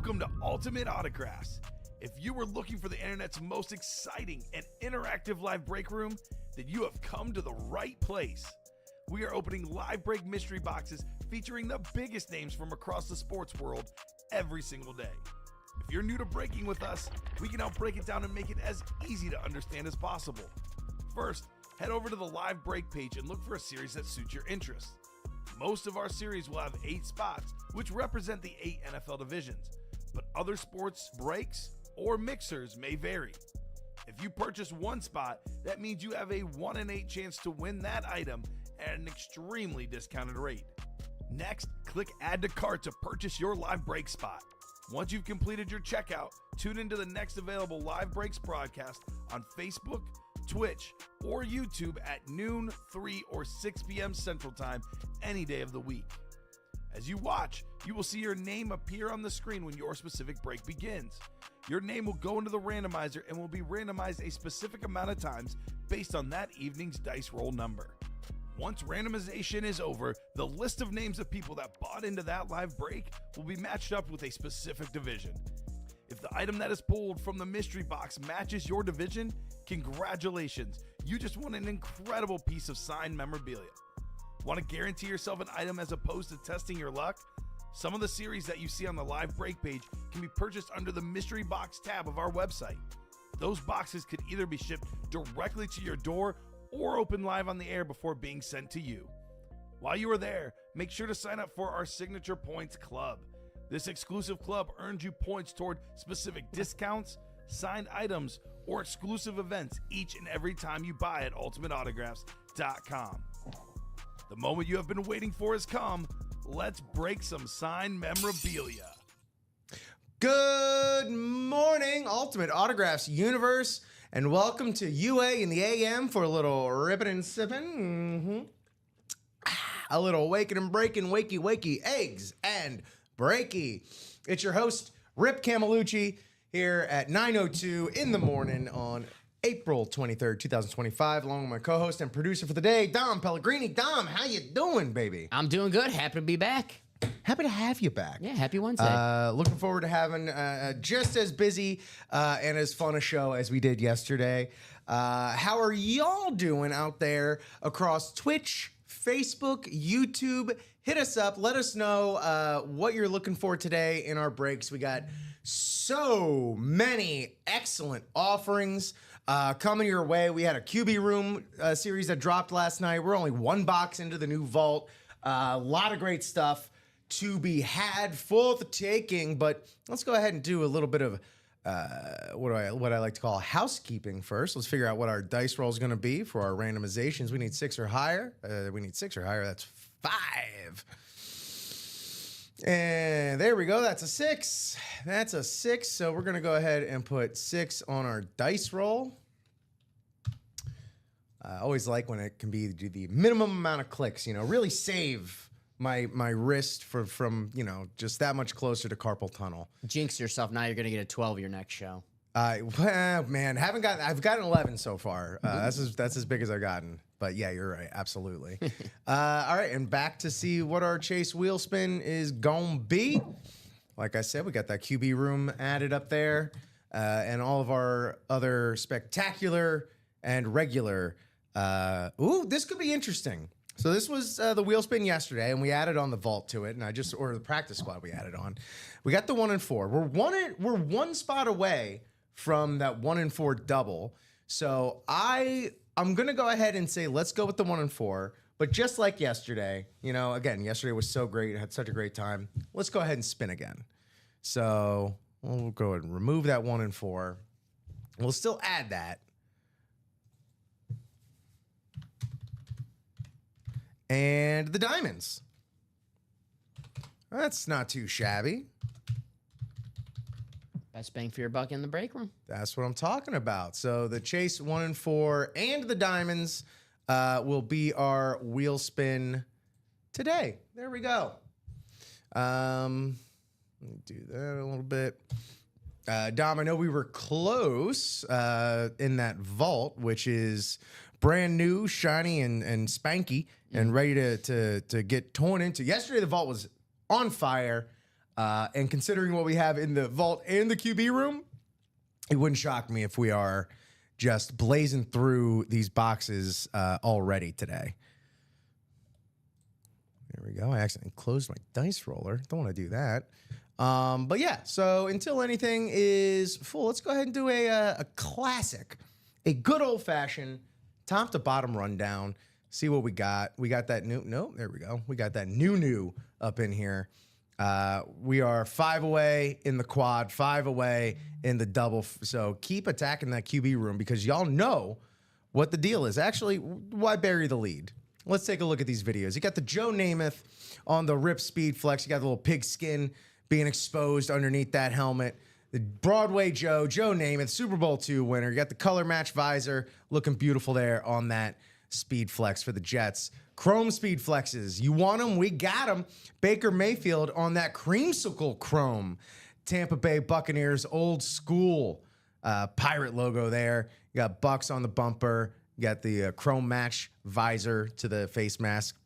Welcome to Ultimate Autographs. If you were looking for the internet's most exciting and interactive live break room, then you have come to the right place. We are opening live break mystery boxes featuring the biggest names from across the sports world every single day. If you're new to breaking with us, we can help break it down and make it as easy to understand as possible. First, head over to the live break page and look for a series that suits your interests. Most of our series will have 8 spots, which represent the 8 NFL divisions, but other sports breaks or mixers may vary. If you purchase one spot, that means you have a 1 in 8 chance to win that item at an extremely discounted rate. Next, click Add to Cart to purchase your live break spot. Once you've completed your checkout, tune into the next available live breaks broadcast on Facebook, Twitch, or YouTube at noon, 3, or 6 p.m. Central Time any day of the week. As you watch, you will see your name appear on the screen when your specific break begins. Your name will go into the randomizer and will be randomized a specific amount of times based on that evening's dice roll number. Once randomization is over, the list of names of people that bought into that live break will be matched up with a specific division. If the item that is pulled from the mystery box matches your division, congratulations, you just won an incredible piece of signed memorabilia. Want to guarantee yourself an item as opposed to testing your luck? Some of the series that you see on the live break page can be purchased under the mystery box tab of our website. Those boxes could either be shipped directly to your door or open live on the air before being sent to you. While you are there, make sure to sign up for our Signature Points Club. This exclusive club earns you points toward specific discounts, signed items, or exclusive events each and every time you buy at ultimateautographs.com. The moment you have been waiting for has come. Let's break some signed memorabilia. Good morning, Ultimate Autographs universe, and welcome to UA in the AM for a little ripping and sipping. A little waking and breaking, wakey, eggs and breaky. It's your host, Rip Camelucci, here at 9:02 in the morning on April 23rd, 2025, along with my co-host and producer for the day, Dom Pellegrini. Dom, how you doing, baby? I'm doing good. Happy to be back. Happy to have you back. Yeah, happy Wednesday. Looking forward to having just as busy and as fun a show as we did yesterday. How are y'all doing out there across Twitch, Facebook, YouTube? Hit us up. Let us know what you're looking for today in our breaks. We got so many excellent offerings coming your way. We had a QB Room series that dropped last night. We're only one box into the new vault. A lot of great stuff to be had for the taking, but let's go ahead and do a little bit of what I like to call housekeeping first. Let's figure out what our dice roll is going to be for our randomizations. We need 6 or higher. That's 5. And there we go. That's a 6. So we're going to go ahead and put 6 on our dice roll. I always like when it can be the minimum amount of clicks, really save my wrist from just that much closer to carpal tunnel. Jinx yourself. Now you're going to get a 12 your next show. Well, man, I've gotten 11 so far. That's as big as I've gotten. But yeah, you're right. Absolutely. All right. And back to see what our Chase wheel spin is going to be. Like I said, we got that QB Room added up there, and all of our other spectacular and regular. This could be interesting. So this was the wheel spin yesterday, and we added on the vault to it, and or the practice squad we added on. We got the 1 and 4. We're one spot away from that 1 and 4 double. So I'm gonna go ahead and say let's go with the 1 and 4. But just like yesterday, again, yesterday was so great. I had such a great time. Let's go ahead and spin again. So we'll go ahead and remove that 1 and 4. We'll still add that. And the diamonds. That's not too shabby. Best bang for your buck in the break room. That's what I'm talking about. So the Chase 1 and 4 and the diamonds will be our wheel spin today. There we go. Let me do that a little bit. Dom, I know we were close in that vault, which is brand new, shiny, and spanky, and ready to get torn into. Yesterday, the vault was on fire. And considering what we have in the vault and the QB room, it wouldn't shock me if we are just blazing through these boxes already today. There we go. I accidentally closed my dice roller. Don't want to do that. But yeah, so until anything is full, let's go ahead and do a classic, a good old-fashioned top to bottom rundown. See what we got. We got that new, no, there we go. We got that new up in here. We are 5 away in the quad, 5 away in the double. So keep attacking that QB room because y'all know what the deal is. Actually, why bury the lead? Let's take a look at these videos. You got the Joe Namath on the Rip Speed Flex. You got the little pig skin being exposed underneath that helmet. The Broadway Joe Namath, Super Bowl II winner. You got the color match visor looking beautiful there on that Speed Flex for the Jets. Chrome Speed Flexes. You want them? We got them. Baker Mayfield on that creamsicle chrome. Tampa Bay Buccaneers old school pirate logo there. You got Bucks on the bumper. You got the chrome match visor to the face mask.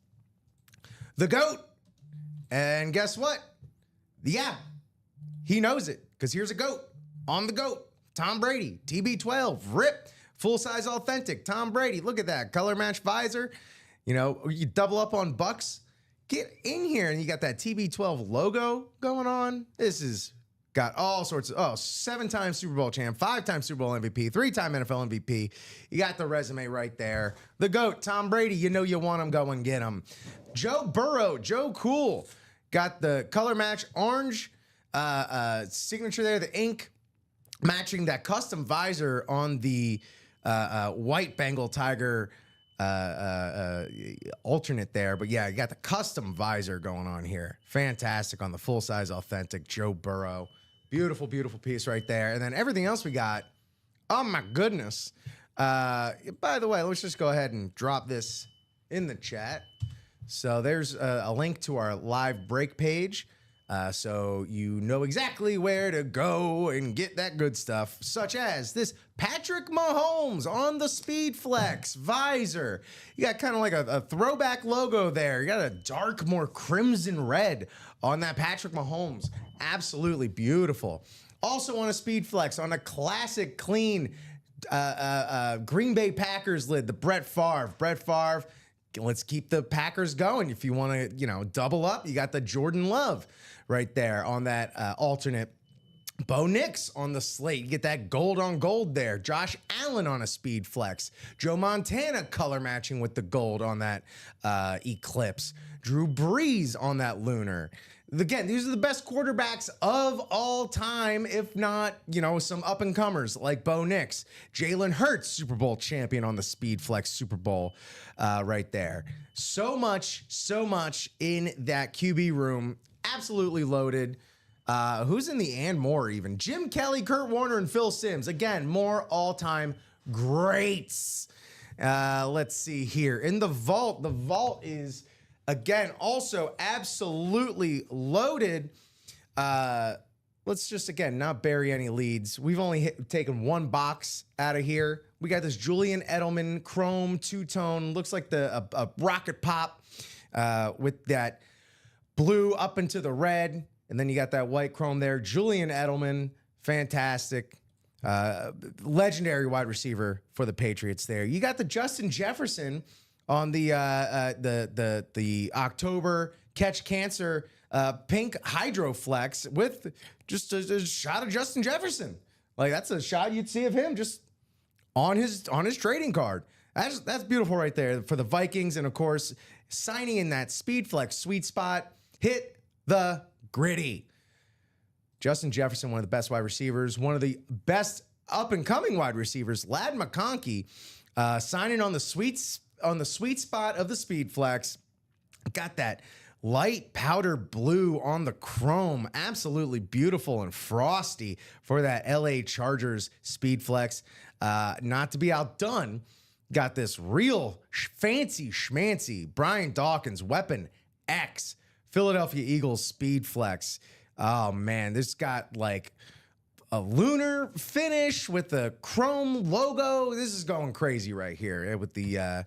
The GOAT. And guess what? Yeah, he knows it because here's a GOAT on the GOAT. Tom Brady, TB12, RIP, full-size authentic. Tom Brady, look at that. Color match visor. You know, you double up on Bucks. Get in here and you got that TB12 logo going on. This is got all sorts of, 7-time Super Bowl champ, 5-time Super Bowl MVP, 3-time NFL MVP. You got the resume right there. The GOAT, Tom Brady, you know you want him, go and get him. Joe Burrow, Joe Cool, got the color match orange signature there, the ink matching that custom visor on the white Bengal Tiger alternate there. But yeah, you got the custom visor going on here. Fantastic on the full-size authentic Joe Burrow. Beautiful, beautiful piece right there. And then everything else we got, oh my goodness. By the way, let's just go ahead and drop this in the chat. So there's a link to our live break page. So you know exactly where to go and get that good stuff, such as this Patrick Mahomes on the Speed Flex visor. You got kind of like a throwback logo there. You got a dark, more crimson red on that Patrick Mahomes. Absolutely beautiful. Also on a Speed Flex, on a classic, clean Green Bay Packers lid, the Brett Favre. Brett Favre, let's keep the Packers going. If you want to, double up, you got the Jordan Love right there on that alternate. Bo Nix on the slate. You get that gold on gold there. Josh Allen on a Speed Flex. Joe Montana color matching with the gold on that Eclipse. Drew Brees on that Lunar. Again, these are the best quarterbacks of all time, if not, some up-and-comers like Bo Nix. Jalen Hurts, Super Bowl champion on the Speed Flex Super Bowl right there. So much in that QB room. Absolutely loaded. Who's in the and more even? Jim Kelly, Kurt Warner, and Phil Simms. Again, more all-time greats. Let's see here. In the vault is, again, also absolutely loaded. Let's just, again, not bury any leads. We've only taken one box out of here. We got this Julian Edelman chrome two-tone. Looks like a rocket pop with that blue up into the red. And then you got that white chrome there. Julian Edelman, fantastic. Legendary wide receiver for the Patriots there. You got the Justin Jefferson on the October Catch Cancer pink Hydroflex with just a shot of Justin Jefferson. Like, that's a shot you'd see of him just on his trading card. That's beautiful right there for the Vikings. And of course, signing in that Speed Flex sweet spot, hit the gritty. Justin Jefferson, one of the best wide receivers, one of the best up-and-coming wide receivers. Ladd McConkey signing on the sweet spot of the Speed Flex. Got that light powder blue on the chrome. Absolutely beautiful and frosty for that LA Chargers Speed Flex. Not to be outdone, got this real fancy schmancy Brian Dawkins Weapon X Philadelphia Eagles Speed Flex. Oh man, this got like a lunar finish with the chrome logo. This is going crazy right here with the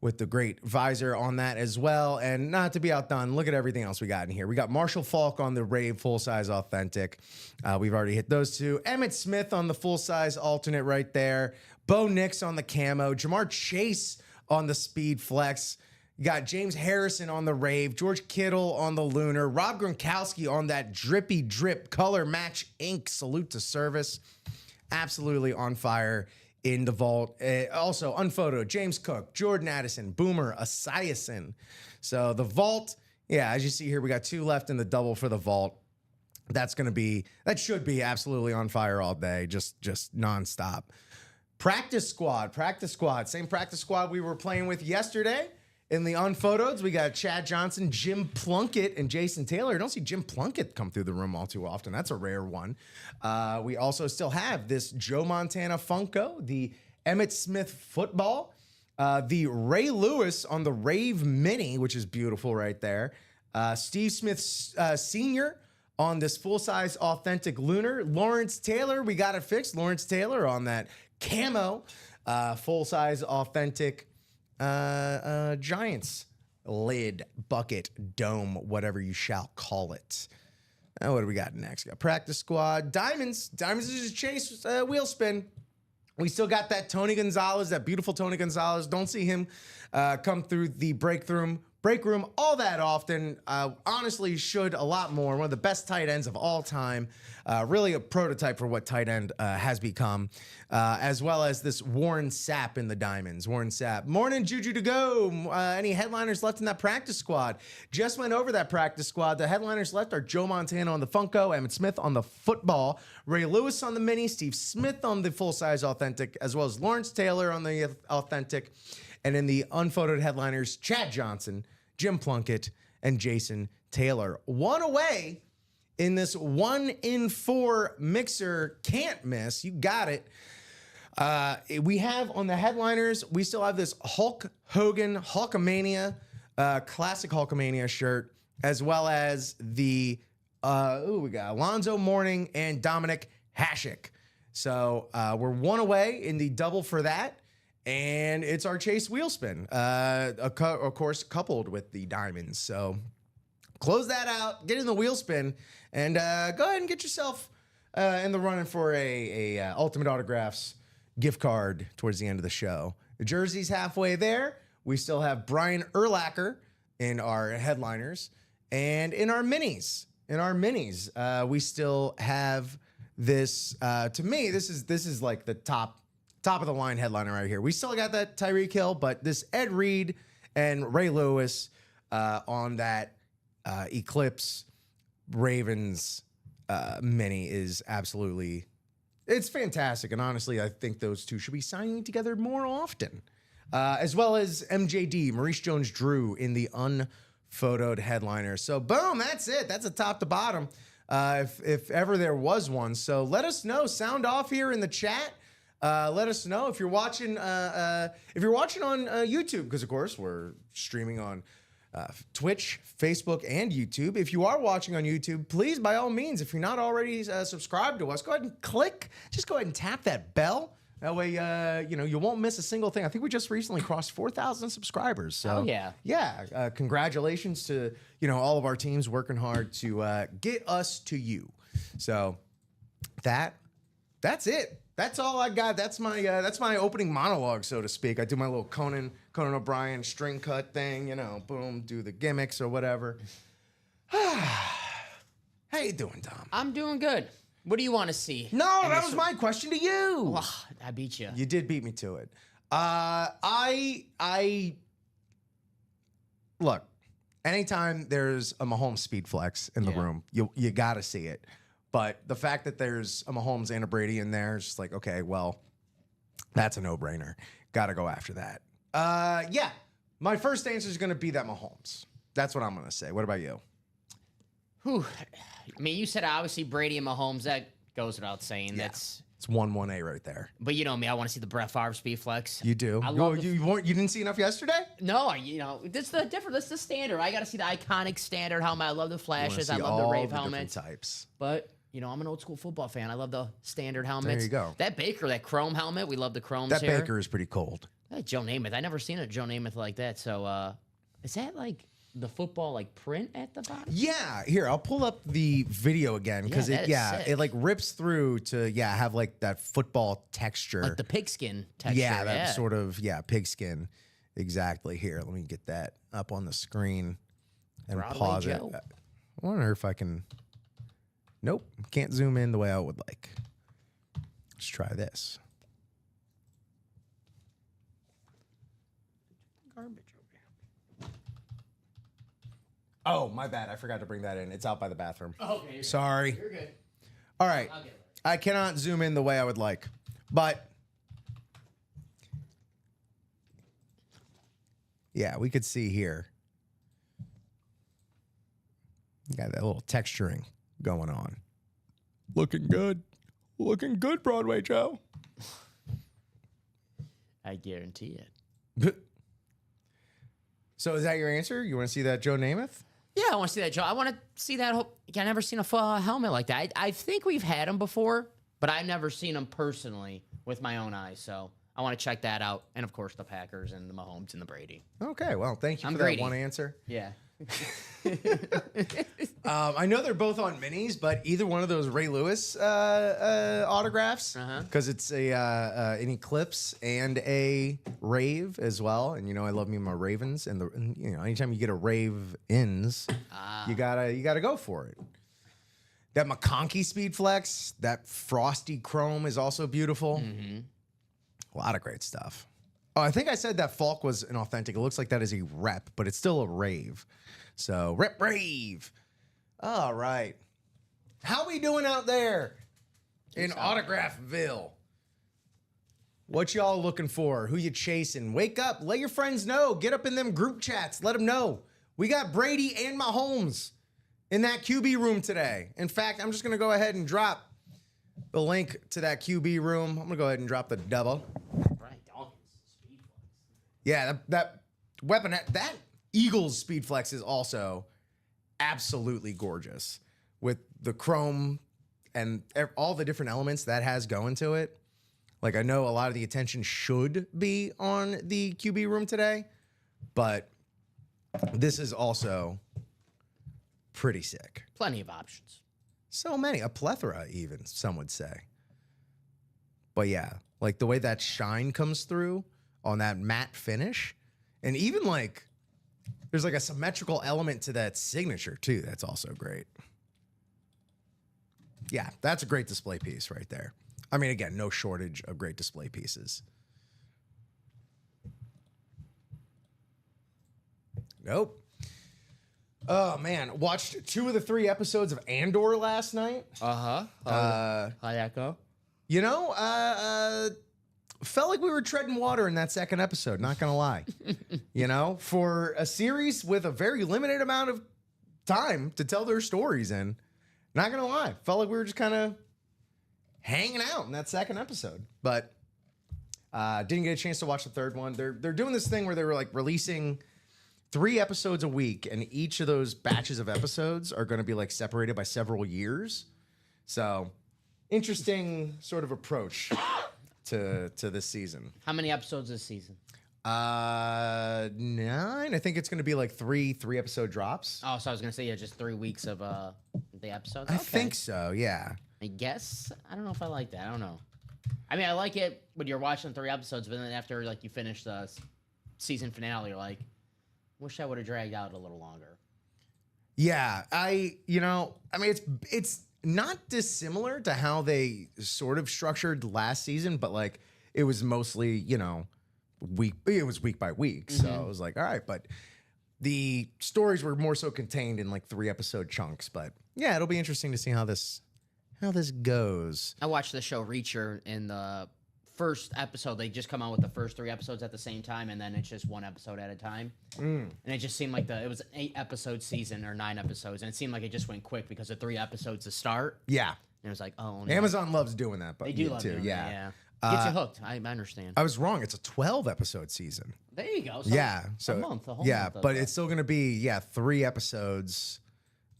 with the great visor on that as well. And not to be outdone, look at everything else we got in here. We got Marshall Faulk on the Rave full-size authentic. We've already hit those two. Emmett Smith on the full-size alternate right there. Bo Nix on the camo. Jamar Chase on the Speed Flex. You got James Harrison on the Rave. George Kittle on the Lunar. Rob Gronkowski on that drippy drip color match ink. Salute to service. Absolutely on fire in the vault. Also, unphotoed, James Cook, Jordan Addison, Boomer Esiason. So the vault, yeah, as you see here, we got 2 left in the double for the vault. That should be absolutely on fire all day, just nonstop. Practice squad, same practice squad we were playing with yesterday. In the unphotoeds, we got Chad Johnson, Jim Plunkett, and Jason Taylor. I don't see Jim Plunkett come through the room all too often. That's a rare one. We also still have this Joe Montana Funko, the Emmett Smith football, the Ray Lewis on the Rave Mini, which is beautiful right there. Steve Smith Sr. on this full-size authentic Lunar. Lawrence Taylor, we got it fixed. Lawrence Taylor on that camo, full-size authentic Giants lid, bucket, dome, whatever you shall call it. What do we got next? We got practice squad. Diamonds is a chase wheel spin. We still got that Tony Gonzalez, that beautiful Tony Gonzalez. Don't see him come through the break room all that often. Honestly, should a lot more. One of the best tight ends of all time. Really a prototype for what tight end has become. As well as this Warren Sapp in the diamonds. Warren Sapp. Morning, Juju to go. Any headliners left in that practice squad? Just went over that practice squad. The headliners left are Joe Montana on the Funko, Emmett Smith on the football, Ray Lewis on the mini, Steve Smith on the full-size authentic, as well as Lawrence Taylor on the authentic. And in the unphotoed headliners, Chad Johnson, Jim Plunkett, and Jason Taylor. One away in this 1-in-4 mixer can't miss. You got it. We have on the headliners, we still have this Hulk Hogan Hulkamania, classic Hulkamania shirt, as well as the, we got Alonzo Mourning and Dominic Hasek. So we're one away in the double for that. And it's our chase wheel spin, of course, coupled with the diamonds. So close that out, get in the wheel spin, and go ahead and get yourself in the running for a Ultimate Autographs gift card towards the end of the show. The jersey's halfway there. We still have Brian Urlacher in our headliners, and in our minis. We still have this. To me, this is like the top of the line headliner right here. We still got that Tyreek Hill, but this Ed Reed and Ray Lewis on that Eclipse Ravens mini is absolutely, it's fantastic. And honestly, I think those two should be signing together more often. As well as MJD, Maurice Jones-Drew in the unphotoed headliner. So boom, that's it. That's a top to bottom. If ever there was one. So let us know. Sound off here in the chat. Let us know if you're watching. If you're watching on YouTube, because of course we're streaming on Twitch, Facebook, and YouTube. If you are watching on YouTube, please, by all means, if you're not already subscribed to us, go ahead and click. Just go ahead and tap that bell. That way, you won't miss a single thing. I think we just recently crossed 4,000 subscribers. So yeah. Congratulations to all of our teams working hard to get us to you. So that's it. That's all I got. That's my opening monologue, so to speak. I do my little Conan O'Brien string cut thing, boom, do the gimmicks or whatever. How you doing, Tom? I'm doing good. What do you want to see? No, that was my question to you. Oh, I beat you. You did beat me to it. Look, anytime there's a Mahomes speed flex in the room, you got to see it. But the fact that there's a Mahomes and a Brady in there is just like, okay, well, that's a no-brainer. Got to go after that. Yeah, my first answer is going to be that Mahomes. That's what I'm going to say. What about you? Whew. I mean, you said obviously Brady and Mahomes. That goes without saying. Yeah. That's it's 1-1A right there. But you know me, I want to see the Brett Favre speed flex. You do. You didn't see enough yesterday? No, that's the different. That's the standard. I got to see the iconic standard helmet. I love the flashes. I love the Rave helmets. Types. But I'm an old school football fan. I love the standard helmets. There you go. That Baker, that chrome helmet. We love the chromes That here. Baker is pretty cold. Joe Namath. I never seen a Joe Namath like that. So is that like the football like print at the bottom? Yeah, here I'll pull up the video again because it like rips through to have like that football texture, like the pigskin texture. Yeah, that sort of pigskin. Exactly. Here, let me get that up on the screen and Broadway pause Joe. it. I wonder if I can. Nope, can't zoom in the way I would like. Let's try this. Garbage over here. Oh, my bad. I forgot to bring that in. It's out by the bathroom. Okay. Sorry. You're good. All right. I'll get it. I cannot zoom in the way I would like, but yeah, we could see here. Got that little texturing going on. Looking good. Looking good, Broadway Joe. I guarantee it. So is that your answer? You want to see that Joe Namath? Yeah, I want to see that, Joe. I want to see that. I've never seen a helmet like that. I think we've had him before, but I've never seen him personally with my own eyes. So I want to check that out. And, of course, the Packers and the Mahomes and the Brady. Okay, well, thank you for greedy. that one answer. Yeah. I know they're both on minis, but either one of those Ray Lewis autographs, because it's an Eclipse and a Rave as well. And I love me my Ravens, and anytime you get a Rave ins, you gotta go for it. That McConkey Speed Flex, that frosty chrome is also beautiful. A lot of great stuff. Oh, I think I said that Falk was an authentic. It looks like that is a rep, but it's still a Rave. So, Rep Rave. All right. How we doing out there in Autographville? What y'all looking for? Who you chasing? Wake up. Let your friends know. Get up in them group chats. Let them know. We got Brady and Mahomes in that QB room today. In fact, I'm just going to go ahead and drop the link to that QB room. I'm going to go ahead and drop the double. Brian Dawkins, Speed Flex. Yeah, that weapon, that Eagles Speed Flex is also absolutely gorgeous with the chrome and all the different elements that has going to it. Like, I know a lot of the attention should be on the QB room today, but this is also pretty sick. Plenty of options. So many, a plethora even, some would say. But yeah, like the way that shine comes through on that matte finish, and even like there's like a symmetrical element to that signature too. That's also great. Yeah, that's a great display piece right there. I mean, again, no shortage of great display pieces. Nope. Oh, man. Watched 2 of the 3 episodes of Andor last night. How'd that go? Felt like we were treading water in that second episode, not going to lie. For a series with a very limited amount of time to tell their stories in, not going to lie. Felt like we were just kind of hanging out in that second episode. But didn't get a chance to watch the third one. They're doing this thing where they were like releasing 3 episodes a week, and each of those batches of episodes are going to be like separated by several years. So, interesting sort of approach to this season. How many episodes this season? 9. I think it's going to be like 3 episode drops. Oh, so I was going to say, just 3 weeks of the episodes? I think so, yeah. I guess. I don't know if I like that. I don't know. I mean, I like it when you're watching 3 episodes, but then after like you finish the season finale, you're like, wish I would have dragged out a little longer. Yeah, I mean, it's not dissimilar to how they sort of structured last season, but like it was mostly, it was week by week. So I was like, all right, but the stories were more so contained in like 3 episode chunks. But yeah, it'll be interesting to see how this goes. I watched the show Reacher in the first episode. They just come out with the first 3 episodes at the same time, and then it's just 1 episode at a time. And it just seemed like it was an 8 episode season or 9 episodes, and it seemed like it just went quick because of 3 episodes to start. Yeah. And it was like, oh, no. Amazon loves doing that, but They do love too. doing Yeah. that, yeah. Gets you hooked. I understand. I was wrong. It's a 12 episode season. There you go. So Yeah. So a month, a whole yeah, month of but that. it's still going to be 3 episodes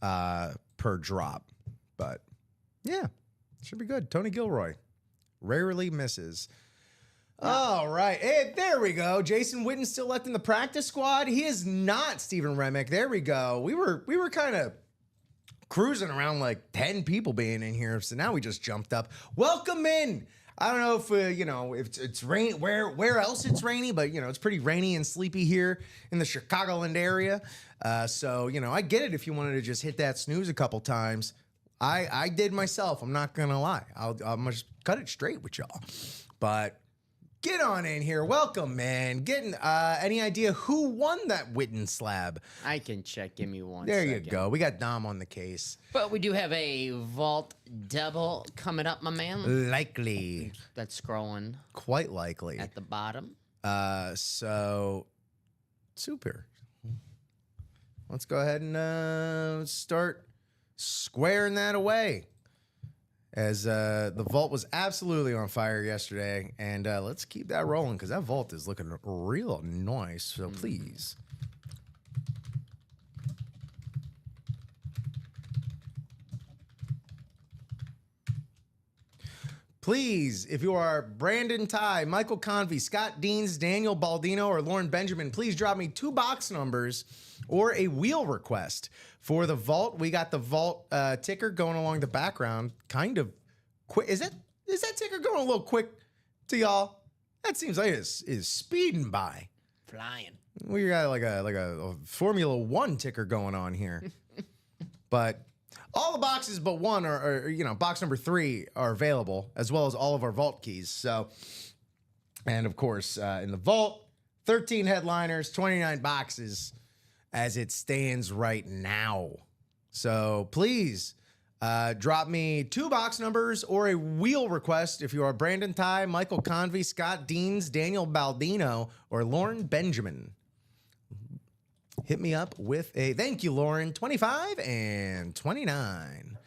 per drop. But yeah, should be good. Tony Gilroy rarely misses. All right. Hey, there we go. Jason Witten still left in the practice squad. He is not Stephen Remick. There we go. We were kind of cruising around like 10 people being in here. So now we just jumped up. Welcome in. I don't know if, if it's rain, where else it's rainy, but, it's pretty rainy and sleepy here in the Chicagoland area. So, I get it if you wanted to just hit that snooze a couple times. I did myself. I'm not going to lie. I'm going to just cut it straight with y'all. But get on in here. Welcome, man. Any idea who won that Witten slab? I can check. Give me one There second. you go. We got Dom on the case. But we do have a vault double coming up, my man. Likely. That's scrolling Quite likely. at the bottom. So super. Let's go ahead and start squaring that away. As the vault was absolutely on fire yesterday. And let's keep that rolling because that vault is looking real nice. So please. Please, if you are Brandon Ty, Michael Convey, Scott Deans, Daniel Baldino, or Lauren Benjamin, please drop me 2 box numbers or a wheel request for the vault. We got the vault ticker going along the background, kind of quick. Is that ticker going a little quick to y'all? That seems like it is speeding by. Flying. We got like a Formula One ticker going on here, but. All the boxes but one are box number 3 are available, as well as all of our vault keys. So, and of course, in the vault, 13 headliners, 29 boxes as it stands right now. So please drop me 2 box numbers or a wheel request if you are Brandon Ty, Michael Convey, Scott Deans, Daniel Baldino, or Lauren Benjamin. Hit me up with a thank you, Lauren, 25 and 29.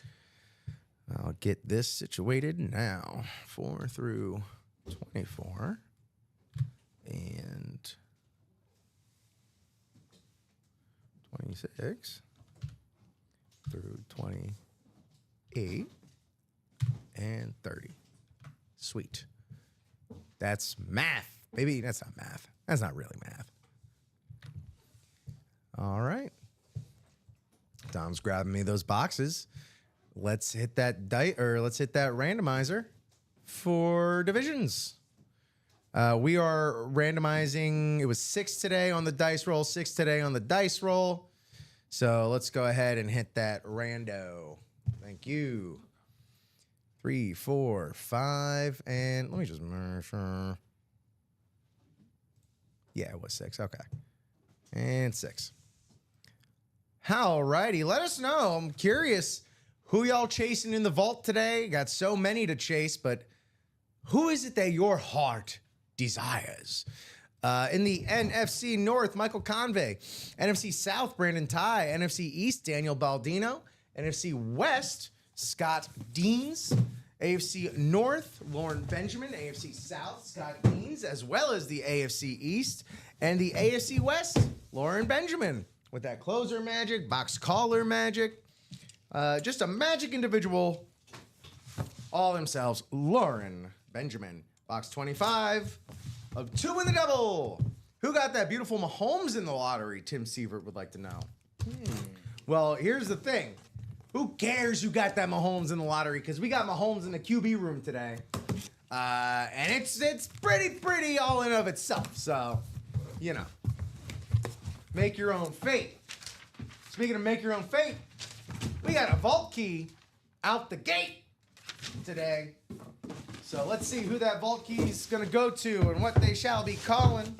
I'll get this situated now. 4 through 24 and 26 through 28 and 30. Sweet. That's math, baby. That's not math. That's not really math. All right. Dom's grabbing me those boxes. Let's hit that let's hit that randomizer for divisions. We are randomizing. It was 6 today on the dice roll, 6 today on the dice roll. So let's go ahead and hit that rando. Thank you. 3, 4, 5, and let me just make sure. Yeah, it was 6. Okay. And 6. All righty, let us know. I'm curious who y'all chasing in the vault today. Got so many to chase, but who is it that your heart desires? In the NFC North, Michael Convey. NFC South, Brandon Ty. NFC East, Daniel Baldino. NFC West, Scott Deans. AFC North, Lauren Benjamin. AFC South, Scott Deans, as well as the AFC East. And the AFC West, Lauren Benjamin. With that closer magic, box caller magic. Just a magic individual. All themselves, Lauren Benjamin. Box 25 of 2 in the double. Who got that beautiful Mahomes in the lottery? Tim Sievert would like to know. Well, here's the thing. Who cares who got that Mahomes in the lottery? Because we got Mahomes in the QB room today. And it's pretty all in of itself. So, make your own fate. Speaking of make your own fate, we got a vault key out the gate today. So let's see who that vault key is going to go to and what they shall be calling.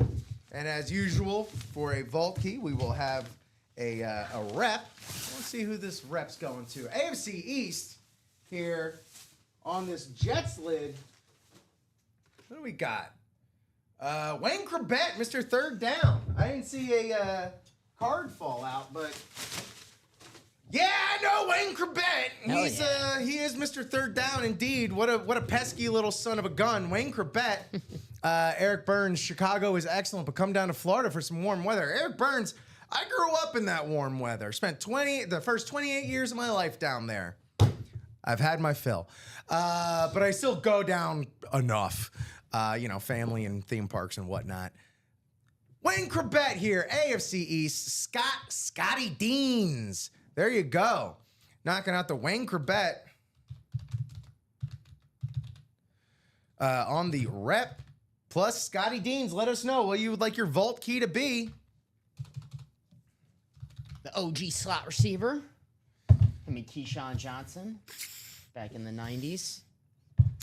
And as usual, for a vault key, we will have a rep. Let's see who this rep's going to. AFC East here on this Jets lid. What do we got? Wayne Krebet, Mr. Third Down. I didn't see a card fall out, but yeah, I know Wayne Krebet. He is Mr. Third Down indeed. What a pesky little son of a gun, Wayne Krebet. Eric Burns, Chicago is excellent, but come down to Florida for some warm weather. Eric Burns, I grew up in that warm weather. Spent the first 28 years of my life down there. I've had my fill, but I still go down enough. family and theme parks and whatnot. Wayne Corbett here, AFC East, Scotty Deans. There you go. Knocking out the Wayne Corbett on the rep. Plus, Scotty Deans, let us know what you would like your vault key to be. The OG slot receiver. I mean, Keyshawn Johnson back in the 90s.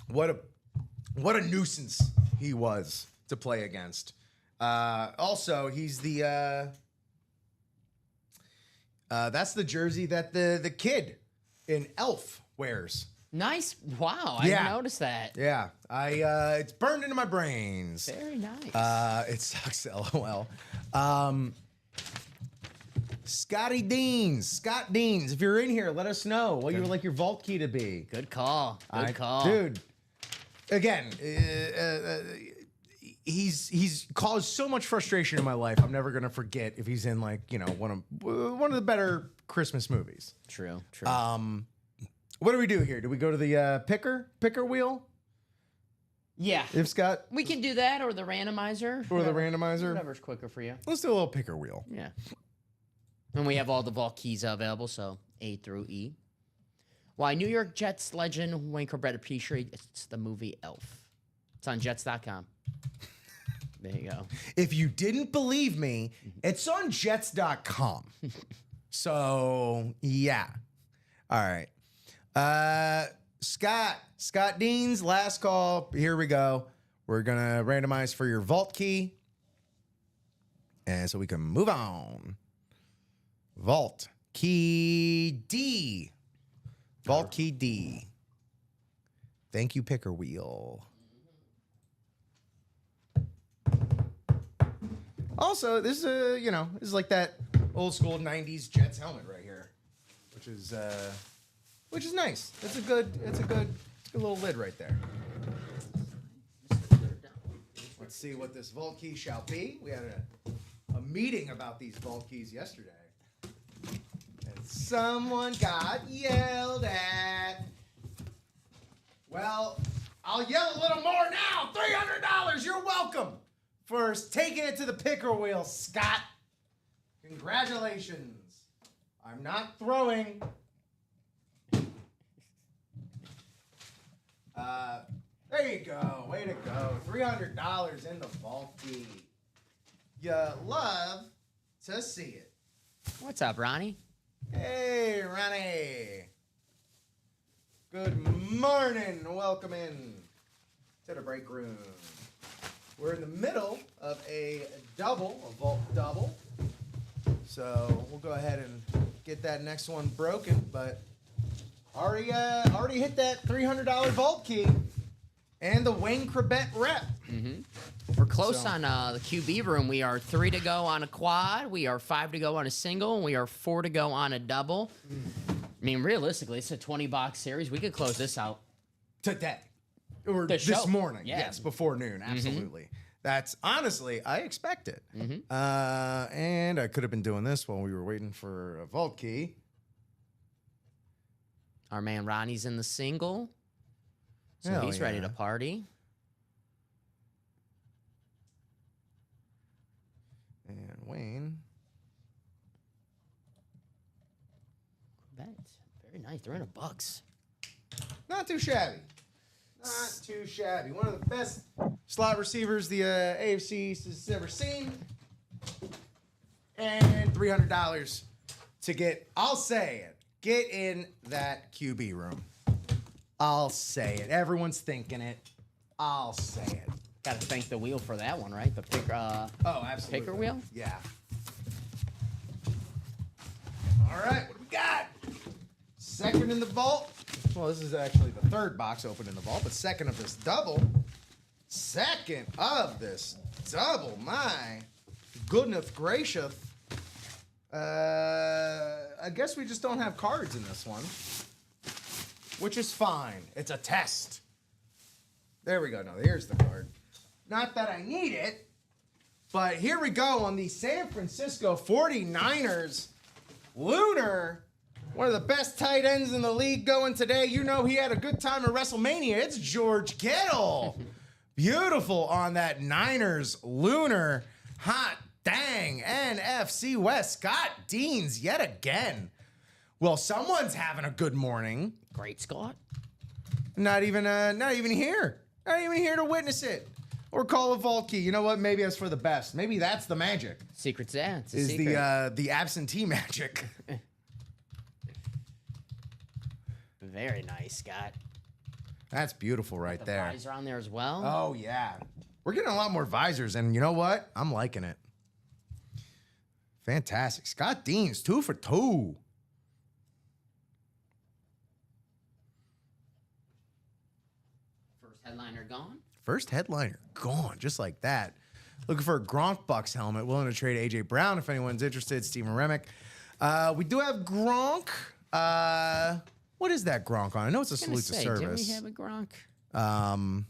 What a nuisance he was to play against. Also, he's the that's the jersey that the kid in Elf wears. Nice. Wow, I didn't notice that. Yeah, it's burned into my brains. Very nice. It sucks, LOL. Scott Deans, if you're in here, let us know what you would like your vault key to be. Good call. Good call. Dude. Again, he's caused so much frustration in my life. I'm never gonna forget if he's in one of the better Christmas movies. True. What do we do here? Do we go to the picker wheel? Yeah. If Scott We can do that or the randomizer. or the randomizer, Whatever's quicker for you. let's do a little picker wheel. Yeah. And we have all the vault keys available, so A through E. Why New York Jets legend Wayne Corbett appreciates the movie Elf. It's on Jets.com. There you go. If you didn't believe me, it's on Jets.com. So yeah. All right. Scott Deans, last call. Here we go. We're gonna randomize for your vault key. And so we can move on. Vault key D. Vault key D. Thank you, picker wheel. Also, this is this is like that old school '90s Jets helmet right here, which is nice. It's a good little lid right there. Let's see what this vault key shall be. We had a meeting about these vault keys yesterday. And someone got yelled at. Well, I'll yell a little more now. $300. You're welcome for taking it to the picker wheel, Scott. Congratulations. I'm not throwing. There you go. Way to go. $300 in the vault key. You love to see it. What's up, Ronnie? Hey, Ronnie. Good morning. Welcome in to the break room. We're in the middle of a vault double. So we'll go ahead and get that next one broken, but already hit that $300 vault key and the Wayne Corbett rep. Mm-hmm. We're close on the QB room. We are 3 to go on a quad. We are 5 to go on a single. And we are 4 to go on a double. I mean, realistically, it's a 20-box series. We could close this out today. Or The this show. morning. Yeah. Yes, before noon. Absolutely. That's honestly, I expect it. And I could have been doing this while we were waiting for a vault key. Our man Ronnie's in the single. So Hell he's ready yeah. to party. And Wayne. That's very nice. $300. Not too shabby. Not too shabby. One of the best slot receivers the AFC East has ever seen. And $300 to get, I'll say it, get in that QB room. I'll say it. Everyone's thinking it. I'll say it. Got to thank the wheel for that one, right? The picker, Oh, absolutely. picker wheel? Yeah. All right, what do we got? Second in the vault. Well, this is actually the third box open in the vault, but second of this double. Second of this double. My goodness gracious. I guess we just don't have cards in this one, which is fine. It's a test. There we go. No, here's the card. Not that I need it, but here we go on the San Francisco 49ers. Lunar, one of the best tight ends in the league going today. You know he had a good time at WrestleMania. It's George Kittle. Beautiful on that Niners lunar. Hot dang. NFC West. Scott Deans yet again. Well, someone's having a good morning. Great, Scott. Not even here. Not even here to witness it. Or call a vault key. You know what? Maybe that's for the best. Maybe that's the magic. Secret's there. It's a Is secret. the absentee magic. Very nice, Scott. That's beautiful right The there. visor on there as well. Oh, yeah. We're getting a lot more visors, and you know what? I'm liking it. Fantastic. Scott Deans, 2 for 2. First headliner gone. First headliner gone, just like that. Looking for a Gronk Bucks helmet. Willing to trade A.J. Brown if anyone's interested. Steven Remick. We do have Gronk. What is that Gronk on? I know it's a salute to service. Didn't we have a Gronk?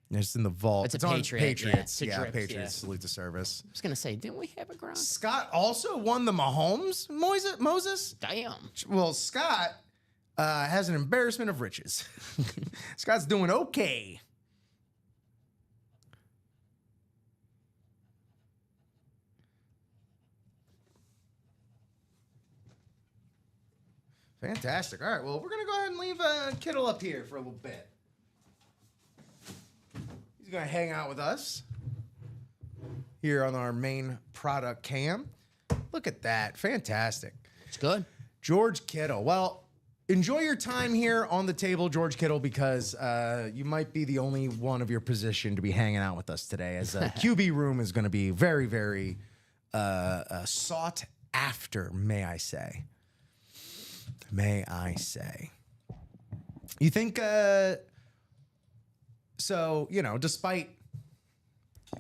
It's in the vault. It's a on Patriot, yeah. Patriots. It's a Yeah, drip, Patriots yeah. salute to service. I was gonna say, didn't we have a Gronk? Scott also won the Mahomes Moses. Damn. Well, Scott has an embarrassment of riches. Scott's doing okay. Fantastic. All right, well, we're going to go ahead and leave Kittle up here for a little bit. He's going to hang out with us here on our main product cam. Look at that. Fantastic. It's good. George Kittle. Well, enjoy your time here on the table, George Kittle, because you might be the only one of your position to be hanging out with us today, as QB room is going to be very, very sought after, may I say. May I say. You think, so, you know, despite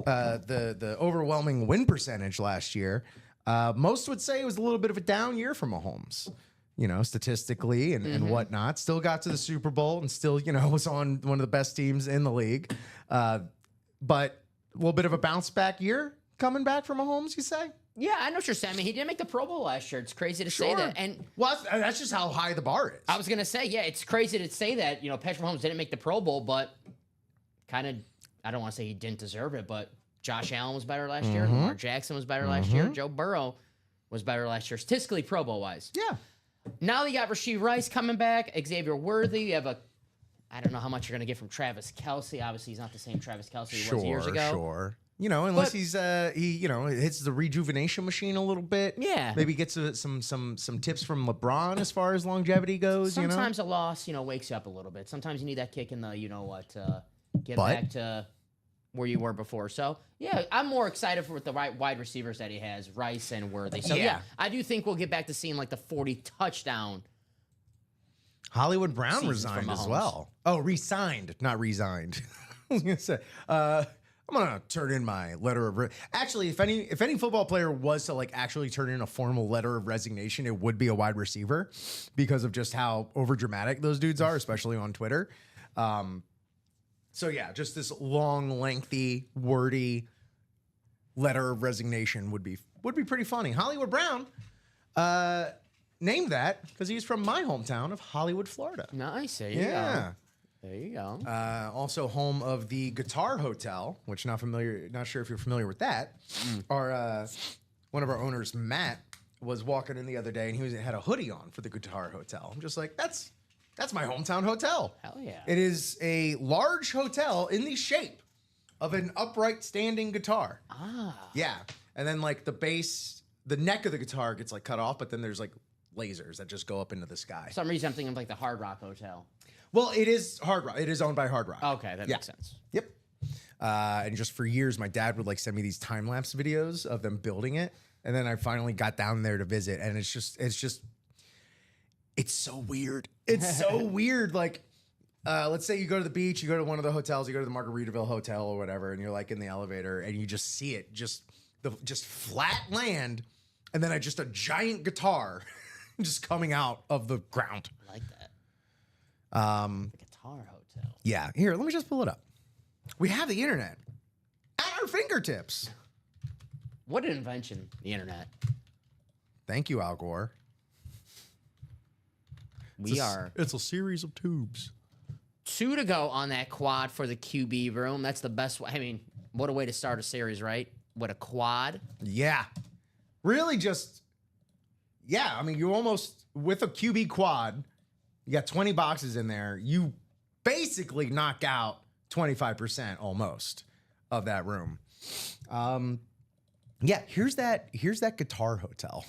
the overwhelming win percentage last year, most would say it was a little bit of a down year for Mahomes, you know, statistically and whatnot. Still got to the Super Bowl and still, you know, was on one of the best teams in the league. But a little bit of a bounce back year coming back from Mahomes, you say? Yeah, I know what you're saying. I mean, he didn't make the Pro Bowl last year. It's crazy to say that. And Well, that's just how high the bar is. I was gonna say, yeah, it's crazy to say that. You know, Patrick Mahomes didn't make the Pro Bowl, but kind of, I don't want to say he didn't deserve it, but Josh Allen was better last year. Lamar Jackson was better last year. Joe Burrow was better last year, statistically Pro Bowl wise. Yeah. Now you got Rashee Rice coming back, Xavier Worthy. You have I don't know how much you're gonna get from Travis Kelce. Obviously, he's not the same Travis Kelce he was years ago. Sure. You know, unless But- he you know, hits the rejuvenation machine a little bit. Yeah. Maybe gets some tips from LeBron as far as longevity goes. Sometimes a loss, wakes you up a little bit. Sometimes you need that kick in the, get But- back to where you were before. So, yeah, I'm more excited for the right wide receivers that he has, Rice and Worthy. So, yeah, I do think we'll get back to seeing like the 40 touchdown. Hollywood Brown Seasons for resigned as Mahomes. well. Oh, resigned, not resigned. I was gonna say, I'm gonna turn in my letter of actually, if any football player was to like actually turn in a formal letter of resignation, it would be a wide receiver because of just how overdramatic those dudes are, especially on Twitter. So yeah, just this long, lengthy, wordy letter of resignation would be pretty funny. Hollywood Brown, named that because he's from my hometown of Hollywood, Florida. Nice. There you Yeah. go. There you go. Also home of the Guitar Hotel, which not sure if you're familiar with that. Our one of our owners, Matt, was walking in the other day and he had a hoodie on for the Guitar Hotel. I'm just like, that's my hometown hotel. Hell yeah. It is a large hotel in the shape of an upright standing guitar. Ah. Yeah. And then like the bass, the neck of the guitar gets like cut off, but then there's like lasers that just go up into the sky. For some reason, I'm thinking of like the Hard Rock Hotel. Well, it is Hard Rock. It is owned by Hard Rock. Okay, that Yeah. makes sense. Yep. And just for years, my dad would like send me these time lapse videos of them building it, and then I finally got down there to visit, and it's so weird. It's so weird. Like, let's say you go to the beach, you go to one of the hotels, you go to the Margaritaville Hotel or whatever, and you're like in the elevator, and you just see it, just flat land, and then just a giant guitar just coming out of the ground. I like that. The Guitar Hotel. Yeah. Here, let me just pull it up. We have the internet at our fingertips. What an invention, the internet. Thank you, Al Gore. It's a It's a series of tubes. 2 to go on that quad for the QB room. That's the best way. I mean, what a way to start a series, right? What a quad. Yeah. Really just, yeah, I mean, you almost, with a QB quad, you got 20 boxes in there. You basically knock out 25% almost of that room. Yeah, here's that Guitar Hotel.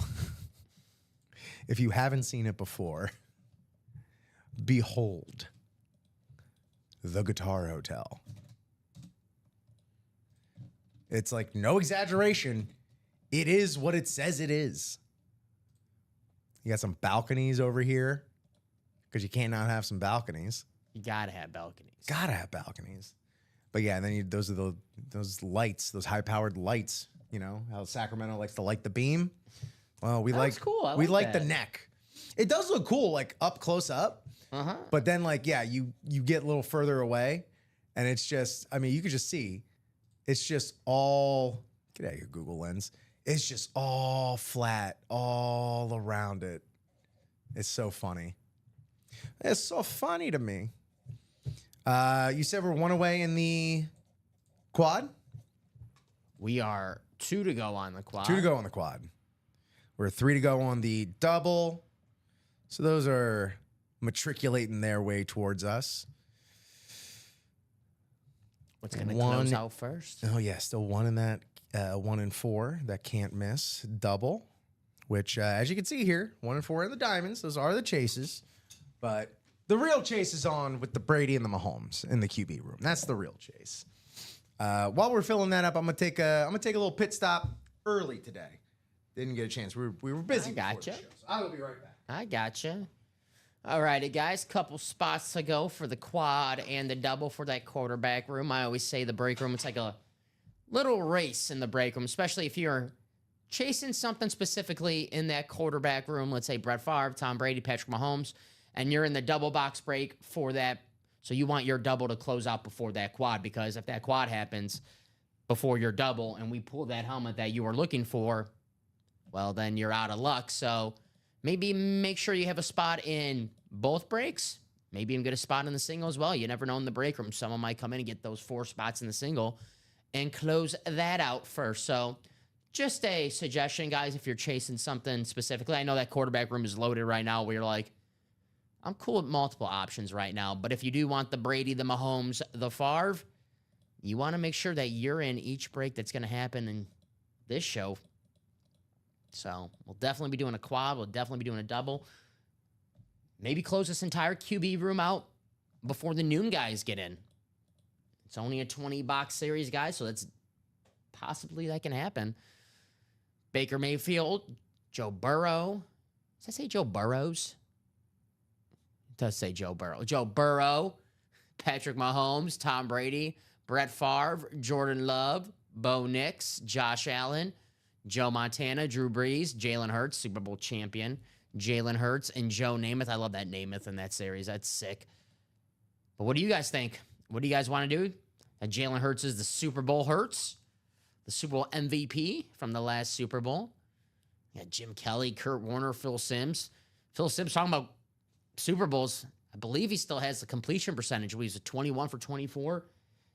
If you haven't seen it before, behold the Guitar Hotel. It's like no exaggeration. It is what it says it is. You got some balconies over here because you can't not have some balconies. You gotta have balconies. Gotta have balconies. But yeah, and then those are those lights, those high-powered lights. You know how Sacramento likes to light the beam. Well, we That like looks cool. we like like the that. neck. It does look cool, like up close up. But then, like, yeah, you get a little further away, and it's just, I mean, you could just see, it's just all, get out of your Google Lens. It's just all flat, all around it. It's so funny. It's so funny to me. You said we're 1 away in the quad? We are 2 to go on the quad. 2 to go on the quad. We're 3 to go on the double. So those are matriculating their way towards us. What's gonna One- close out first? Oh yeah, still 1 in that 1 and 4 that can't miss double, which as you can see here, 1 and 4 in the diamonds. Those are the chases, but the real chase is on with the Brady and the Mahomes in the QB room. That's the real chase. While we're filling that up, I'm gonna take a little pit stop early today. Didn't get a chance. We were busy. I before gotcha. the show, so I will be right back. I gotcha. All righty, guys. Couple spots to go for the quad and the double for that quarterback room. I always say the break room, it's like a little race in the break room, especially if you're chasing something specifically in that quarterback room. Let's say Brett Favre, Tom Brady, Patrick Mahomes, and you're in the double box break for that. So you want your double to close out before that quad, because if that quad happens before your double and we pull that helmet that you were looking for, well, then you're out of luck. So maybe make sure you have a spot in both breaks. Maybe even get a spot in the single as well. You never know in the break room. Someone might come in and get those 4 spots in the single and close that out first. So just a suggestion, guys, if you're chasing something specifically. I know that quarterback room is loaded right now where you're like, I'm cool with multiple options right now. But if you do want the Brady, the Mahomes, the Favre, you want to make sure that you're in each break that's going to happen in this show. So we'll definitely be doing a quad. We'll definitely be doing a double. Maybe close this entire QB room out before the noon guys get in. It's only a 20-box series, guys, so that's possibly that can happen. Baker Mayfield, Joe Burrow. Does that say Joe Burrows? It does say Joe Burrow. Joe Burrow, Patrick Mahomes, Tom Brady, Brett Favre, Jordan Love, Bo Nix, Josh Allen, Joe Montana, Drew Brees, Jalen Hurts, Super Bowl champion, Jalen Hurts, and Joe Namath. I love that Namath in that series. That's sick. But what do you guys think? What do you guys want to do? That Jalen Hurts is the Super Bowl Hurts, the Super Bowl MVP from the last Super Bowl. Yeah, Jim Kelly, Kurt Warner, Phil Simms. Phil Simms talking about Super Bowls. I believe he still has the completion percentage. He was a 21 for 24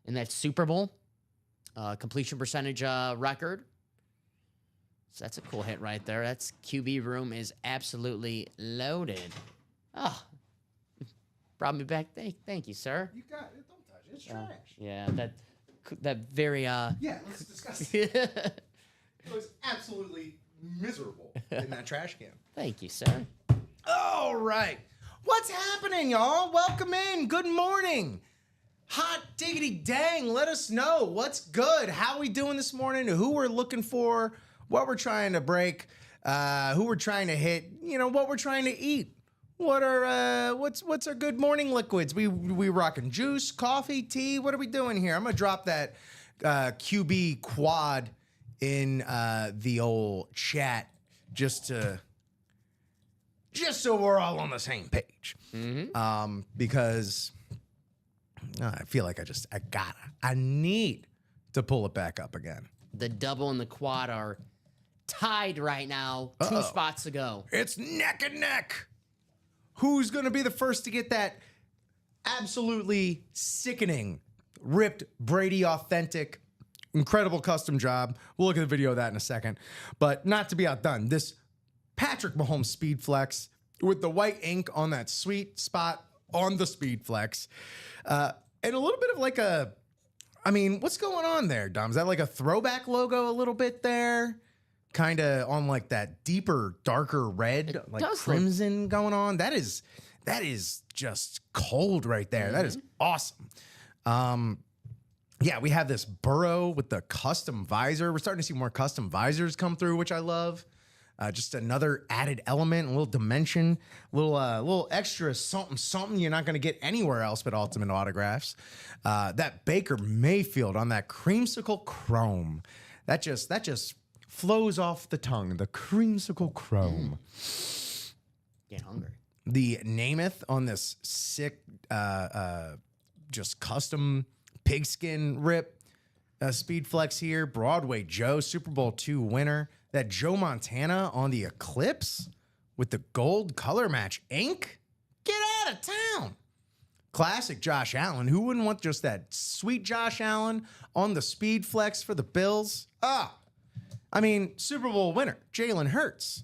in that Super Bowl completion percentage record. So that's a cool hit right there. That's QB room is absolutely loaded. Oh, brought me back. Thank you, sir. You got it. Don't touch it. It's trash. Yeah, that very Yeah, let's discuss it. It was absolutely miserable in that trash can. Thank you, sir. All right. What's happening, y'all? Welcome in. Good morning. Hot diggity dang. Let us know what's good. How we doing this morning? Who we're looking for? What we're trying to break? Who we're trying to hit? You know, what we're trying to eat? What are what's our good morning liquids? We rocking juice, coffee, tea. What are we doing here? I'm gonna drop that QB quad in the old chat just so we're all on the same page. Because I feel like I need to pull it back up again. The double and the quad are tied right now. 2 spots to go. It's neck and neck. Who's going to be the first to get that absolutely sickening, ripped Brady authentic, incredible custom job. We'll look at the video of that in a second. But not to be outdone, this Patrick Mahomes Speed Flex with the white ink on that sweet spot on the Speed Flex. And a little bit of like a, I mean, what's going on there, Dom? Is that like a throwback logo a little bit there? Kind of on like that deeper, darker red, like crimson going on. That is just cold right there. That is awesome. Yeah, we have this Burrow with the custom visor. We're starting to see more custom visors come through, which I love. Just another added element, a little dimension, little extra something you're not going to get anywhere else but Ultimate Autographs. That Baker Mayfield on that creamsicle chrome, that just flows off the tongue. The creamsicle chrome. Get hungry. The Namath on this sick, just custom pigskin rip Speed Flex here. Broadway Joe, Super Bowl II winner. That Joe Montana on the Eclipse with the gold color match ink. Get out of town. Classic Josh Allen. Who wouldn't want just that sweet Josh Allen on the Speed Flex for the Bills? I mean, Super Bowl winner, Jalen Hurts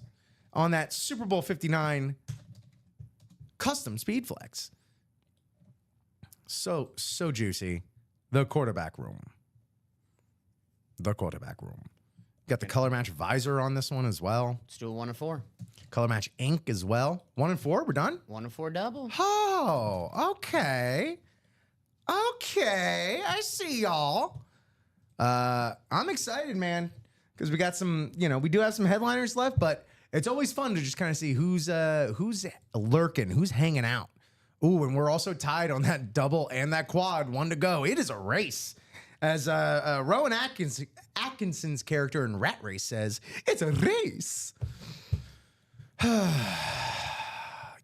on that Super Bowl 59 custom Speed Flex. So juicy. The quarterback room. The quarterback room. Got the color match visor on this one as well. Let's do a 1 and 4. Color match ink as well. 1 and 4, we're done? 1 and 4 double. Oh, okay. Okay, I see y'all. I'm excited, man, because we got some, we do have some headliners left, but it's always fun to just kind of see who's lurking, who's hanging out. Ooh, and we're also tied on that double and that quad, 1 to go. It is a race. As Rowan Atkinson's character in Rat Race says, it's a race.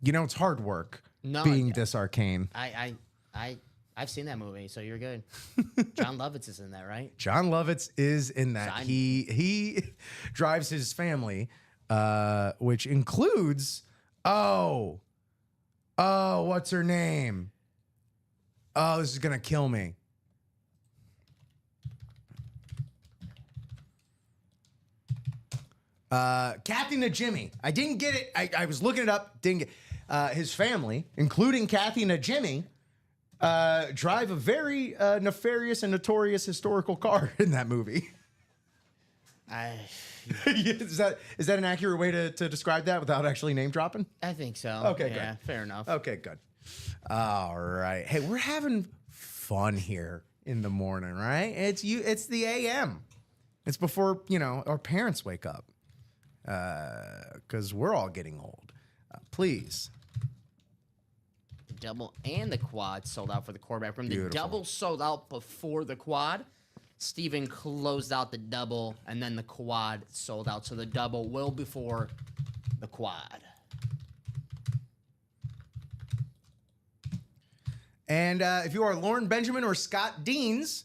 It's hard work being this arcane. I've seen that movie, so you're good. John Lovitz is in that, right? John Lovitz is in that. He drives his family, which includes, what's her name? Oh, this is going to kill me. Kathy Najimy. I didn't get it. I was looking it up. Didn't get his family, including Kathy Najimy, drive a very nefarious and notorious historical car in that movie. Is that an accurate way to describe that without actually name dropping? I think so. Okay, yeah, good. Fair enough. Okay, good. All right. Hey, we're having fun here in the morning, right? It's the AM. It's before, our parents wake up. Because we're all getting old. Please. The double and the quad sold out for the quarterback room. Beautiful. The double sold out before the quad. Steven closed out the double, and then the quad sold out. So the double will before the quad. And if you are Lauren Benjamin or Scott Deans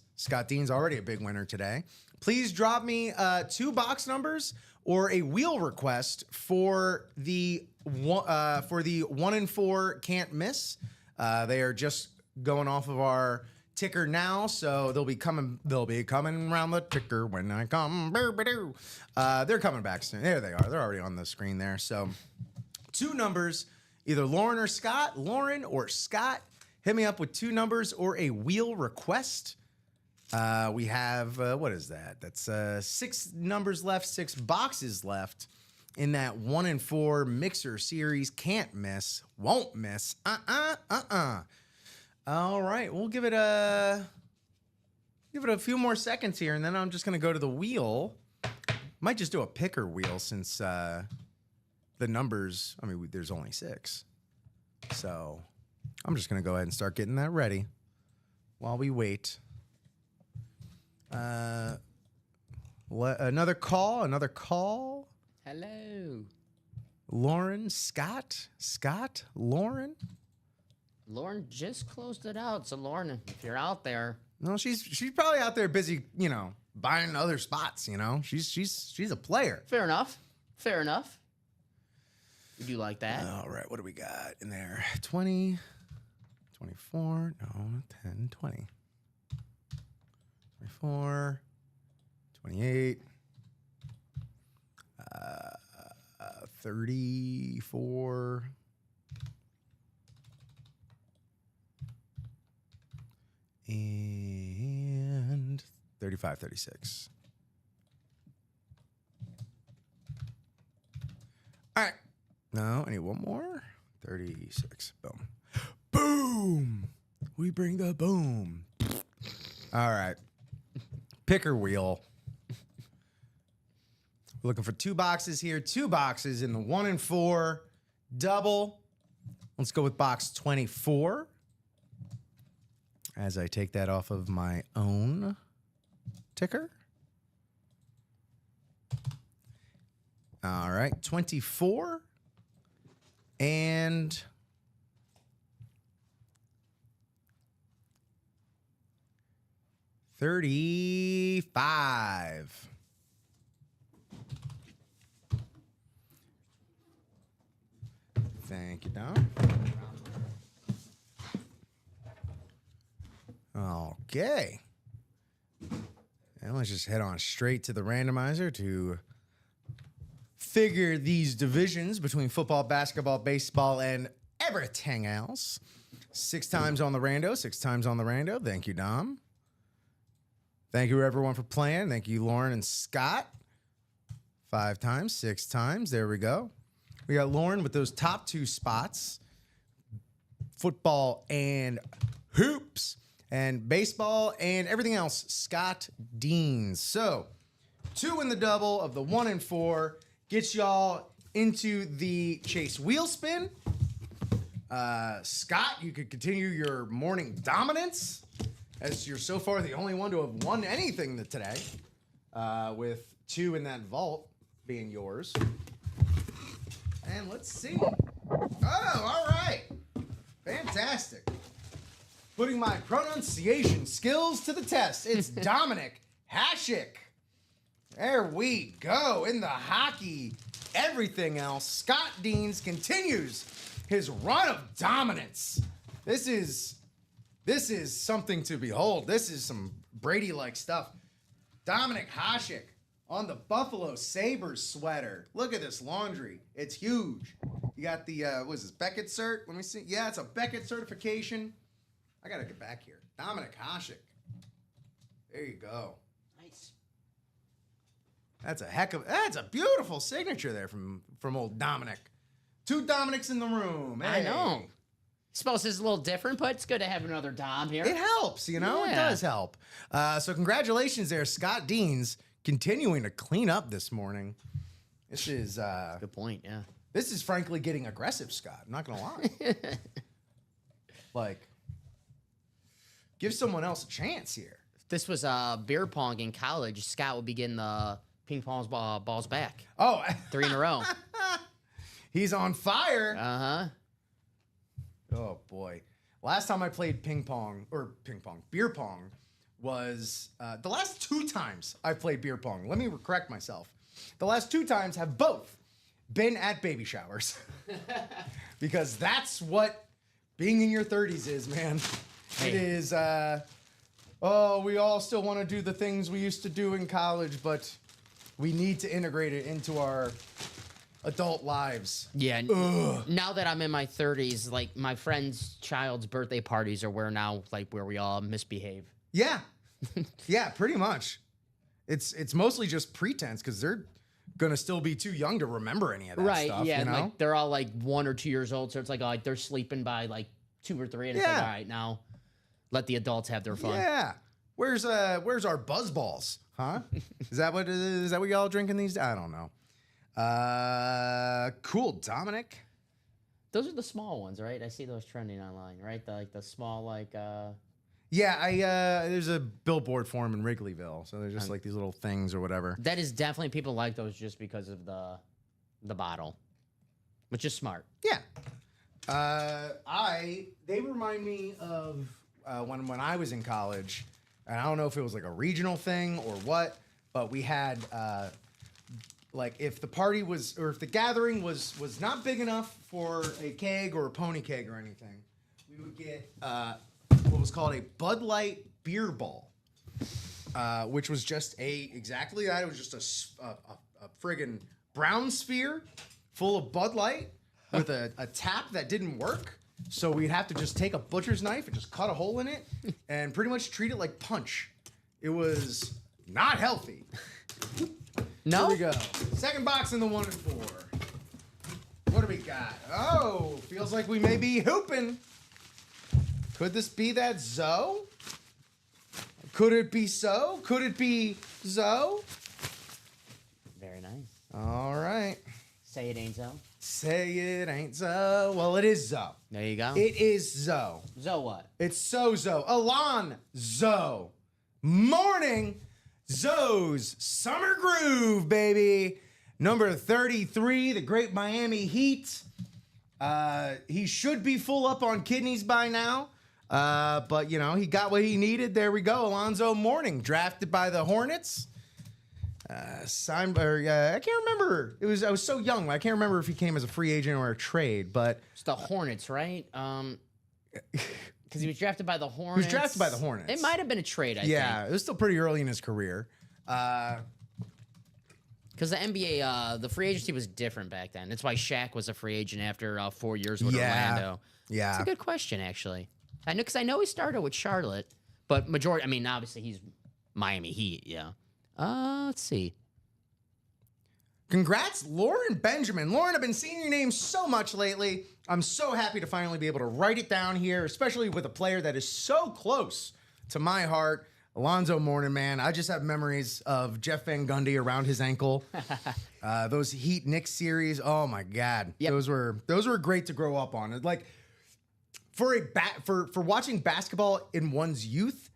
already a big winner today, please drop me 2 box numbers or a wheel request for the 1 and 4 can't miss. They are just going off of our ticker now, so they'll be coming around the ticker when I come. They're coming back soon. There they are. They're already on the screen there. So 2 numbers, either Lauren or Scott. Lauren or Scott, hit me up with 2 numbers or a wheel request. We have, what is that? That's 6 numbers left, 6 boxes left in that 1 and 4 mixer series. Can't miss, won't miss. All right, we'll give it a few more seconds here, and then I'm just going to go to the wheel. Might just do a picker wheel since the numbers, there's only 6. So I'm just going to go ahead and start getting that ready while we wait. Another call. Hello. Lauren, Scott, Lauren. Lauren just closed it out. So Lauren, if you're out there, No, she's probably out there busy, buying other spots. She's a player. fair enough. We do like that. All right, what do we got in there? 20, 24, no, 10, 20. 24, 28, 34, and 35, 36. All right. No, I need one more. 36. Boom. Boom. We bring the boom. All right. Picker wheel. We're looking for 2 boxes here. 2 boxes in the 1 and 4 double. Let's go with box 24. As I take that off of my own ticker. All right, 24 and 35. Thank you, Don. Okay. And let's just head on straight to the randomizer to figure these divisions between football, basketball, baseball, and everything else. 6 times on the rando, 6 times on the rando. Thank you, Dom. Thank you, everyone, for playing. Thank you, Lauren and Scott. 5 times, 6 times. There we go. We got Lauren with those top 2 spots. Football and hoops. And baseball and everything else, Scott Deans. So, 2 in the double of the 1 and 4 gets y'all into the Chase wheel spin. Scott, you could continue your morning dominance, as you're so far the only one to have won anything today, with 2 in that vault being yours. And let's see. Oh, all right. Fantastic. Putting my pronunciation skills to the test. It's Dominic Hasek. There we go. In the hockey, everything else, Scott Deans continues his run of dominance. This is something to behold. This is some Brady-like stuff. Dominic Hasek on the Buffalo Sabres sweater. Look at this laundry. It's huge. You got the, what is this, Beckett cert? Let me see. Yeah, it's a Beckett certification. I got to get back here. Dominic Hasek. There you go. Nice. That's a beautiful signature there from old Dominic. 2 Dominics in the room. Hey. I know. Suppose it's a little different, but it's good to have another Dom here. It helps, you know? Yeah. It does help. So congratulations there, Scott Deans, continuing to clean up this morning. This is Good point, yeah. this is frankly getting aggressive, Scott. I'm not gonna lie. Like, give someone else a chance here. If this was beer pong in college, Scott would be getting the ping pong balls back. Oh, 3 in a row. he's on fire. Uh-huh. Oh boy. Last time I played beer pong was the last 2 times I've played beer pong. Let me correct myself. The last 2 times have both been at baby showers. Because that's what being in your 30s is, man. Hey. It is, we all still want to do the things we used to do in college, but we need to integrate it into our adult lives. Yeah. Now that I'm in my 30s, like my friend's child's birthday parties are where we all misbehave. Yeah. Yeah, pretty much. It's mostly just pretense because they're gonna still be too young to remember any of that Right, stuff. yeah. You know? Like they're all like 1 or 2 years old, so it's like they're sleeping by like 2 or 3, and it's like, Yeah. all right, now let the adults have their fun. Yeah. Where's our buzz balls? Huh? Is that what y'all drinking these? I don't know. Cool, Dominic. Those are the small ones, right? I see those trending online, right? The small Yeah, there's a billboard for them in Wrigleyville, so they're just like these little things or whatever. That is definitely, people like those just because of the bottle, which is smart. Yeah. They remind me of when I was in college, and I don't know if it was like a regional thing or what, but we had like if the party was, or if the gathering was not big enough for a keg or a pony keg or anything, we would get what was called a Bud Light beer ball, which was just exactly that. It was just a friggin' brown sphere full of Bud Light with a tap that didn't work. So we'd have to just take a butcher's knife and just cut a hole in it and pretty much treat it like punch. It was not healthy. No? Here we go. Second box in the 1 and 4. What do we got? Oh, feels like we may be hooping. Could this be that Zoe? Could it be so? Could it be Zoe? Very nice. All right. Say it ain't so. Say it ain't Zoe. Well, it is Zoe. There you go. It is Zoe. So what? It's so Zoe. Alon Zoe. Morning. Zoe's Summer Groove, baby. Number 33, the Great Miami Heat. He should be full up on kidneys by now. But, you know, he got what he needed. There we go. Alonzo Mourning, drafted by the Hornets. Signed by, I can't remember. I was so young. I can't remember if he came as a free agent or a trade, but. It's the Hornets, right? Because he was drafted by the Hornets. He was drafted by the Hornets. It might have been a trade, I think. Yeah, it was still pretty early in his career. Because the NBA, the free agency was different back then. That's why Shaq was a free agent after 4 years with Orlando. Yeah. It's a good question, actually. I know, because I know he started with Charlotte, but majority, I mean, obviously he's Miami Heat, yeah. Let's see. Congrats, Lauren Benjamin. Lauren, I've been seeing your name so much lately. I'm so happy to finally be able to write it down here, especially with a player that is so close to my heart. Alonzo Mourning, man. I just have memories of Jeff Van Gundy around his ankle. Those Heat Knicks series. Oh my God. Yep. Those were great to grow up on. Like for watching basketball in one's youth,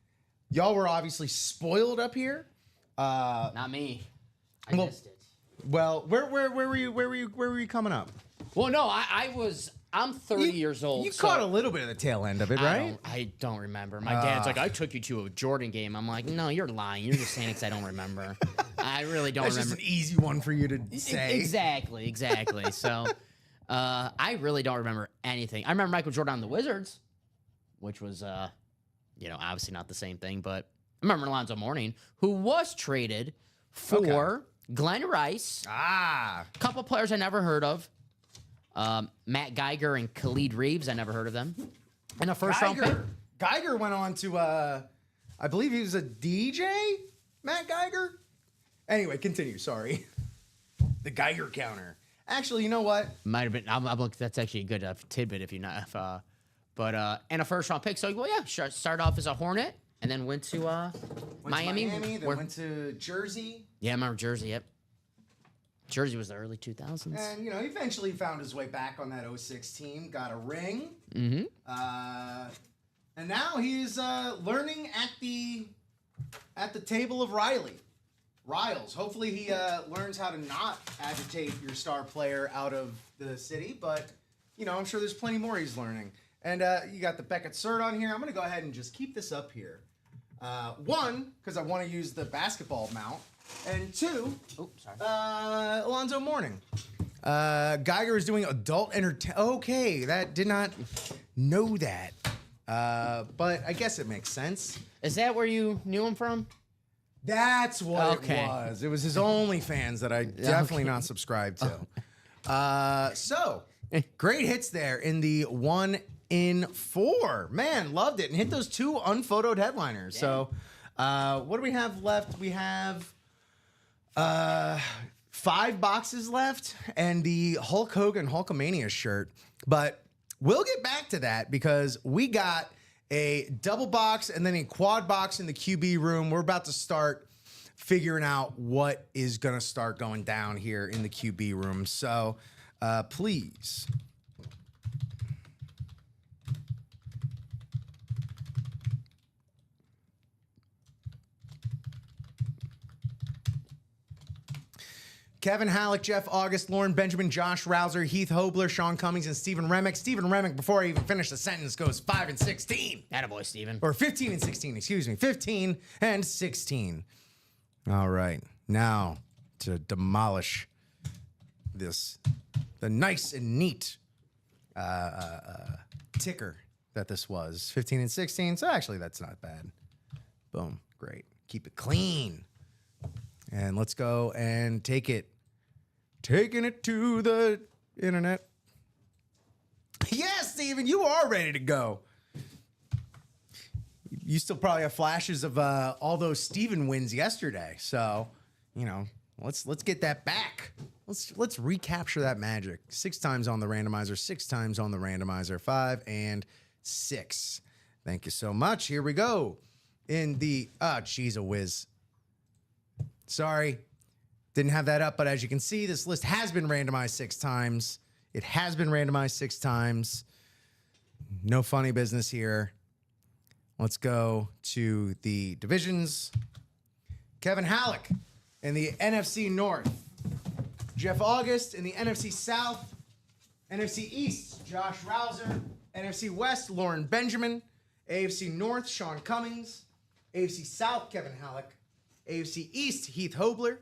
y'all were obviously spoiled up here. Not me. I Well- missed it. Well, where were you coming up? Well, no, I'm 30 years old. You so caught a little bit of the tail end of it, right? I don't remember. My dad's like, I took you to a Jordan game. I'm like, no, you're lying. You're just saying it 'cause I don't remember. I really don't That's remember. just an easy one for you to say. Exactly. So, I really don't remember anything. I remember Michael Jordan on the Wizards, which was, obviously not the same thing, but I remember Alonzo Mourning, who was traded for Glenn Rice, Ah. a couple players I never heard of, Matt Geiger and Khalid Reeves, I never heard of them, and a first-round pick. Geiger went on to, I believe he was a DJ, Matt Geiger? Anyway, continue, sorry. The Geiger counter. Actually, you know what? Might have been. I'm looking. That's actually a good tidbit if you're not. And a first-round pick. So, well, yeah, started off as a Hornet and then went to Miami. Then where- went to Jersey. Yeah, I remember Jersey. Yep. Jersey was the early 2000s. And, he eventually found his way back on that 06 team, got a ring. Mm-hmm. And now he's learning at the table of Riles. Hopefully he learns how to not agitate your star player out of the city, but, I'm sure there's plenty more he's learning. And you got the Beckett cert on here. I'm going to go ahead and just keep this up here. One, because I want to use the basketball mount. And two, Alonzo Mourning. Geiger is doing adult entertainment. Okay, that did not know that. But I guess it makes sense. Is that where you knew him from? That's what Okay. it was. It was his OnlyFans that I definitely not subscribed to. So, great hits there in the 1 in 4. Man, loved it. And hit those 2 unphotoed headliners. So, what do we have left? We have 5 boxes left and the Hulk Hogan Hulkamania shirt. But we'll get back to that because we got a double box and then a quad box in the QB room. We're about to start figuring out what is going to start going down here in the QB room. So please. Kevin Halleck, Jeff August, Lauren Benjamin, Josh Rouser, Heath Hobler, Sean Cummings, and Stephen Remick. Stephen Remick, before I even finish the sentence, goes 5 and 16. Attaboy, Steven. Or 15 and 16, excuse me. 15 and 16. All right. Now to demolish the nice and neat ticker that this was 15 and 16. So actually, that's not bad. Boom. Great. Keep it clean. And let's go and taking it to the internet. Yes, Steven, you are ready to go. You still probably have flashes of all those Steven wins yesterday. So, let's get that back. Let's recapture that magic. 6 times on the randomizer, 6 times on the randomizer, 5 and 6. Thank you so much. Here we go. In the geez, a whiz. Sorry, didn't have that up, but as you can see, this list has been randomized 6 times. It has been randomized 6 times. No funny business here. Let's go to the divisions. Kevin Halleck in the NFC North. Jeff August in the NFC South. NFC East, Josh Rouser. NFC West, Lauren Benjamin. AFC North, Sean Cummings. AFC South, Kevin Halleck. AFC East, Heath Hobler.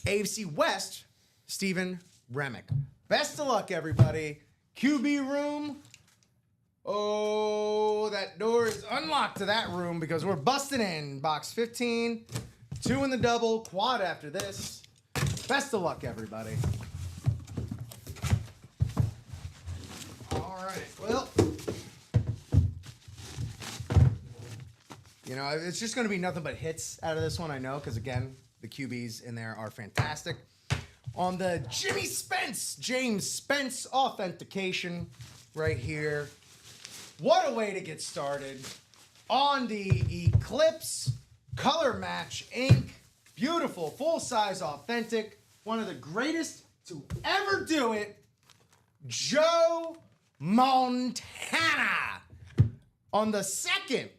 AFC West, Stephen Remick. Best of luck, everybody. QB room. Oh, that door is unlocked to that room because we're busting in. Box 15, 2 in the double, quad after this. Best of luck, everybody. All right, well, it's just going to be nothing but hits out of this one, I know, because, again, the QBs in there are fantastic. On the James Spence authentication right here. What a way to get started. On the Eclipse Color Match Ink. Beautiful, full-size, authentic. One of the greatest to ever do it. Joe Montana. On the second,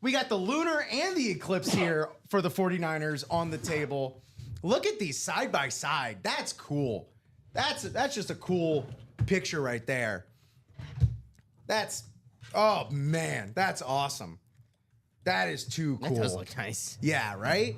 we got the Lunar and the Eclipse here for the 49ers on the table. Look at these side by side. That's cool. That's just a cool picture right there. Oh man, that's awesome. That is too cool. That does look nice. Yeah, right?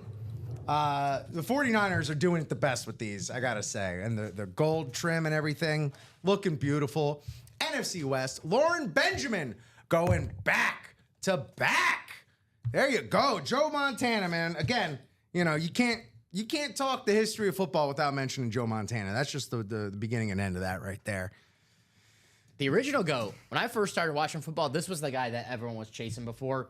The 49ers are doing it the best with these, I gotta say. And the gold trim and everything, looking beautiful. NFC West, Lauren Benjamin going back to back. There you go. Joe Montana, man. Again, you can't talk the history of football without mentioning Joe Montana. That's just the beginning and end of that right there. The original GOAT. When I first started watching football, this was the guy that everyone was chasing before.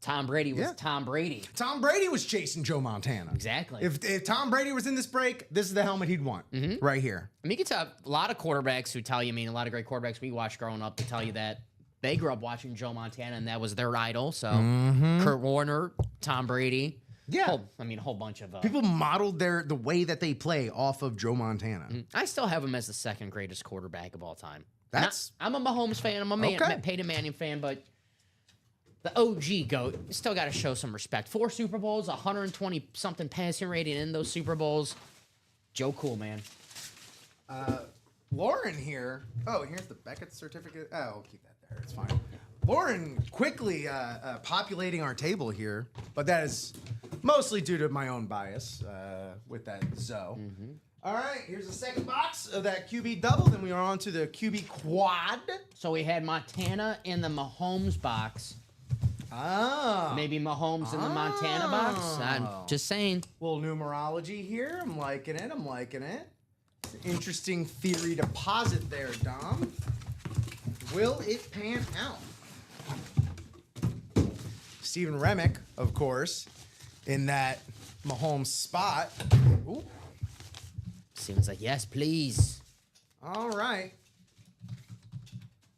Tom Brady was Tom Brady. Tom Brady was chasing Joe Montana. Exactly. If Tom Brady was in this break, this is the helmet he'd want right here. I mean, you can tell a lot of quarterbacks who tell you, a lot of great quarterbacks we watched growing up to tell you that they grew up watching Joe Montana and that was their idol. So Kurt Warner, Tom Brady. Yeah. A whole bunch of... People modeled the way that they play off of Joe Montana. I still have him as the second greatest quarterback of all time. I'm a Mahomes fan. I'm a Peyton Manning fan, but the OG GOAT still got to show some respect. 4 Super Bowls, 120-something passing rating in those Super Bowls. Joe Cool, man. Lauren here. Oh, here's the Beckett certificate. Oh, I'll keep that there. It's fine. Lauren quickly populating our table here, but that is mostly due to my own bias with that Zoe. All right, here's the second box of that QB double. Then we are on to the QB quad. So we had Montana in the Mahomes box. Ah. Maybe Mahomes in the Montana box. I'm just saying. Little numerology here. I'm liking it. Interesting theory deposit there, Dom. Will it pan out? Stephen Remick, of course, in that Mahomes spot. Ooh. Seems like, yes, please. All right.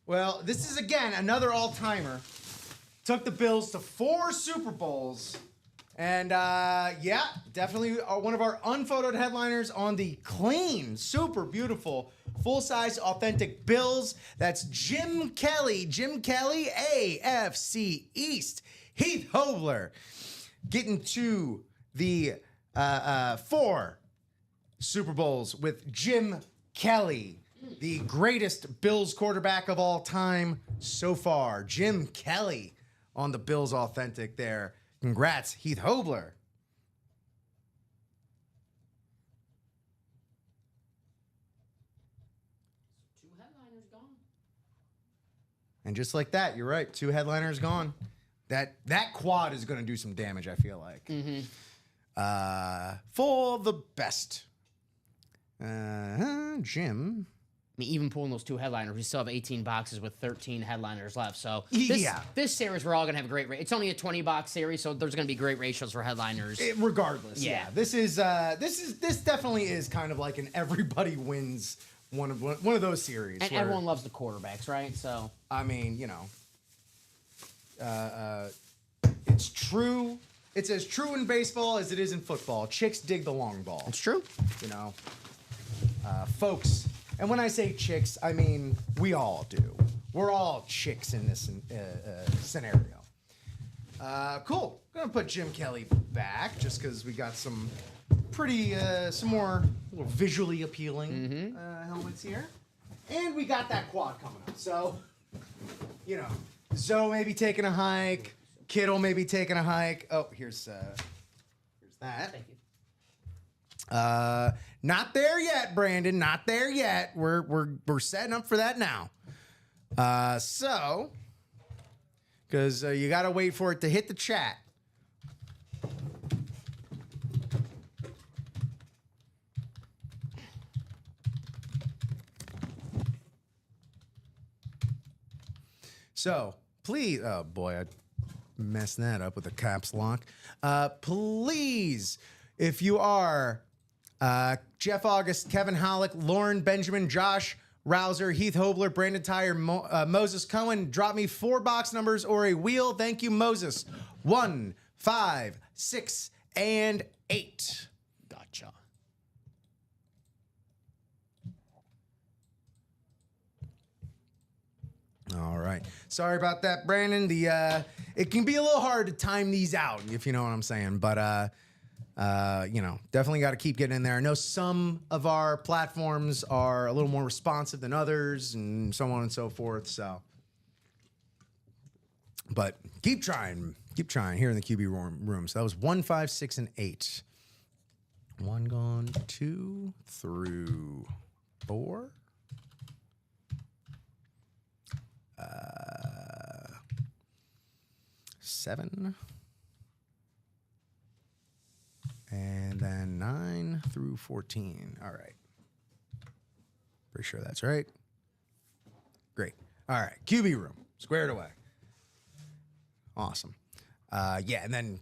Well, this is, again, another all-timer. Took the Bills to 4 Super Bowls. And, definitely one of our unphotoed headliners on the clean, super beautiful, full-size, authentic Bills. That's Jim Kelly. Jim Kelly, AFC East. Heath Hobler getting to the 4 Super Bowls with Jim Kelly, the greatest Bills quarterback of all time so far. Jim Kelly on the Bills authentic there. Congrats, Heath Hobler. And just like that, you're right. 2 headliners gone. That quad is going to do some damage, I feel like. For the best. Jim. I mean, even pulling those 2 headliners, we still have 18 boxes with 13 headliners left. So this series, we're all going to have a great rate. It's only a 20-box series, so there's going to be great ratios for headliners. Regardless, yeah. This definitely is kind of like an everybody wins one of those series. And everyone loves the quarterbacks, right? So I mean, it's true. It's as true in baseball as it is in football. Chicks dig the long ball. it's true. Folks. And when I say chicks, I mean we all do. We're all chicks in this scenario. Cool. I'm gonna put Jim Kelly back just because we got some some more visually appealing helmets here, and we got that quad coming up. So, Zoe may be taking a hike. Kittle may be taking a hike. Oh, here's that. Thank you. Not there yet, Brandon. Not there yet. We're setting up for that now. Because you got to wait for it to hit the chat. So please, oh boy, I messed that up with a caps lock. Please, if you are Jeff August, Kevin Hollick, Lauren Benjamin, Josh Rouser, Heath Hobler, Brandon Tyre, Moses Cohen, drop me 4 box numbers or a wheel. Thank you, Moses. 1, 5, 6, and 8. Gotcha. All right. Sorry about that, Brandon. It can be a little hard to time these out, if you know what I'm saying. But definitely got to keep getting in there. I know some of our platforms are a little more responsive than others, and so on and so forth. So, but keep trying here in the QB room. So that was 1, 5, 6, and 8. 1 gone, 2 through 4. 7. And then 9 through 14. All right. Pretty sure that's right. Great. All right. QB room. Squared away. Awesome. And then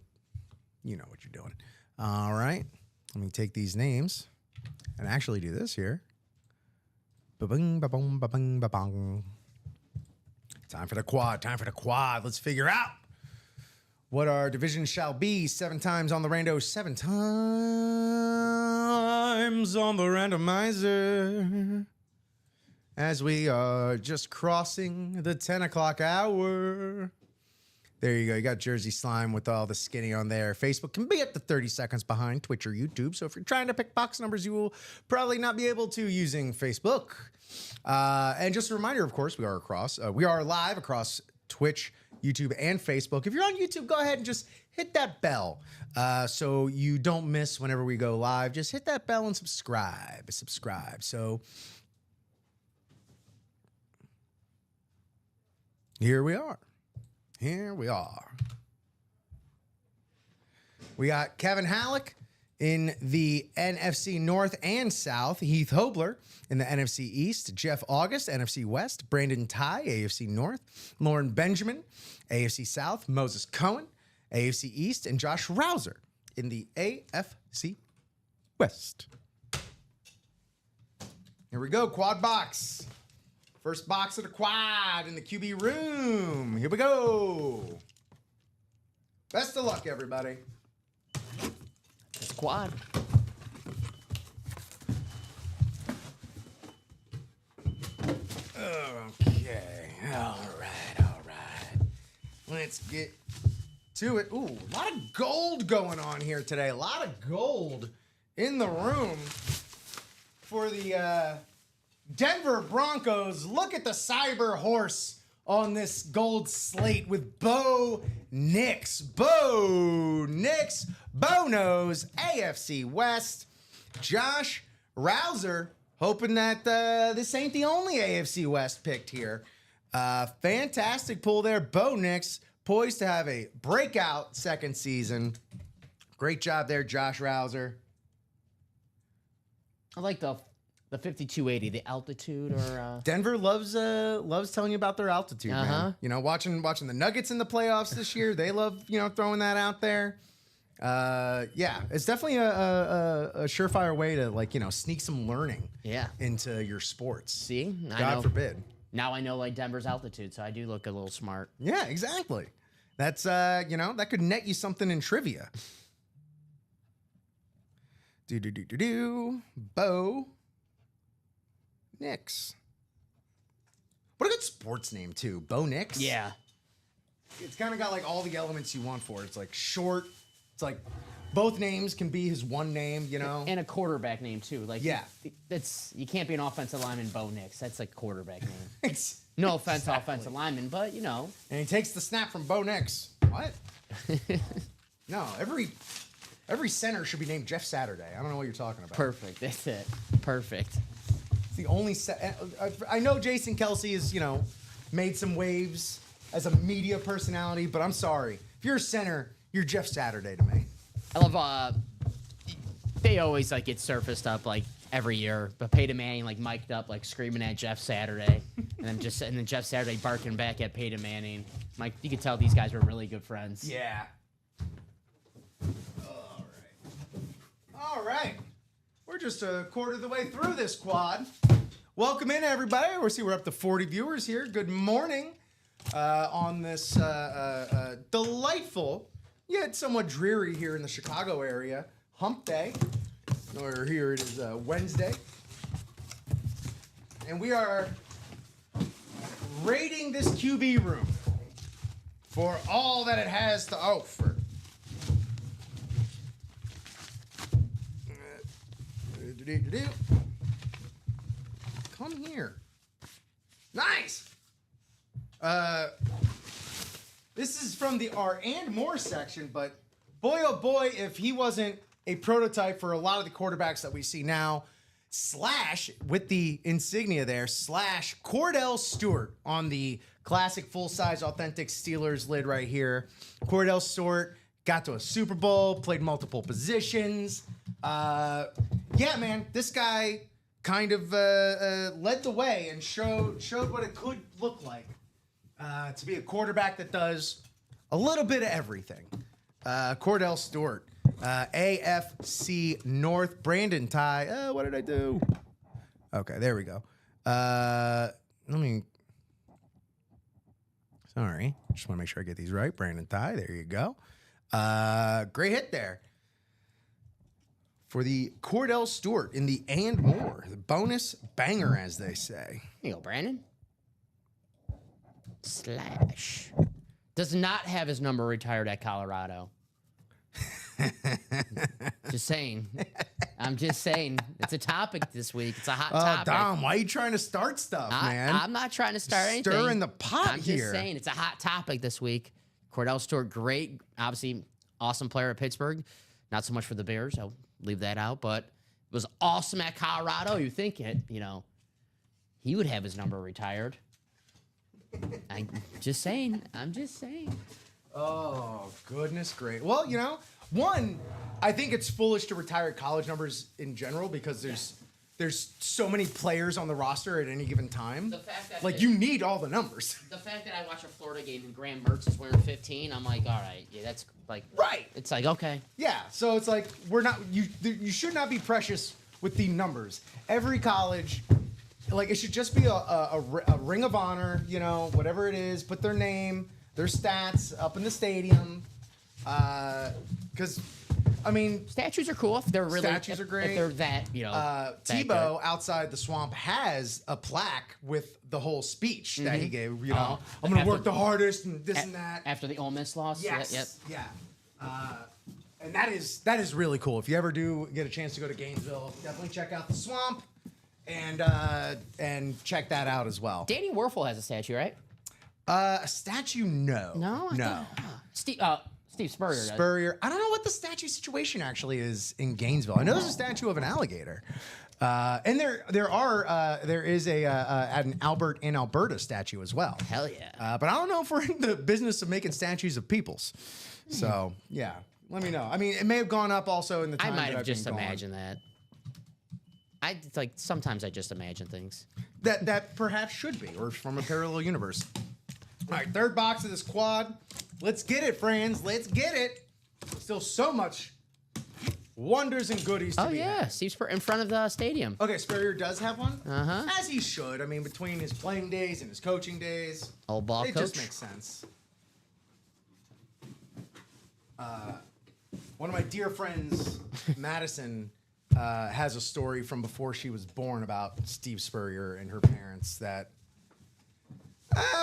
you know what you're doing. All right. Let me take these names and actually do this here. Ba-bing, ba-bong, ba-bing, ba-bong. Time for the quad. Let's figure out what our division shall be. 7 times on the rando, 7 times on the randomizer. As we are just crossing the 10 o'clock hour. There you go. You got Jersey Slime with all the skinny on there. Facebook can be up to 30 seconds behind Twitch or YouTube. So if you're trying to pick box numbers, you will probably not be able to using Facebook. And just a reminder, of course, we are live across Twitch, YouTube, and Facebook. If you're on YouTube, go ahead and just hit that bell so you don't miss whenever we go live. Just hit that bell and subscribe. So here we are. We got Kevin Halleck in the NFC North and South, Heath Hobler in the NFC East, Jeff August, NFC West, Brandon Ty, AFC North, Lauren Benjamin, AFC South, Moses Cohen, AFC East, and Josh Rouser in the AFC West. Here we go, quad box. First box of the quad in the QB room. Here we go. Best of luck, everybody. It's quad. Okay. All right. Let's get to it. Ooh, a lot of gold going on here today. A lot of gold in the room for the Denver Broncos. Look at the cyber horse on this gold slate with Bo Nix. Bo Nix. Bo knows AFC West. Josh Rouser, hoping that this ain't the only AFC West picked here. Fantastic pull there. Bo Nix poised to have a breakout second season. Great job there, Josh Rouser. I like the 5280, the altitude or Denver loves telling you about their altitude, man. You know, watching the Nuggets in the playoffs this year, they love, throwing that out there. Yeah, it's definitely a surefire way to sneak some learning into your sports. See, God forbid. Now I know like Denver's altitude, so I do look a little smart. Yeah, exactly. That's that could net you something in trivia. Bo Nix. What a good sports name too, Bo Nix. Yeah, it's kind of got like all the elements you want for it. It's like short. It's like both names can be his one name, and a quarterback name too. Like that's you can't be an offensive lineman, Bo Nix. That's like quarterback name. No offense to offensive lineman, but And he takes the snap from Bo Nix. What? No, every center should be named Jeff Saturday. I don't know what you're talking about. Perfect. That's it. Perfect. It's the only I know Jason Kelsey has, made some waves as a media personality, but I'm sorry. If you're a center, you're Jeff Saturday to me. I love they always like get surfaced up like every year, but Peyton Manning like mic'd up like screaming at Jeff Saturday, and then Jeff Saturday barking back at Peyton Manning. Like you could tell these guys were really good friends. Yeah. All right. We're just a quarter of the way through this quad. Welcome in, everybody. We're up to 40 viewers here. Good morning on this delightful, yet somewhat dreary here in the Chicago area, hump day. Or here it is Wednesday. And we are rating this QB room for all that it has to offer. Come here. Nice. This is from the R and More section, but boy, oh boy, if he wasn't a prototype for a lot of the quarterbacks that we see now, / with the insignia there, / Cordell Stewart on the classic full-size authentic Steelers lid right here. Cordell Stewart got to a Super Bowl, played multiple positions. Yeah, man, this guy kind of led the way and showed what it could look like to be a quarterback that does a little bit of everything. Cordell Stewart, AFC North, Brandon Ty. What did I do? Okay, there we go. Sorry, just want to make sure I get these right. Brandon Ty, there you go. Great hit there for the Cordell Stewart in the and more, the bonus banger, as they say. Here you go, Brandon. / does not have his number retired at Colorado. Just saying. I'm just saying. It's a topic this week. It's a hot topic. Dom, why are you trying to start stuff, man? I'm not trying to start anything. Stirring the pot here. I'm just saying. It's a hot topic this week. Cordell Stewart, great. Obviously, awesome player at Pittsburgh. Not so much for the Bears. I'll leave that out. But it was awesome at Colorado. You think it, he would have his number retired. I'm just saying. Oh, goodness great. Well, one, I think it's foolish to retire college numbers in general because there's so many players on the roster at any given time. The fact that you need all the numbers. The fact that I watch a Florida game and Graham Mertz is wearing 15, I'm like, all right, yeah, that's like right. It's like okay. Yeah, so it's like you should not be precious with the numbers. Every college, it should just be a ring of honor, whatever it is. Put their name, their stats up in the stadium. Because, statues are cool if they're really. Statues are great. If they're that, Tebow outside the swamp has a plaque with the whole speech that he gave. I'm going to work the hardest and this and that. After the Ole Miss loss. Yes. Yeah. And that is really cool. If you ever do get a chance to go to Gainesville, definitely check out the swamp and check that out as well. Danny Werfel has a statue, right? A statue, no. No. Steve Spurrier. Spurrier. I don't know what the statue situation actually is in Gainesville. I know there's a statue of an alligator. And there is an Albert in Alberta statue as well. Hell yeah. But I don't know if we're in the business of making statues of peoples. So yeah, let me know. I mean, it may have gone up also in the I time might that have I've just been gone. imagined that. Sometimes I just imagine things. That perhaps should be, or from a parallel universe. All right, third box of this quad. Let's get it, friends. Let's get it. Still so much wonders and goodies to Oh be yeah, had. Steve's in front of the stadium. Okay, Spurrier does have one. Uh-huh. As he should. I mean, between his playing days and his coaching days, Old ball it coach. just makes sense. One of my dear friends, Madison, has a story from before she was born about Steve Spurrier and her parents that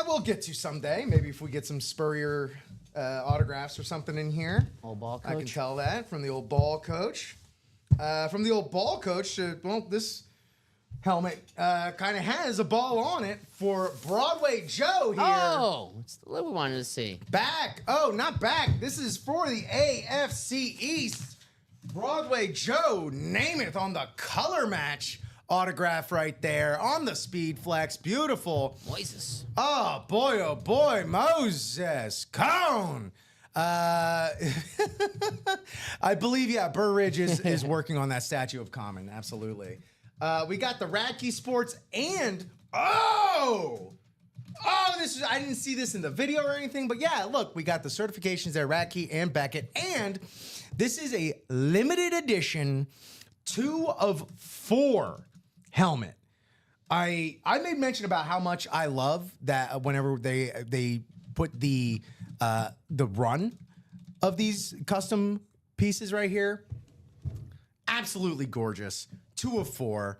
we'll get to someday. Maybe if we get some Spurrier autographs or something in here. Old ball I can coach. tell that from the old ball coach. From the old ball coach, well, this helmet kind of has a ball on it for Broadway Joe here. Oh, it's the look we wanted to see. Back. Oh, not back. This is for the AFC East. Broadway Joe Namath on the color match autograph right there on the Speed Flex. Beautiful. Moises. Oh boy, Moses Cone. I believe, yeah, Burr Ridge is working on that statue of Common. Absolutely. We got the Radke Sports and I didn't see this in the video or anything, but yeah, look, we got the certifications there, Radke and Beckett, and this is a limited edition 2 of 4 helmet. I made mention about how much I love that whenever they put the run of these custom pieces right here. Absolutely gorgeous. 2 of 4.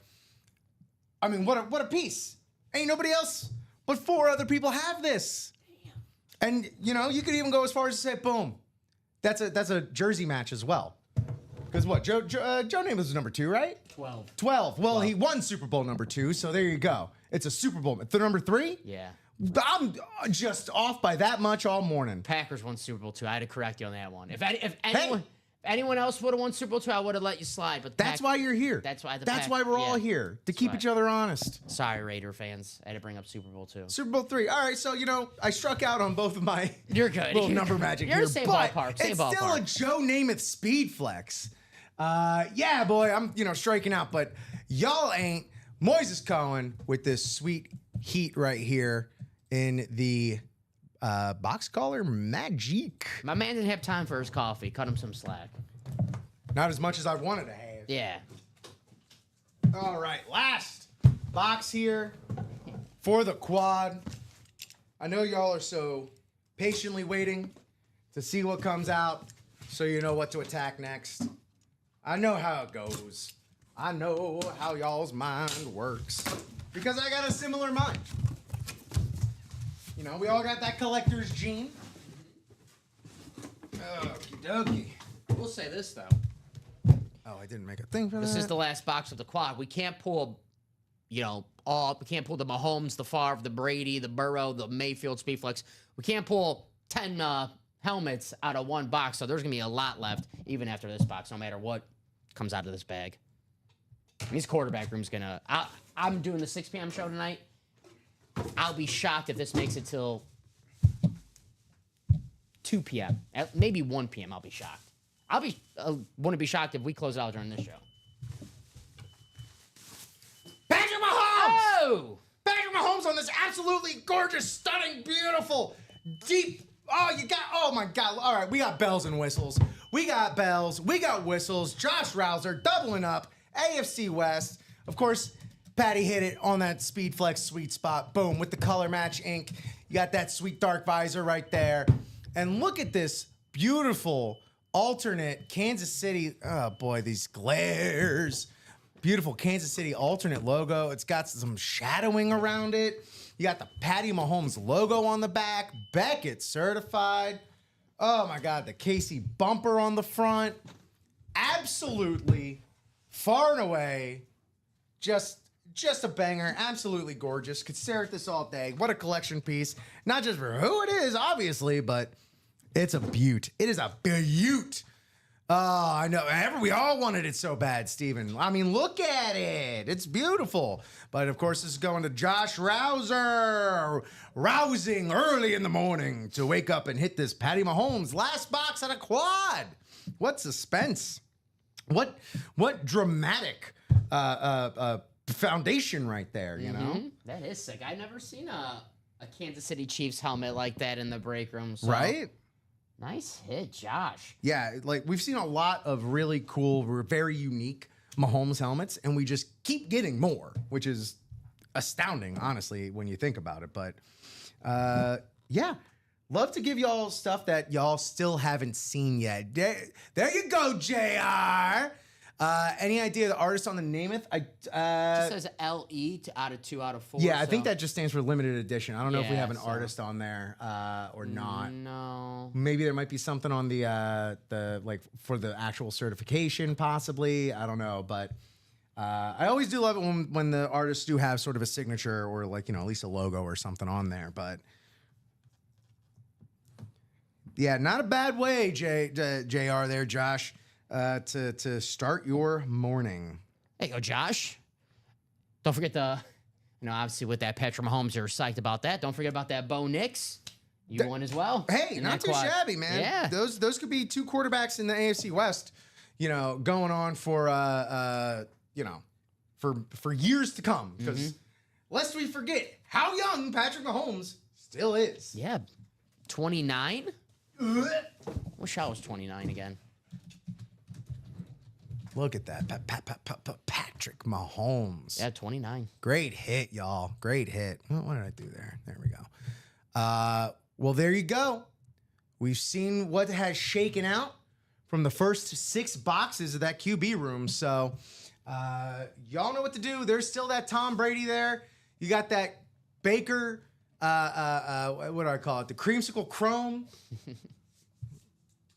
I mean, what a piece. Ain't nobody else but 4 other people have this. And you know, you could even go as far as to say, boom, that's a jersey match as well. Because what, Joe Namath was number 2, right? 12. Well, he won Super Bowl number 2, so there you go. It's a Super Bowl. The number 3? Yeah. I'm just off by that much all morning. Packers won Super Bowl 2. I had to correct you on that one. If anyone else would have won Super Bowl 2, I would have let you slide. But That's why you're here. That's why we're all here, to keep why. each other honest. Sorry, Raider fans. I had to bring up Super Bowl 2. Super Bowl 3. All right, so, you know, I struck out on both of my You're good. little number magic You're here. the same but ballpark. Same it's ballpark. still a Joe Namath speed flex. Yeah, boy, I'm, striking out. But y'all ain't. Moises Cohen with this sweet heat right here in the box collar Magic. My man didn't have time for his coffee. Cut him some slack. Not as much as I wanted to have. Yeah. All right, last box here for the quad. I know y'all are so patiently waiting to see what comes out so you know what to attack next. I know how it goes. I know how y'all's mind works because I got a similar mind. You know, we all got that collector's gene. Okie dokie. We'll say this, though. Oh, I didn't make a thing for that. This is the last box of the quad. We can't pull, we can't pull the Mahomes, the Favre, the Brady, the Burrow, the Mayfield Speedflex. We can't pull 10 helmets out of one box, so there's going to be a lot left even after this box, no matter what comes out of this bag. And this quarterback room's going to... I'm doing the 6 p.m. show tonight. I'll be shocked if this makes it till 2 p.m. Maybe 1 p.m. I'll be shocked. Wouldn't be shocked if we close out during this show. Patrick Mahomes! Oh! Patrick Mahomes on this absolutely gorgeous, stunning, beautiful, deep. Oh my God. All right, we got bells and whistles. We got bells. We got whistles. Josh Rouser doubling up. AFC West. Of course, Patty hit it on that Speed Flex sweet spot. Boom, with the color match ink. You got that sweet dark visor right there. And look at this beautiful alternate Kansas City. Oh boy, these glares. Beautiful Kansas City alternate logo. It's got some shadowing around it. You got the Patty Mahomes logo on the back. Beckett certified. Oh my God, the Casey bumper on the front. Absolutely, far and away, just a banger. Absolutely gorgeous. Could stare at this all day. What a collection piece. Not just for who it is, obviously, but it's a beaut. It is a beaut. Oh, I know. We all wanted it so bad, Steven. I mean, look at it. It's beautiful. But of course, this is going to Josh Rouser. Rousing early in the morning to wake up and hit this Patty Mahomes last box on a quad. What suspense. What dramatic foundation right there, you know? That is sick. I've never seen a Kansas City Chiefs helmet like that in the break room. So. Right? Nice hit, Josh. Yeah, like we've seen a lot of really cool, very unique Mahomes helmets, and we just keep getting more, which is astounding, honestly, when you think about it. But yeah, love to give y'all stuff that y'all still haven't seen yet. There you go, JR. Any idea the artist on the Namath? It says LE out of 2 out of 4. Yeah, I think that just stands for limited edition. I don't know if we have an so- artist on there or not. No. Maybe there might be something on the like for the actual certification, possibly. I don't know, but I always do love it when the artists do have sort of a signature or like, you know, at least a logo or something on there. But yeah, not a bad way, JR there, Josh, to start your morning. There you go, Josh. Don't forget obviously with that Patrick Mahomes, you're psyched about that. Don't forget about that Bo Nix. You won as well. Hey, in not that too quad. shabby, man. Yeah. Those could be 2 quarterbacks in the AFC West, you know, going on for you know, for years to come. Because lest we forget how young Patrick Mahomes still is. Yeah. 29? Wish I was 29 again. Look at that. Patrick Mahomes. Yeah, 29. Great hit, y'all. Great hit. Oh, what did I do there? There we go. Well, there you go. We've seen what has shaken out from the first 6 boxes of that QB room. So y'all know what to do. There's still that Tom Brady there. You got that Baker, what do I call it? The creamsicle chrome.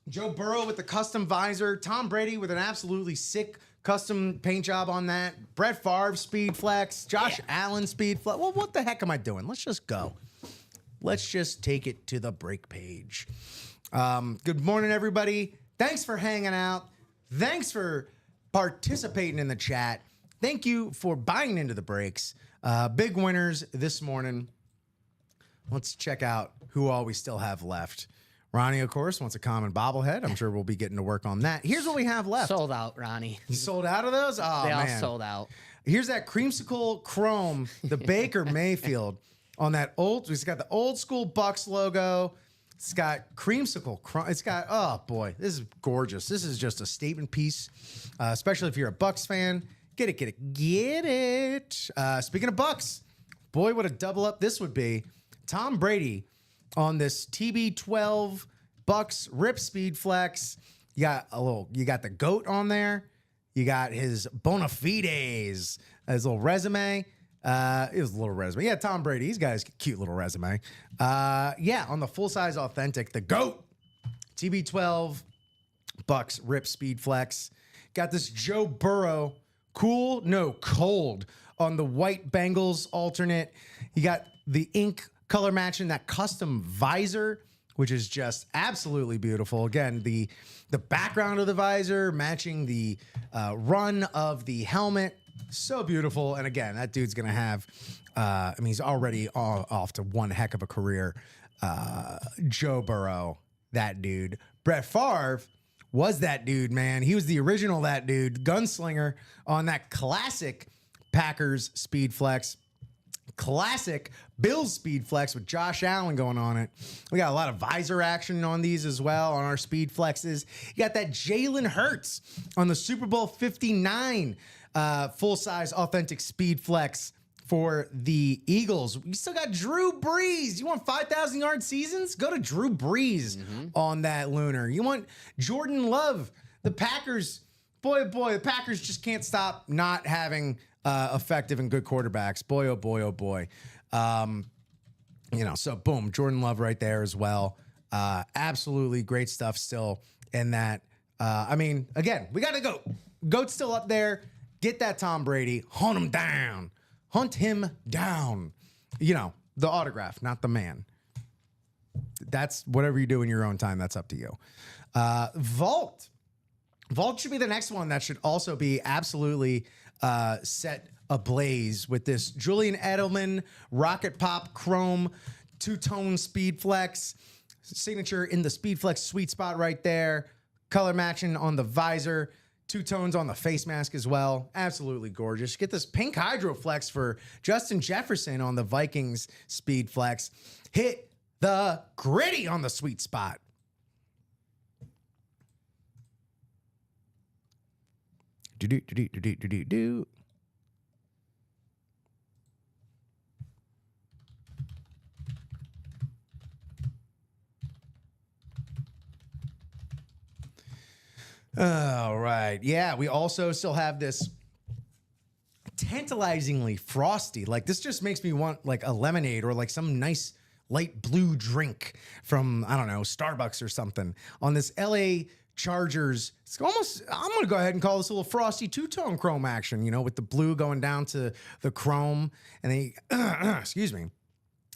Joe Burrow with the custom visor. Tom Brady with an absolutely sick custom paint job on that. Brett Favre speed flex. Josh Allen speed flex. Well, what the heck am I doing? Let's just go. Let's just take it to the break page. Good morning, everybody. Thanks for hanging out. Thanks for participating in the chat. Thank you for buying into the breaks. Big winners this morning. Let's check out who all we still have left. Ronnie, of course, wants a common bobblehead. I'm sure we'll be getting to work on that. Here's what we have left. Sold out, Ronnie. You sold out of those? Oh, They all man. sold out. Here's that creamsicle chrome, the Baker Mayfield on that old. It's got the old school Bucks logo. It's got creamsicle chrome. It's got, oh boy, this is gorgeous. This is just a statement piece, especially if you're a Bucks fan. Get it. Speaking of Bucks, boy, what a double up this would be. Tom Brady on this TB12 Bucks Rip Speed Flex. You got the GOAT on there. You got his bona fides, his little resume. It was a little resume. Yeah, Tom Brady. He's got his cute little resume. Yeah, on the full-size authentic, the GOAT TB12 Bucks Rip Speed Flex. Got this Joe Burrow cold on the white Bengals alternate. You got the ink color matching that custom visor, which is just absolutely beautiful. Again, the background of the visor matching the run of the helmet. So beautiful. And again, that dude's going to have, he's already off to one heck of a career. Joe Burrow, that dude. Brett Favre was that dude, man. He was the original that dude. Gunslinger on that classic Packers Speed Flex. Classic Bills Speed Flex with Josh Allen going on it. We got a lot of visor action on these as well on our Speed Flexes. You got that Jalen Hurts on the Super Bowl 59 full-size authentic Speed Flex for the Eagles. We still got Drew Brees. You want 5,000-yard seasons? Go to Drew Brees on that lunar. You want Jordan Love. The Packers, boy, the Packers just can't stop not having effective and good quarterbacks. Boy, oh boy, oh boy. So boom, Jordan Love right there as well. Absolutely great stuff still in that. Again, we got to go. GOAT's still up there. Get that Tom Brady. Hunt him down. Hunt him down. The autograph, not the man. That's whatever you do in your own time. That's up to you. Vault. Vault should be the next one that should also be absolutely set ablaze with this Julian Edelman Rocket Pop Chrome two-tone Speed Flex signature in the Speed Flex sweet spot right there. Color matching on the visor, two tones on the face mask as well. Absolutely gorgeous. Get this pink Hydro Flex for Justin Jefferson on the Vikings Speed Flex. Hit the gritty on the sweet spot. Do. All right. Yeah, we also still have this tantalizingly frosty. Like, this just makes me want like a lemonade or like some nice light blue drink from, I don't know, Starbucks or something on this LA Chargers. It's almost, I'm going to go ahead and call this a little frosty two-tone chrome action, you know, with the blue going down to the chrome. And then, excuse me. And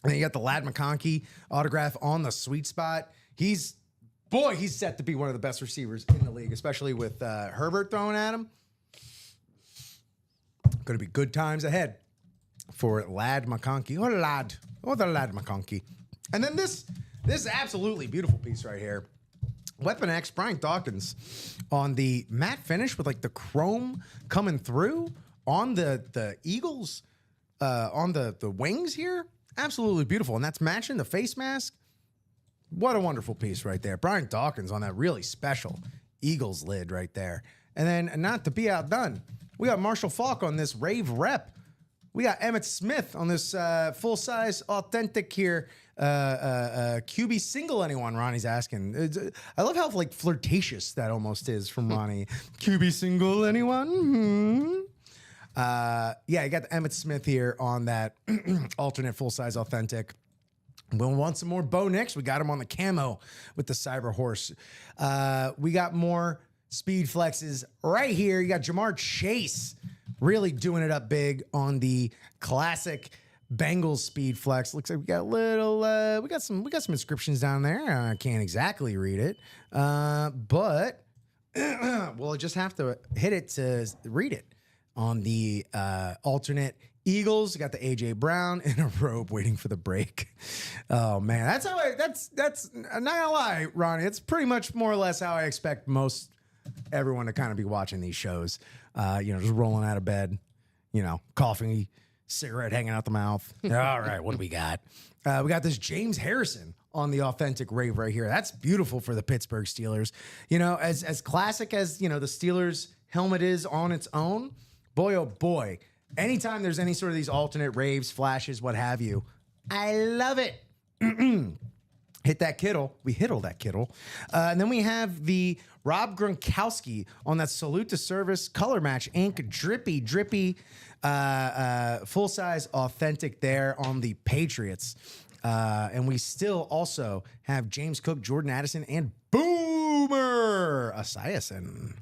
then you got the Ladd McConkey autograph on the sweet spot. He's set to be one of the best receivers in the league, especially with Herbert throwing at him. Going to be good times ahead for Ladd McConkey. The Ladd McConkey. And then this absolutely beautiful piece right here. Weapon X, Brian Dawkins on the matte finish with like the chrome coming through on the Eagles, on the wings here. Absolutely beautiful. And that's matching the face mask. What a wonderful piece right there. Brian Dawkins on that really special Eagles lid right there. And then, not to be outdone, we got Marshall Faulk on this Rave Rep. We got Emmitt Smith on this full-size authentic here. QB single anyone, Ronnie's asking. I love how like flirtatious that almost is from Ronnie. QB single anyone? Yeah, you got the Emmitt Smith here on that alternate full-size authentic. We'll want some more Bo Nix. We got him on the camo with the Cyber Horse. We got more speed flexes right here. You got Jamar Chase really doing it up big on the classic Bengals speed flex. Looks like we got we got some inscriptions down there. I can't exactly read it, but we'll just have to hit it to read it on the alternate Eagles. You got the AJ Brown in a robe waiting for the break. Oh man, that's I'm not gonna lie, Ronnie. It's pretty much more or less how I expect most everyone to kind of be watching these shows. Just rolling out of bed, coffee, cigarette hanging out the mouth. All right, what do we got? We got this James Harrison on the authentic Rave right here. That's beautiful for the Pittsburgh Steelers. As classic as, the Steelers helmet is on its own, boy, oh boy, anytime there's any sort of these alternate Raves, flashes, what have you, I love it. Hit that Kittle. We hiddle that Kittle. And then we have the Rob Gronkowski on that Salute to Service color match ink, drippy, full-size authentic there on the Patriots. And we still also have James Cook, Jordan Addison, and Boomer Esiason.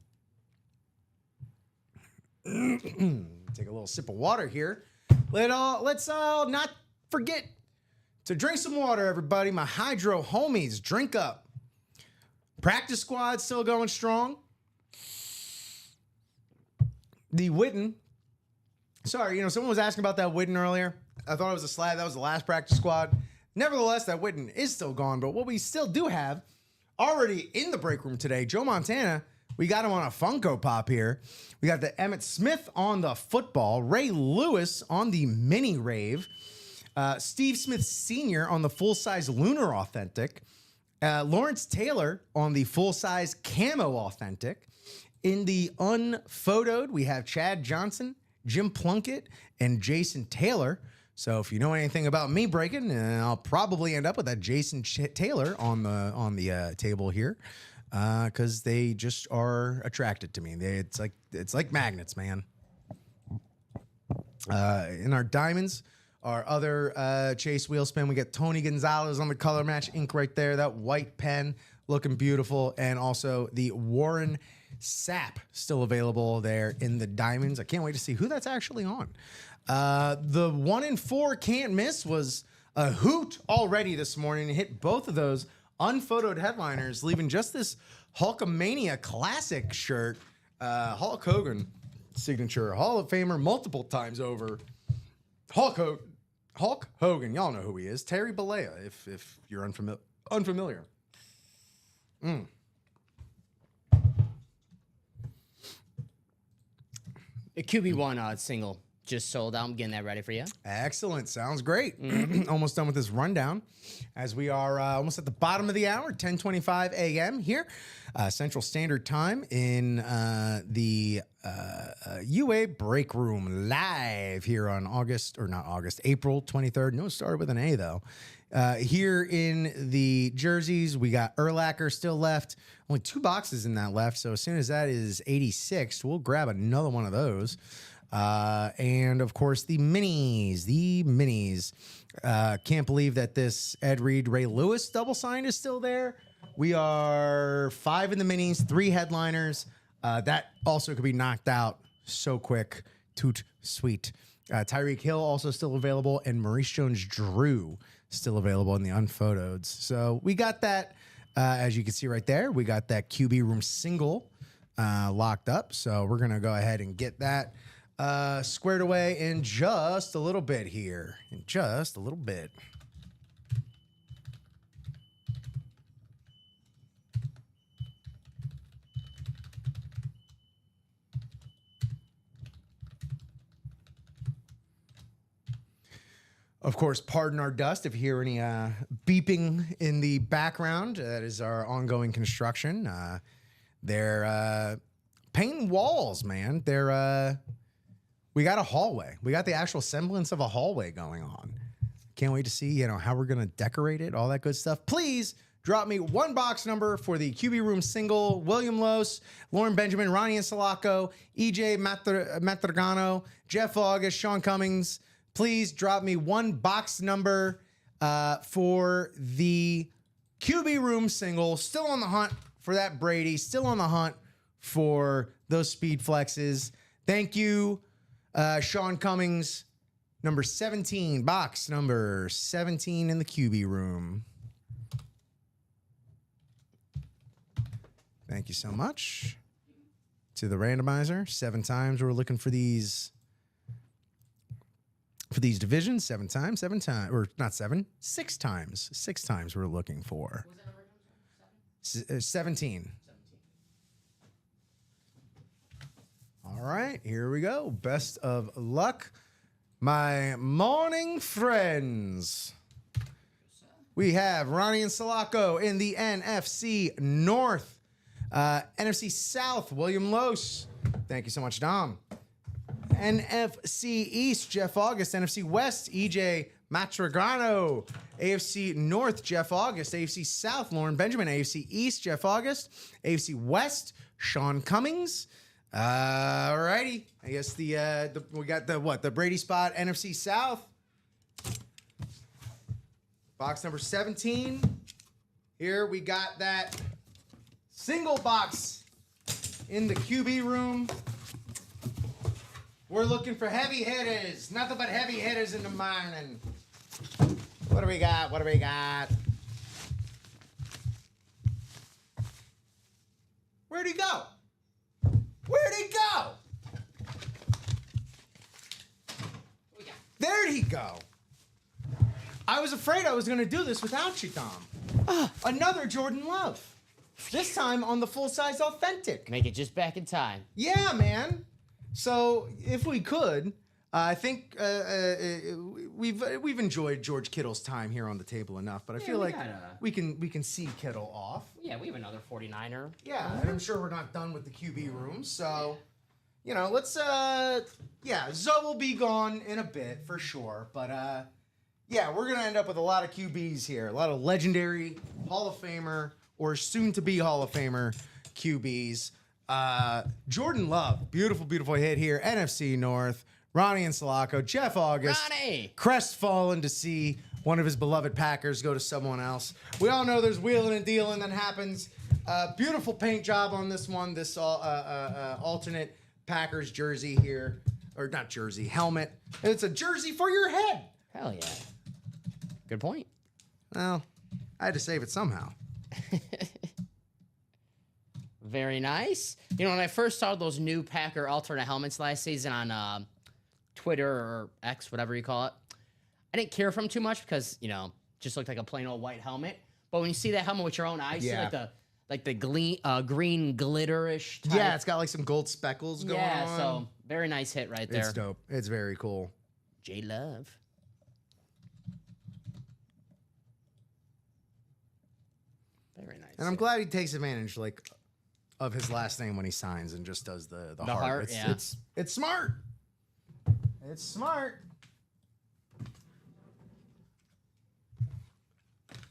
Take a little sip of water here. Let's not forget to drink some water, everybody. My Hydro homies, drink up. Practice squad still going strong. The Witten. Sorry, someone was asking about that Witten earlier. I thought it was a slab. That was the last practice squad. Nevertheless, that Witten is still gone. But what we still do have already in the break room today, Joe Montana, we got him on a Funko Pop here. We got the Emmitt Smith on the football, Ray Lewis on the mini Rave, Steve Smith Sr. on the full-size Lunar Authentic, Lawrence Taylor on the full-size Camo Authentic. In the unphotoed, we have Chad Johnson, Jim Plunkett, and Jason Taylor. So if you know anything about me breaking, I'll probably end up with that Jason Taylor on the table here, because they just are attracted to me. It's like magnets, man. In our diamonds, our other Chase wheel spin, we get Tony Gonzalez on the color match ink right there. That white pen looking beautiful, and also the Warren Sapp still available there in the diamonds. I can't wait to see who that's actually on. The 1 in 4 can't miss was a hoot already this morning. Hit both of those unphotoed headliners, leaving just this Hulkamania Classic shirt. Hulk Hogan signature, Hall of Famer multiple times over. Hulk Hogan, y'all know who he is. Terry Bollea, if you're unfamiliar. The QB1 single just sold out. I'm getting that ready for you. Excellent. Sounds great. Almost done with this rundown as we are almost at the bottom of the hour, 10:25 a.m. here, Central Standard Time in the UA Break Room live here on April 23rd. No, it started with an A though. Here in the jerseys, we got Urlacher still left. Only 2 boxes in that left. So as soon as that is 86, we'll grab another one of those. And of course, the minis. Can't believe that this Ed Reed, Ray Lewis double sign is still there. We are 5 in the minis, 3 headliners. That also could be knocked out so quick. Toot sweet. Tyreek Hill also still available, and Maurice Jones-Drew still available in the unphotoed. So we got that, as you can see right there, we got that QB room single locked up. So we're going to go ahead and get that squared away in just a little bit here. In just a little bit. Of course, pardon our dust if you hear any beeping in the background. That is our ongoing construction. They're painting walls, man. We got a hallway. We got the actual semblance of a hallway going on. Can't wait to see, how we're gonna decorate it, all that good stuff. Please drop me 1 box number for the QB room single. William Los, Lauren Benjamin, Ronnie Insalaco, EJ Matragano, Jeff August, Sean Cummings. Please drop me 1 box number for the QB room single. Still on the hunt for that Brady. Still on the hunt for those speed flexes. Thank you, Sean Cummings. Number 17, box number 17 in the QB room. Thank you so much to the randomizer. 7 times we're looking for these. For these divisions, 7 times, or not 7, 6 times. 6 times we're looking for. 17. All right, here we go. Best of luck, my morning friends. We have Ronnie and Sulaco in the NFC North. NFC South, William Los. Thank you so much, Dom. NFC East, Jeff August. NFC West, EJ Matragano. AFC North, Jeff August. AFC South, Lauren Benjamin. AFC East, Jeff August. AFC West, Sean Cummings. Alrighty. I guess we got the Brady spot, NFC South. Box number 17. Here we got that single box in the QB room. We're looking for heavy hitters. Nothing but heavy hitters in the morning. What do we got? Where'd he go? There'd he go. I was afraid I was going to do this without you, Tom. Another Jordan Love. This time on the full-size authentic. Make it just back in time. Yeah, man. So, if we could, I think we've enjoyed George Kittle's time here on the table enough, but I feel like we can see Kittle off. Yeah, we have another 49er. Yeah, and I'm sure we're not done with the QB room, so let's Zoe will be gone in a bit for sure, but we're gonna end up with a lot of QBs here, a lot of legendary Hall of Famer or soon to be Hall of Famer QBs. Jordan Love, beautiful hit here. NFC North, Ronnie and Sulaco, Jeff August. Ronnie! Crestfallen to see one of his beloved Packers go to someone else. We all know there's wheeling and dealing that happens. Beautiful paint job on this one. This alternate Packers jersey here. Or not jersey, helmet. It's a jersey for your head. Hell yeah. Good point. Well, I had to save it somehow. Very nice. You know, when I first saw those new Packer alternate helmets last season on Twitter or X, whatever you call it, I didn't care for them too much because, you know, just looked like a plain old white helmet. But when you see that helmet with your own eyes, Yeah. see like the green glitter-ish type. Yeah, it's got like some gold speckles going on. Yeah, so very nice hit right there. It's dope. It's very cool. J Love. Very nice. And I'm glad he takes advantage, like, of his last name when he signs and just does the heart. heart, It's, yeah. it's smart. It's smart.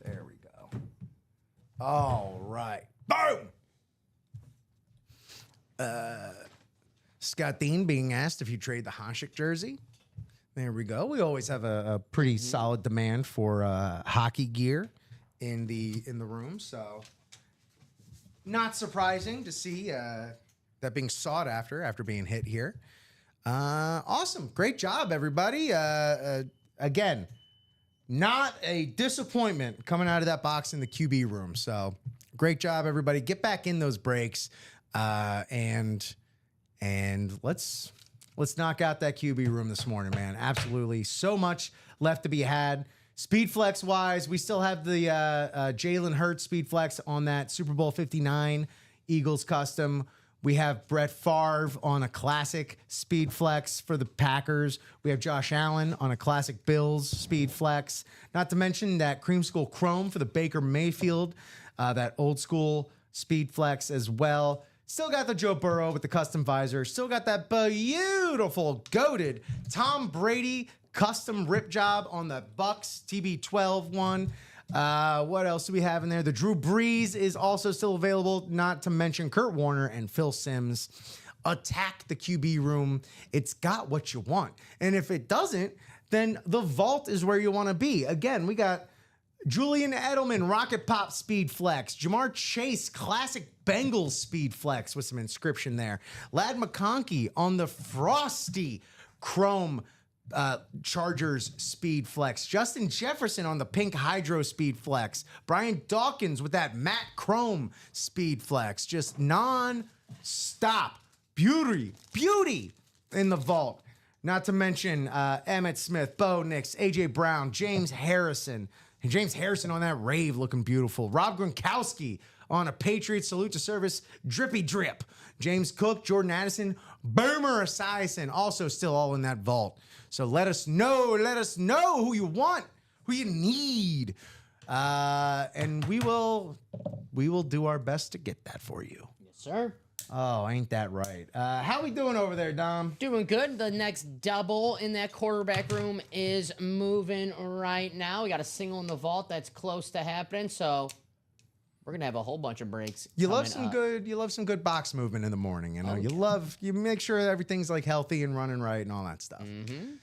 There we go. All right. Boom. Scott Dean being asked if you trade the Honchik jersey. There we go. We always have a pretty solid demand for hockey gear in the room, so not surprising to see that being sought after being hit here. Awesome. Great job, everybody. Again, not a disappointment coming out of that box in the QB room. So great job, everybody. Get back in those breaks and let's knock out that QB room this morning, man. Absolutely. So much left to be had. Speed flex wise, we still have the Jalen Hurts speed flex on that Super Bowl 59 Eagles custom. We have Brett Favre on a classic speed flex for the Packers. We have Josh Allen on a classic Bills speed flex. Not to mention that Creamsicle Chrome for the Baker Mayfield, that old school speed flex as well. Still got the Joe Burrow with the custom visor. Still got that beautiful, goated Tom Brady custom rip job on the Bucks TB12 one. What else do we have in there? The Drew Brees is also still available, not to mention Kurt Warner and Phil Simms. Attack the QB room. It's got what you want. And if it doesn't, then the vault is where you want to be. Again, we got Julian Edelman, Rocket Pop Speed Flex. Jamar Chase, Classic Bengals Speed Flex with some inscription there. Lad McConkey on the Frosty Chrome Chargers Speed Flex. Justin Jefferson on the Pink Hydro Speed Flex. Brian Dawkins with that matte Chrome Speed Flex. Just non-stop beauty in the vault. Not to mention Emmitt Smith, Bo Nix, AJ Brown, James Harrison. And James Harrison on that rave looking beautiful. Rob Gronkowski on a Patriot Salute to Service Drippy Drip. James Cook, Jordan Addison, Boomer Esiason, also still all in that vault. So let us know who you want, who you need. And we will do our best to get that for you. Yes, sir. Oh, ain't that right? How we doing over there, Dom? Doing good. The next double in that quarterback room is moving right now. We got a single in the vault that's close to happening, so we're gonna have a whole bunch of breaks. You love some good box movement in the morning. You know, you make sure everything's like healthy and running right and all that stuff. Mm-hmm.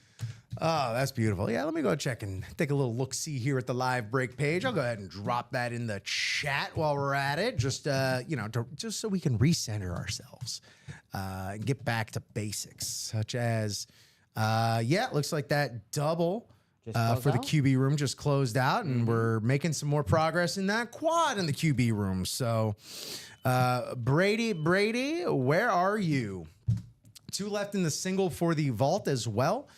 Oh, that's beautiful. Yeah, let me go check and take a little look-see here at the live break page. I'll go ahead and drop that in the chat while we're at it, just just so we can recenter ourselves and get back to basics, such as, it looks like that double for the QB room just closed out, and we're making some more progress in that quad in the QB room. So, Brady, where are you? 2 left in the single for the vault as well.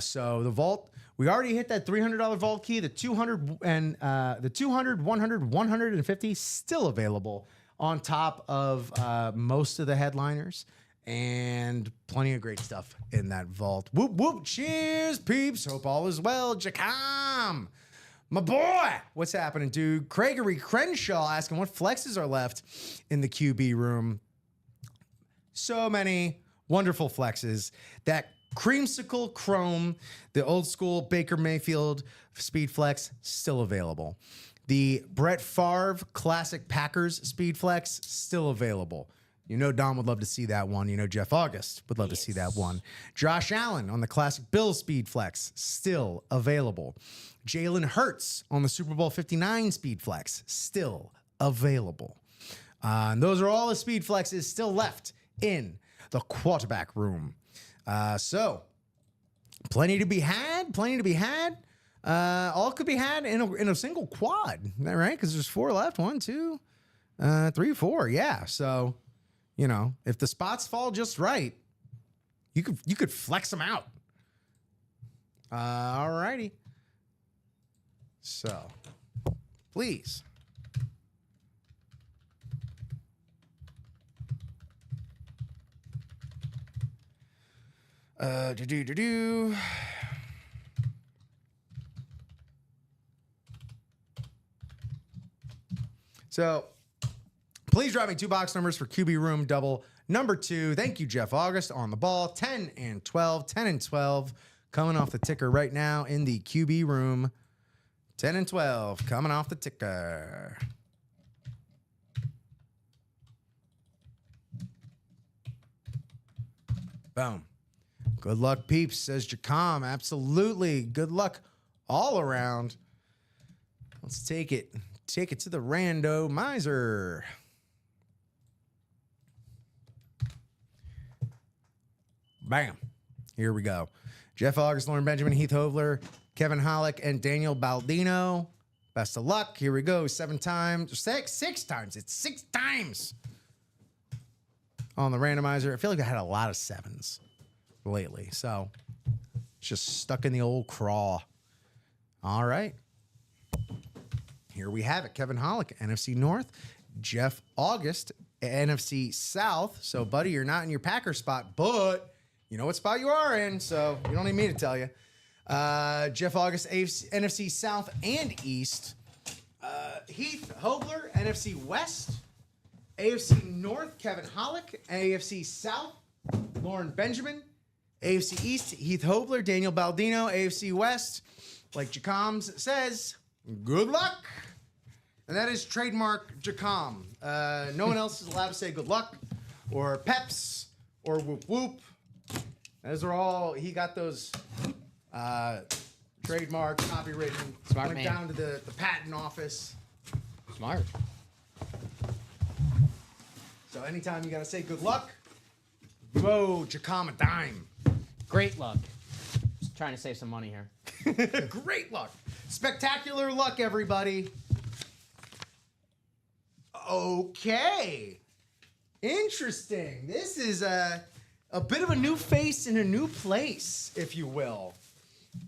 So the vault, we already hit that $300 vault key. The 200 and the 200, 100, 150 still available on top of most of the headliners, and plenty of great stuff in that vault. Whoop whoop! Cheers, peeps. Hope all is well. Jacam, my boy, what's happening, dude? Craigery Crenshaw asking what flexes are left in the QB room. So many wonderful flexes. That Creamsicle Chrome, the old school Baker Mayfield Speed Flex, still available. The Brett Favre Classic Packers Speed Flex, still available. You know Dom would love to see that one. You know Jeff August would love to see that one. Josh Allen on the Classic Bills Speed Flex, still available. Jalen Hurts on the Super Bowl 59 Speed Flex, still available. And those are all the Speed Flexes still left in the quarterback room. So plenty to be had. all could be had in a single quad. Isn't that right? Because there's 4 left. 1, 2, 3, 4. Yeah. So, if the spots fall just right, you could flex them out. All righty. So, please. So, please drop me 2 box numbers for QB Room double number 2. Thank you, Jeff August, on the ball. 10 and 12. 10 and 12 coming off the ticker right now in the QB Room. 10 and 12 coming off the ticker. Boom. Good luck, peeps, says Jacom. Absolutely. Good luck all around. Let's take it. Take it to the randomizer. Bam. Here we go. Jeff August, Lauren Benjamin, Heath Hovler, Kevin Hollick, and Daniel Baldino. Best of luck. Here we go. 7 times. 6 times. It's 6 times on the randomizer. I feel like I had a lot of 7s lately. So it's just stuck in the old craw. All right. Here we have it. Kevin Hollick, NFC North. Jeff August, NFC South. So, buddy, you're not in your Packer spot, but you know what spot you are in, so you don't need me to tell you. Jeff August, AFC, NFC South and East. Heath Hobler, NFC West. AFC North, Kevin Hollick. AFC South, Lauren Benjamin. AFC East, Heath Hobler, Daniel Baldino. AFC West, like Jacoms says, good luck. And that is trademark Jacom. No one else is allowed to say good luck or peps or whoop whoop. Those are all, he got those trademark, copywritten. Smart Went man. down to the patent office. Smart. So anytime you got to say good luck, whoa, Jacom a dime. Great luck. Just trying to save some money here. Great luck. Spectacular luck, everybody. Okay. Interesting. This is a bit of a new face in a new place, if you will.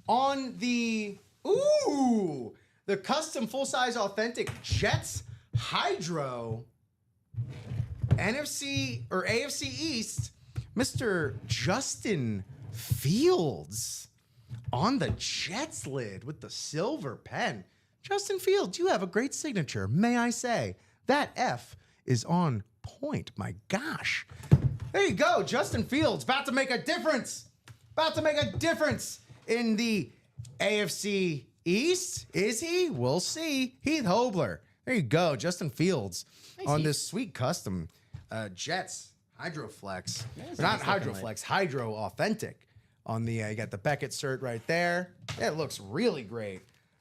On the custom full-size authentic Jets Hydro NFC or AFC East, Mr. Justin Fields on the Jets lid with the silver pen. Justin Fields, you have a great signature, may I say. That F is on point. My gosh. There you go. Justin Fields about to make a difference. About to make a difference in the AFC East. Is he? We'll see. Heath Hobler. There you go. Justin Fields on this sweet custom Jets Hydroflex. Not Hydroflex, Hydro Authentic. On the, you got the Beckett cert right there. It looks really great.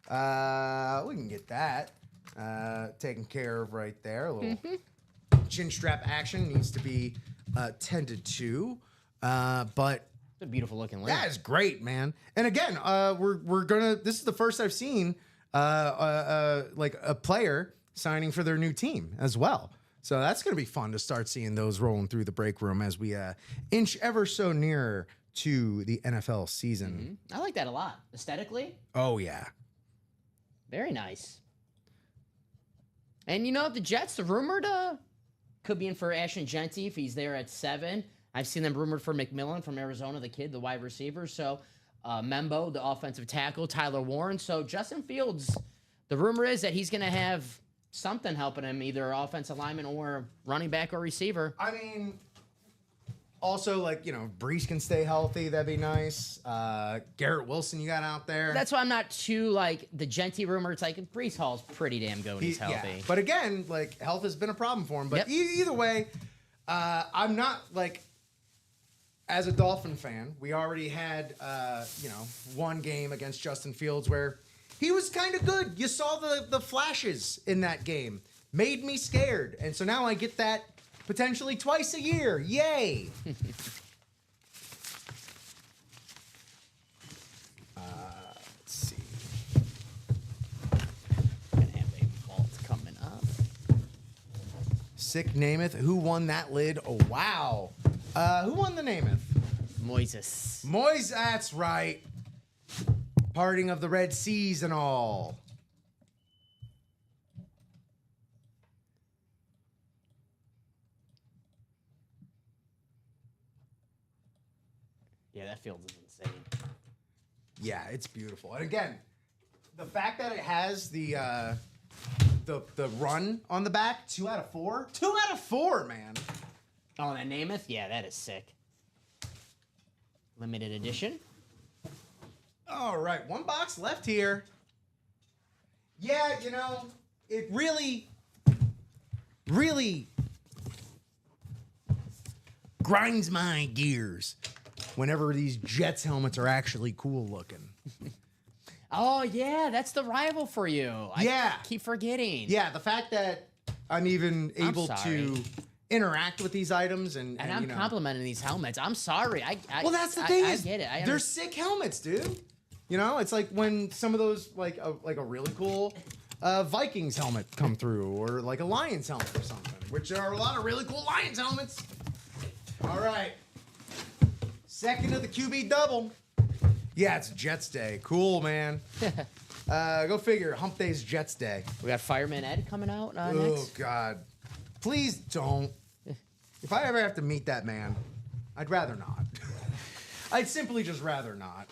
We can get that taken care of right there. A little chin strap action needs to be tended to. But It's a beautiful looking lid. that is great, man. And again, we're gonna. This is the first I've seen like a player signing for their new team as well. So that's gonna be fun to start seeing those rolling through the break room as we inch ever so nearer to the NFL season. I like that a lot. Aesthetically, Oh yeah. very nice. And you know, the Jets, the rumored could be in for Ashton Genty if he's there at 7. I've seen them rumored for McMillan from Arizona, the kid, the wide receiver. So Membo, the offensive tackle, Tyler Warren. So Justin Fields, the rumor is that he's going to have something helping him, either offensive lineman or running back or receiver. I mean, also, like, you know, Brees can stay healthy. That'd be nice. Garrett Wilson, you got out there. That's why I'm not too, like, the Genty rumor. It's like Brees Hall's pretty damn good when he's healthy. Yeah. But again, like, health has been a problem for him. But Yep. either way, I'm not, like, as a Dolphin fan, we already had, you know, one game against Justin Fields where he was kind of good. You saw the flashes in that game. Made me scared. And so now I get that potentially twice a year. Yay. Let's see. Sick Namath. Who won that lid? Oh, wow. Who won the Namath? Moises. Moise, that's right. Parting of the Red Seas and all. Yeah, that field is insane. Yeah, it's beautiful. And again, the fact that it has the run on the back, 2 out of 4. 2 out of 4, man. Oh, that Namath? Yeah, that is sick. Limited edition. All right, 1 box left here. Yeah, you know, it really grinds my gears whenever these Jets helmets are actually cool looking. Oh, yeah, that's the rival for you. Yeah. I keep forgetting. Yeah, the fact that I'm even able sorry. to interact with these items and And I'm you know. complimenting these helmets. I'm sorry. Well, that's the thing I is, get it. they're sick helmets, dude. You know, it's like when some of those, like a really cool Vikings helmet come through, or like a Lions helmet or something, which there are a lot of really cool Lions helmets. All right. Second of the QB double. Yeah, it's Jets Day. Cool, man. Go figure. Hump Day's Jets Day. We got Fireman Ed coming out Oh, next. God. Please don't. If I ever have to meet that man, I'd rather not. I'd simply just rather not.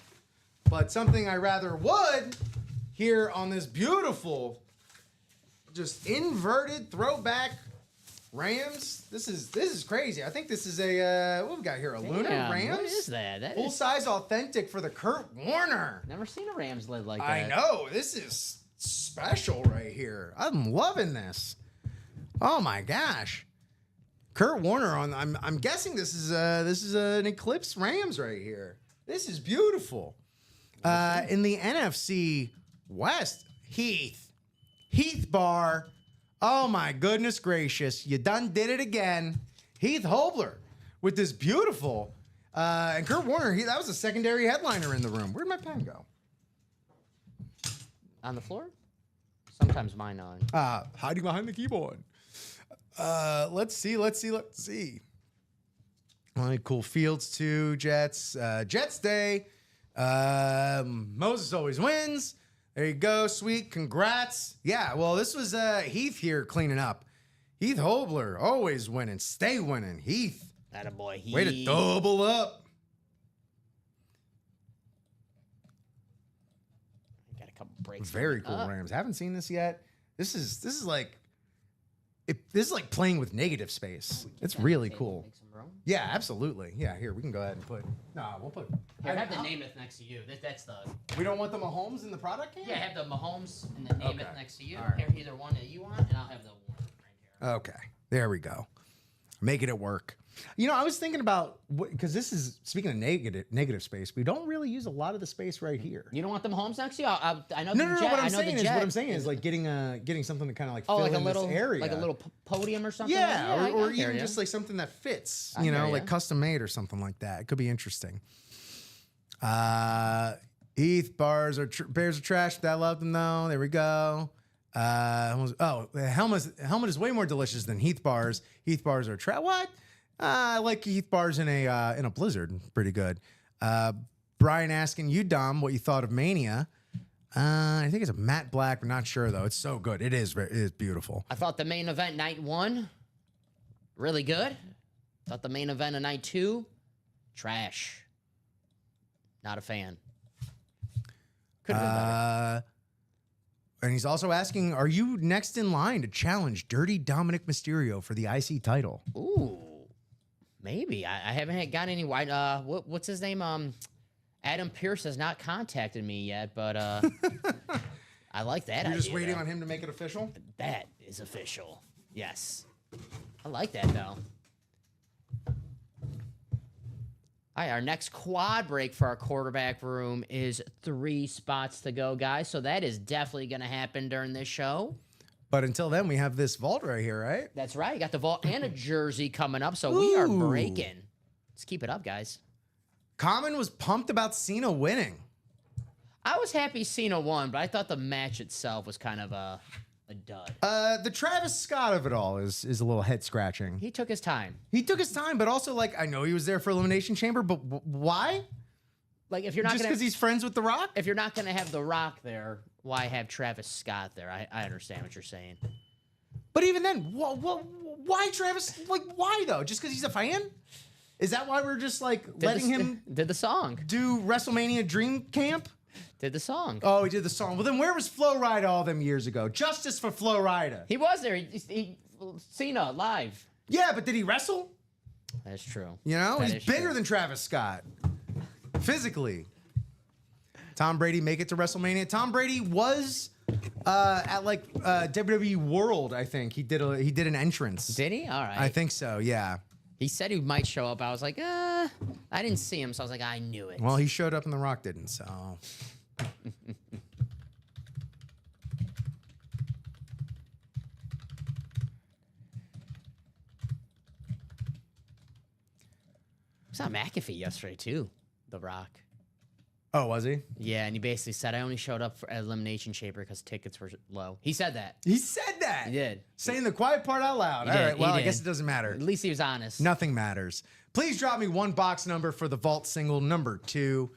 But something I rather would here on this beautiful, just inverted throwback Rams. This is crazy. I think this is a, what we got here? A Lunar Damn, Rams? What is that? That Full is, size authentic for the Kurt Warner. never seen a Rams lid like that. I know. This is special right here. I'm loving this. Oh my gosh. Kurt Warner on I'm guessing this is an Eclipse Rams right here. This is beautiful. In the NFC West, Heath Barr. Oh my goodness gracious. You done did it again. Heath Hobler with this beautiful and Kurt Warner, that was a secondary headliner in the room. Where'd my pen go? On the floor? Sometimes mine on. Hiding behind the keyboard. Let's see. All right, cool. Fields too. Jets. Jets Day. Moses always wins. There you go. Sweet. Congrats. Yeah, well, this was Heath here cleaning up. Heath Hobler, always winning. Stay winning. Heath. Attaboy, he. Way to double up. Got a couple breaks. Very coming cool, up. Rams. Haven't seen this yet. This is like this is like playing with negative space. It's really cool. Make some room. Yeah, absolutely. Yeah, here we can go ahead and put. No, we'll put. Here, have the Namath next to you. That's the. We don't want the Mahomes in the product can? Yeah, have the Mahomes and the Namath Okay. next to you. All right. Here, either one that you want, and I'll have the Warner right here. Okay, there we go. Making it work. You know, I was thinking about because this is speaking of negative space. We don't really use a lot of the space right here. You don't want the Mahomes next to you? I know No, the no, Jet. What I I'm know saying the is, Jet. what I'm saying is like getting something to kind of like Oh, fill like a in little this area, like a little podium or something. yeah, like, or I hear even ya. just like something that fits. I You know, hear like ya. custom made or something like that. It could be interesting. Heath Bears are trash. I love them though. There we go. The helmet is way more delicious than Heath bars. Heath bars are trash. What? I like Heath bars in a blizzard. Pretty good. Brian asking you, Dom, what you thought of Mania. I think it's a matte black. We're not sure though. It's so good. It is beautiful. I thought the main event night 1 really good. Thought the main event of night 2 trash. Not a fan. Could have been better. And he's also asking, are you next in line to challenge Dirty Dominic Mysterio for the IC title? Ooh, maybe. I haven't got any white. What's his name? Adam Pierce has not contacted me yet, but I like that. You're just idea, waiting though. on him to make it official? That is official. Yes, I like that though. All right, our next quad break for our quarterback room is 3 spots to go, guys. So that is definitely going to happen during this show. But until then, we have this vault right here, right? That's right. You got the vault and a jersey coming up, so we are Ooh. breaking. Let's keep it up, guys. Common was pumped about Cena winning. I was happy Cena won, but I thought the match itself was kind of a dud. The Travis Scott of it all is a little head scratching. He took his time. He took his time, but also like I know he was there for Elimination Chamber, but why? Like if you're not Just gonna, because he's friends with The Rock? if you're not gonna have The Rock there, why have Travis Scott there? I understand what you're saying. But even then, why Travis? Like why though? Just because he's a fan? Is that why we're just like letting him did the song? do WrestleMania Dream Camp? Did the song? Oh, he did the song. Well, then where was Flo Rida all them years ago? Justice for Flo Rida. He was there. He Cena live. Yeah, but did he wrestle? That's true. You know, That he's is bigger true. than Travis Scott. Physically. Tom Brady make it to WrestleMania. Tom Brady was at like WWE World, I think. He did an entrance. Did he? All right. I think so, yeah. He said he might show up. I was like, I didn't see him, so I was like, I knew it. Well, he showed up and The Rock didn't, so. He was on McAfee yesterday too. The Rock. Oh, was he? Yeah, and he basically said I only showed up for Elimination Chamber because tickets were low. He said that. He said that. He did. Saying the quiet part out loud. He All did, right, well, he I guess did. it doesn't matter. At least he was honest. Nothing matters. Please drop me one box number for the Vault single number 2.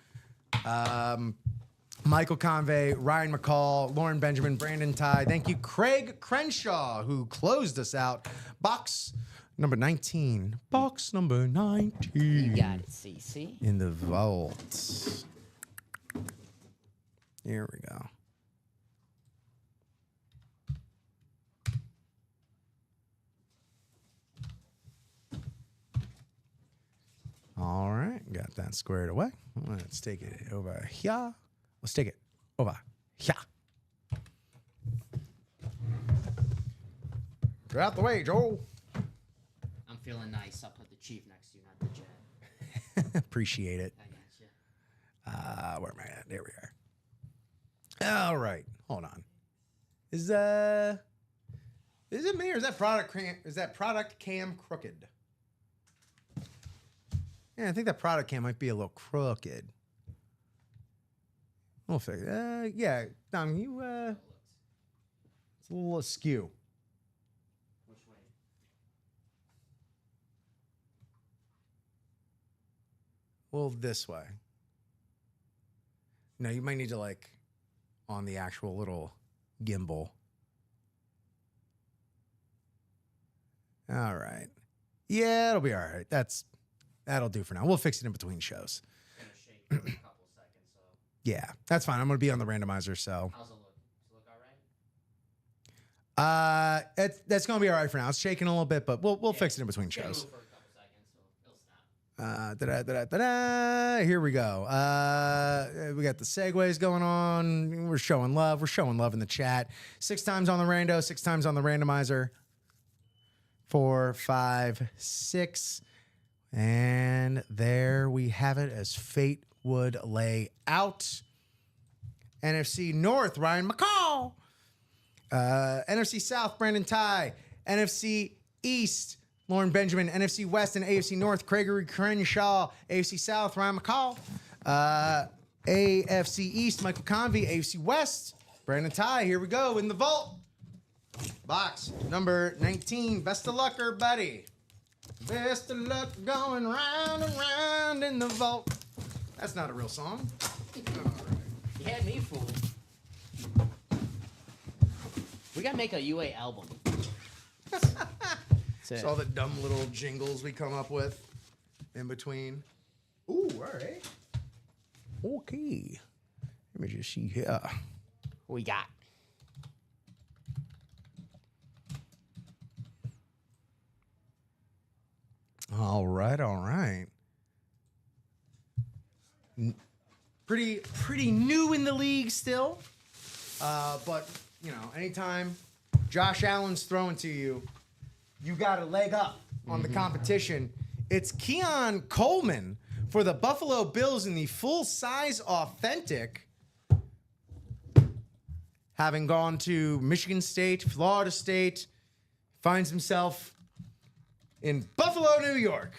Michael Convey, Ryan McCall, Lauren Benjamin, Brandon Ty. Thank you, Craig Crenshaw, who closed us out. Box number 19. Box number 19. You got it, CC. In the vault. Here we go. All right, got that squared away. Let's take it over here. Let's take it over here. Get out the way, Joel. I'm feeling nice. I'll put the Chief next to you, not the Jet. Appreciate it. I got you. Where am I at? There we are. All right, hold on. Is it me or is that product cam crooked? Yeah, I think that product cam might be a little crooked. We'll figure. Yeah, Dom, you it's a little askew. Which way? Well, this way. No, you might need to like on the actual little gimbal. All right. Yeah, it'll be all right. That'll do for now. We'll fix it in between shows. It's gonna shake for a couple seconds. So Yeah, that's fine. I'm gonna be on the randomizer, so how's it look? Does it look all right? that's gonna be all right for now. It's shaking a little bit, but we'll fix it in between It's gonna shows. move for a couple seconds, so it'll stop. Here we go. We got the segues going on. We're showing love. We're showing love in the chat. 6 times on the rando, 6 times on the randomizer. 4, 5, 6. And there we have it as fate would lay out. NFC North, Ryan McCall. NFC South, Brandon Ty. NFC East, Lauren Benjamin. NFC West and AFC North, Gregory Crenshaw. AFC South, Ryan McCall. AFC East, Michael Convey. AFC West, Brandon Ty. Here we go in the vault. Box number 19. Best of luck, everybody. Best of luck going round and round in the vault. That's not a real song. You had me fooled. We gotta make a UA album. That's it. It's all the dumb little jingles we come up with in between. Ooh, all right. Okay. Let me just see here. What we got? All right, all right. Pretty new in the league still. But, you know, anytime Josh Allen's throwing to you, you got a leg up on the competition. It's Keon Coleman for the Buffalo Bills in the full-size authentic. Having gone to Michigan State, Florida State, finds himself in Buffalo, New York.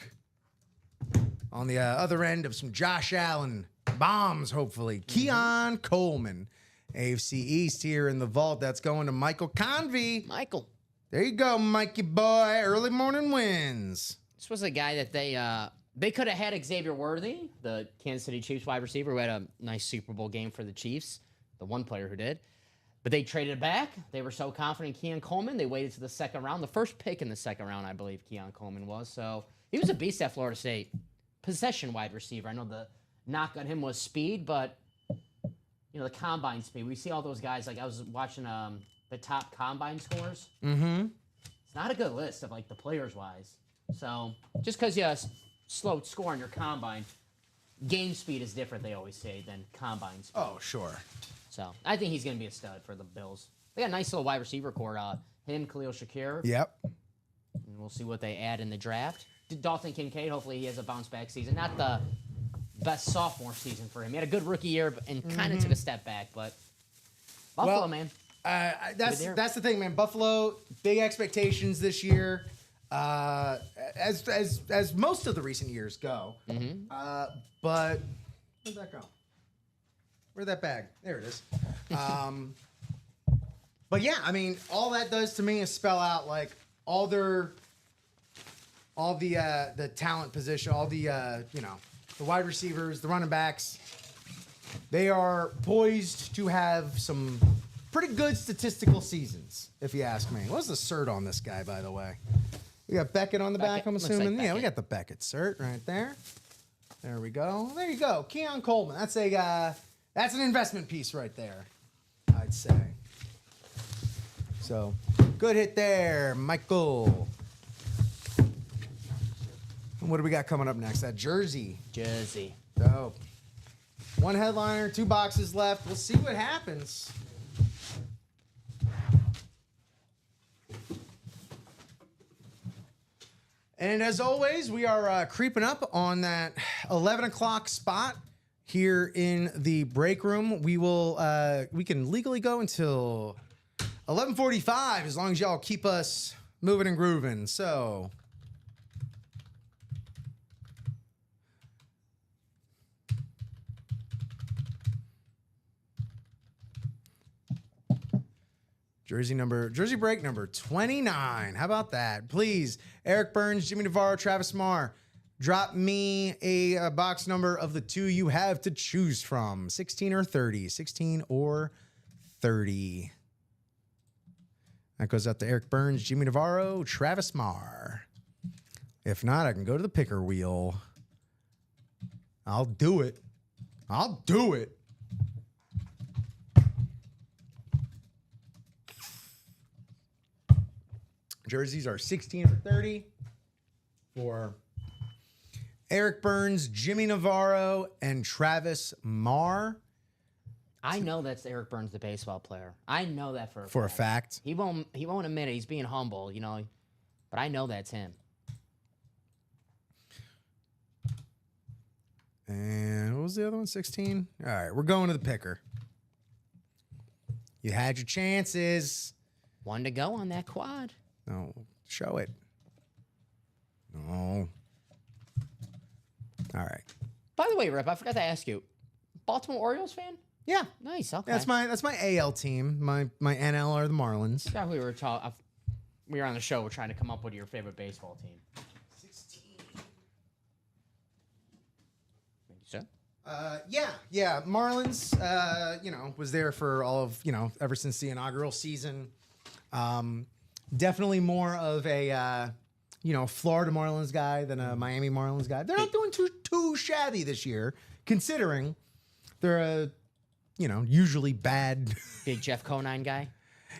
On the other end of some Josh Allen bombs, hopefully. Keon Coleman. AFC East here in the vault. That's going to Michael Convey. Michael. There you go, Mikey boy. Early morning wins. This was a guy that they could have had Xavier Worthy, the Kansas City Chiefs wide receiver, who had a nice Super Bowl game for the Chiefs, the one player who did. But they traded it back. They were so confident in Keon Coleman. They waited to the second round. The first pick in the second round, I believe, Keon Coleman was. So he was a beast at Florida State. Possession wide receiver. I know the knock on him was speed, but, the combine speed. We see all those guys. Like, I was watching the top combine scores. Mm-hmm. It's not a good list of, the players-wise. So just because you slow score on your combine, game speed is different, they always say, than combine speed. Oh, sure. So I think he's going to be a stud for the Bills. They got a nice little wide receiver core. Him, Khalil Shakir. Yep. And we'll see what they add in the draft. Dalton Kincaid, hopefully he has a bounce-back season. Not the best sophomore season for him. He had a good rookie year and kind of took a step back, but Buffalo, man. That's the thing, man. Buffalo, big expectations this year, as most of the recent years go. But where'd that go? Where'd that bag? There it is. But yeah, I mean, all that does to me is spell out all the talent position, all the the wide receivers, the running backs. They are poised to have some pretty good statistical seasons, if you ask me. What's the cert on this guy, by the way? We got Beckett on the back, I'm Looks assuming. like Yeah, we Beckett. got the Beckett cert right there. There we go. There you go. Keon Coleman. That's an investment piece right there, I'd say. So, good hit there, Michael. What do we got coming up next? That jersey. Jersey. Dope. One headliner, 2 boxes left. We'll see what happens. And as always, we are creeping up on that 11 o'clock spot here in the break room. We can legally go until 11:45 as long as y'all keep us moving and grooving. So Jersey break number 29. How about that? Please, Eric Burns, Jimmy Navarro, Travis Marr, drop me a box number of the 2 you have to choose from. 16 or 30. 16 or 30. That goes out to Eric Burns, Jimmy Navarro, Travis Marr. If not, I can go to the picker wheel. I'll do it. I'll do it. Jerseys are 16 or 30 for Eric Burns, Jimmy Navarro, and Travis Marr. I know that's Eric Burns, the baseball player. I know that for a fact. He won't admit it. He's being humble, but I know that's him. And what was the other one? 16? All right, we're going to the picker. You had your chances. One to go on that quad. No, show it. No. All right. By the way, Rip, I forgot to ask you. Baltimore Orioles fan? Yeah. Nice. Okay. That's my AL team. My NL are the Marlins. Yeah, we were on the show. We're trying to come up with your favorite baseball team. 16. Thank you, sir. Yeah. Marlins, was there for all of, ever since the inaugural season. Definitely more of a, Florida Marlins guy than a Miami Marlins guy. They're not doing too shabby this year, considering they're a, usually bad. Big Jeff Conine guy.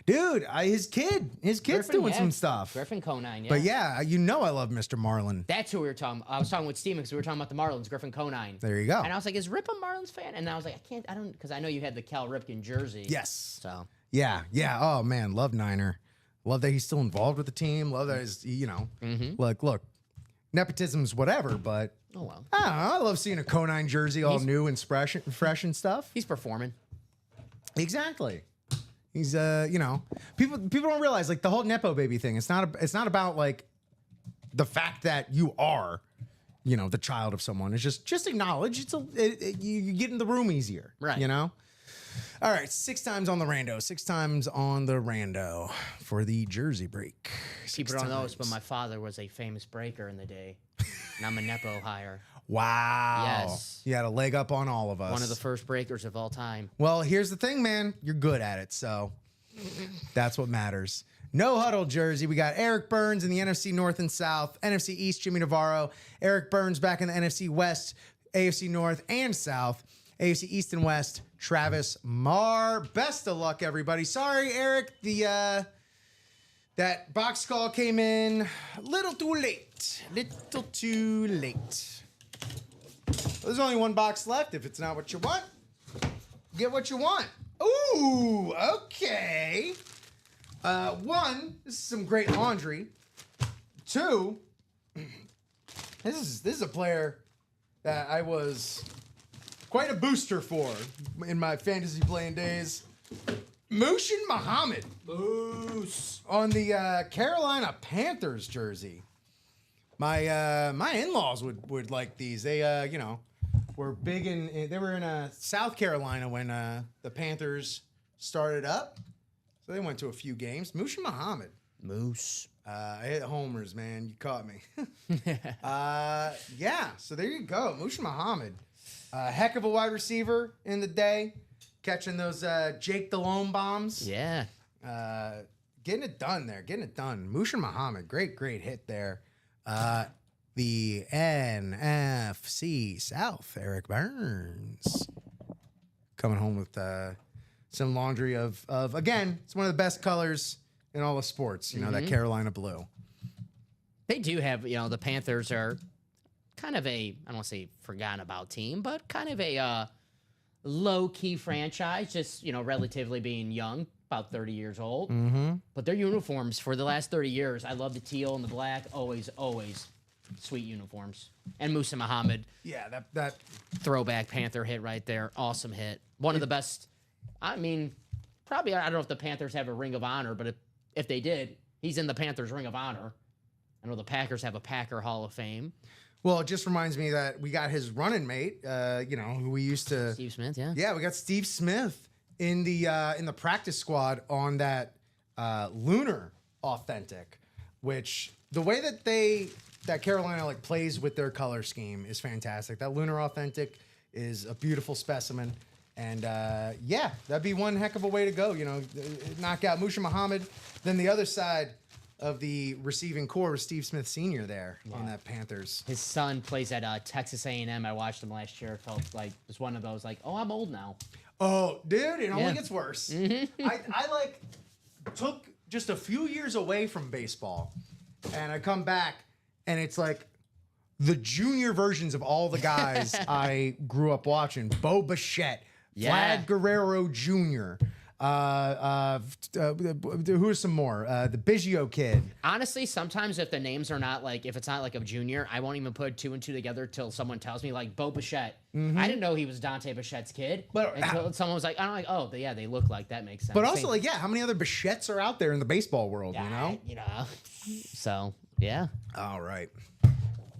Dude, his kid's Griffin, doing yeah. some stuff. Griffin Conine, yeah. But yeah, I love Mr. Marlin. That's who we were talking. I was talking with Steven because we were talking about the Marlins, Griffin Conine. There you go. And I was like, is Rip a Marlins fan? And I was like, I don't, because I know you had the Cal Ripken jersey. Yes. So. Yeah. Oh man, love Niner. Love that he's still involved with the team. Love that he's, look, nepotism's whatever, but Oh, well. I don't know. I love seeing a Conine jersey all new and fresh and stuff. He's performing. Exactly. He's people don't realize the whole nepo baby thing. It's not about the fact that you are, the child of someone. It's just acknowledge. You get in the room easier, Right. All right, 6 times on the rando. 6 times on the rando for the jersey break. People 6 don't know this, but times. my father was a famous breaker in the day, and I'm a Nepo hire. Wow. Yes. You had a leg up on all of us. One of the first breakers of all time. Well, here's the thing, man. You're good at it, so that's what matters. No huddle jersey. We got Eric Burns in the NFC North and South, NFC East, Jimmy Navarro. Eric Burns back in the NFC West, AFC North and South, AFC East and West, Travis Marr. Best of luck, everybody. Sorry, Eric. That box call came in a little too late. Little too late. There's only one box left. If it's not what you want, get what you want. Ooh, okay. 1, this is some great laundry. 2, this is a player that I was quite a booster for in my fantasy playing days. Mushin Muhammad. Moose. On the Carolina Panthers jersey. My in-laws would like these. They were big they were in South Carolina when the Panthers started up. So they went to a few games. Mushin Muhammad. Moose. I hit homers, man. You caught me. Yeah, so there you go. Mushin Muhammad. Heck of a wide receiver in the day. Catching those Jake Delhomme bombs. Yeah. Getting it done there. Getting it done. Mushin Muhammad. Great hit there. The NFC South, Eric Burns. Coming home with some laundry of again, it's one of the best colors in all of sports, that Carolina blue. They do have, the Panthers are kind of I don't want to say forgotten about team, but kind of a low-key franchise, just, relatively being young, about 30 years old. Mm-hmm. But their uniforms for the last 30 years, I love the teal and the black, always sweet uniforms. And Musa Muhammad. Yeah, that Throwback Panther hit right there. Awesome hit. One of the best. I mean, probably, I don't know if the Panthers have a Ring of Honor, but if they did, he's in the Panthers Ring of Honor. I know the Packers have a Packer Hall of Fame. Well, it just reminds me that we got his running mate, who we used to... Steve Smith, yeah. Yeah, we got Steve Smith in the practice squad on that Lunar Authentic, which the way that Carolina plays with their color scheme is fantastic. That Lunar Authentic is a beautiful specimen. And that'd be one heck of a way to go, knock out Mushin Muhammad. Then the other side of the receiving core was Steve Smith Sr. there on that Panthers. His son plays at Texas A&M. I watched him last year. It felt like it was one of those I'm old now. Oh, dude, it only Yeah. gets worse. Mm-hmm. I took just a few years away from baseball, and I come back, and it's like the junior versions of all the guys I grew up watching. Bo Bichette, Yeah. Vlad Guerrero Jr., who's some more? The Biggio kid. Honestly, sometimes if the names are not if it's not a junior, I won't even put 2 and 2 together till someone tells me Bo Bichette. I didn't know he was Dante Bichette's kid. But- until someone was I'm like, oh, yeah, they look like that makes sense. But also, how many other Bichettes are out there in the baseball world, So, yeah. All right.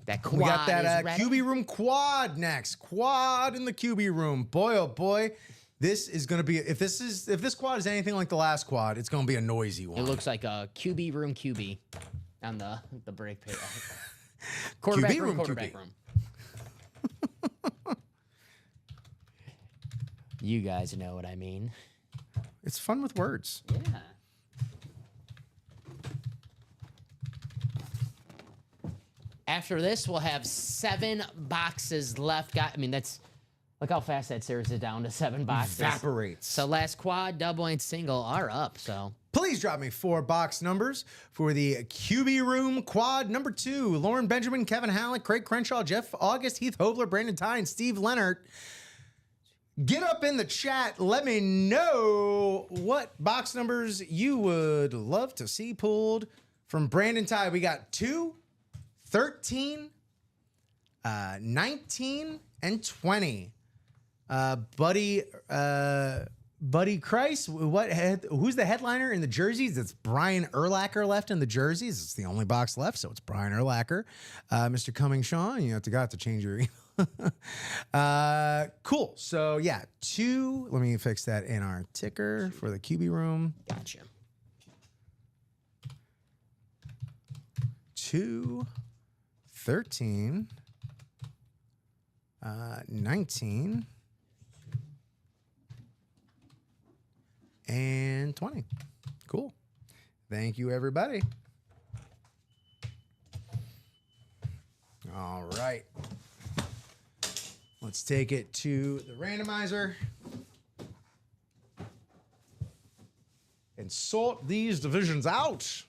That quad We got that is ready. QB room quad next. Quad in the QB room. Boy, oh boy. This is going to be, if this quad is anything like the last quad, it's going to be a noisy one. It looks like a QB room QB on the break pit. Quarterback QB room, quarterback QB. room. You guys know what I mean. It's fun with words. Yeah. After this, we'll have 7 boxes left. Look how fast that series is down to 7 boxes. Evaporates. So last quad, double, and single are up. So Please drop me 4 box numbers for the QB room quad number 2. Lauren Benjamin, Kevin Halleck, Craig Crenshaw, Jeff August, Heath Hobler, Brandon Ty, and Steve Leonard. Get up in the chat. Let me know what box numbers you would love to see pulled from Brandon Ty. We got 2, 13, 19, and 20. Buddy Christ, who's the headliner in the jerseys? It's Brian Urlacher left in the jerseys. It's the only box left, so it's Brian Urlacher. Mr. Cumming Sean, you have to change your email Cool. So yeah, let me fix that in our ticker for the QB room. Gotcha. 2, 13, 19, and 20. Cool. Thank you, everybody. All right. Let's take it to the randomizer and sort these divisions out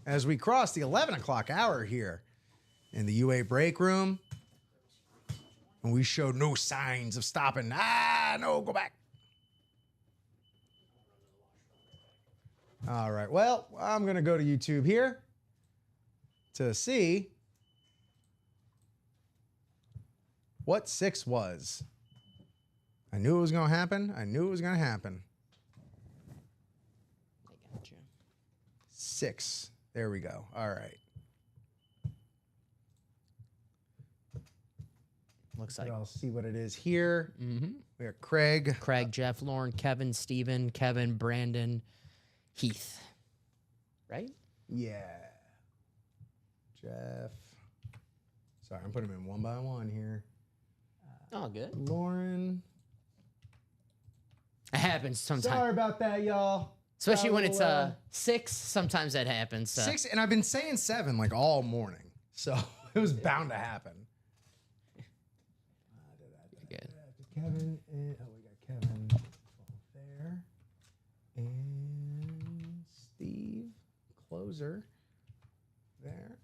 as we cross the 11 o'clock hour here in the UA break room. And we show no signs of stopping. No, go back. All right. Well, I'm going to go to YouTube here to see what 6 was. I knew it was going to happen. I knew it was going to happen. I gotcha. 6. There we go. All right. Looks like I'll see what it is here. mm-hmm. We got Craig. Craig, Jeff, Lauren, Kevin, Steven, Kevin, Brandon, Heath. Right? Yeah. Jeff. Sorry, I'm putting them in one by one here. Oh, good. Lauren. It happens sometimes. Sorry about that, y'all. Especially when Got a it's little, 6, sometimes that happens. 6, and I've been saying 7 like all morning, so it was bound to happen. Good. Kevin, and, we got Kevin there, and Steve, closer there,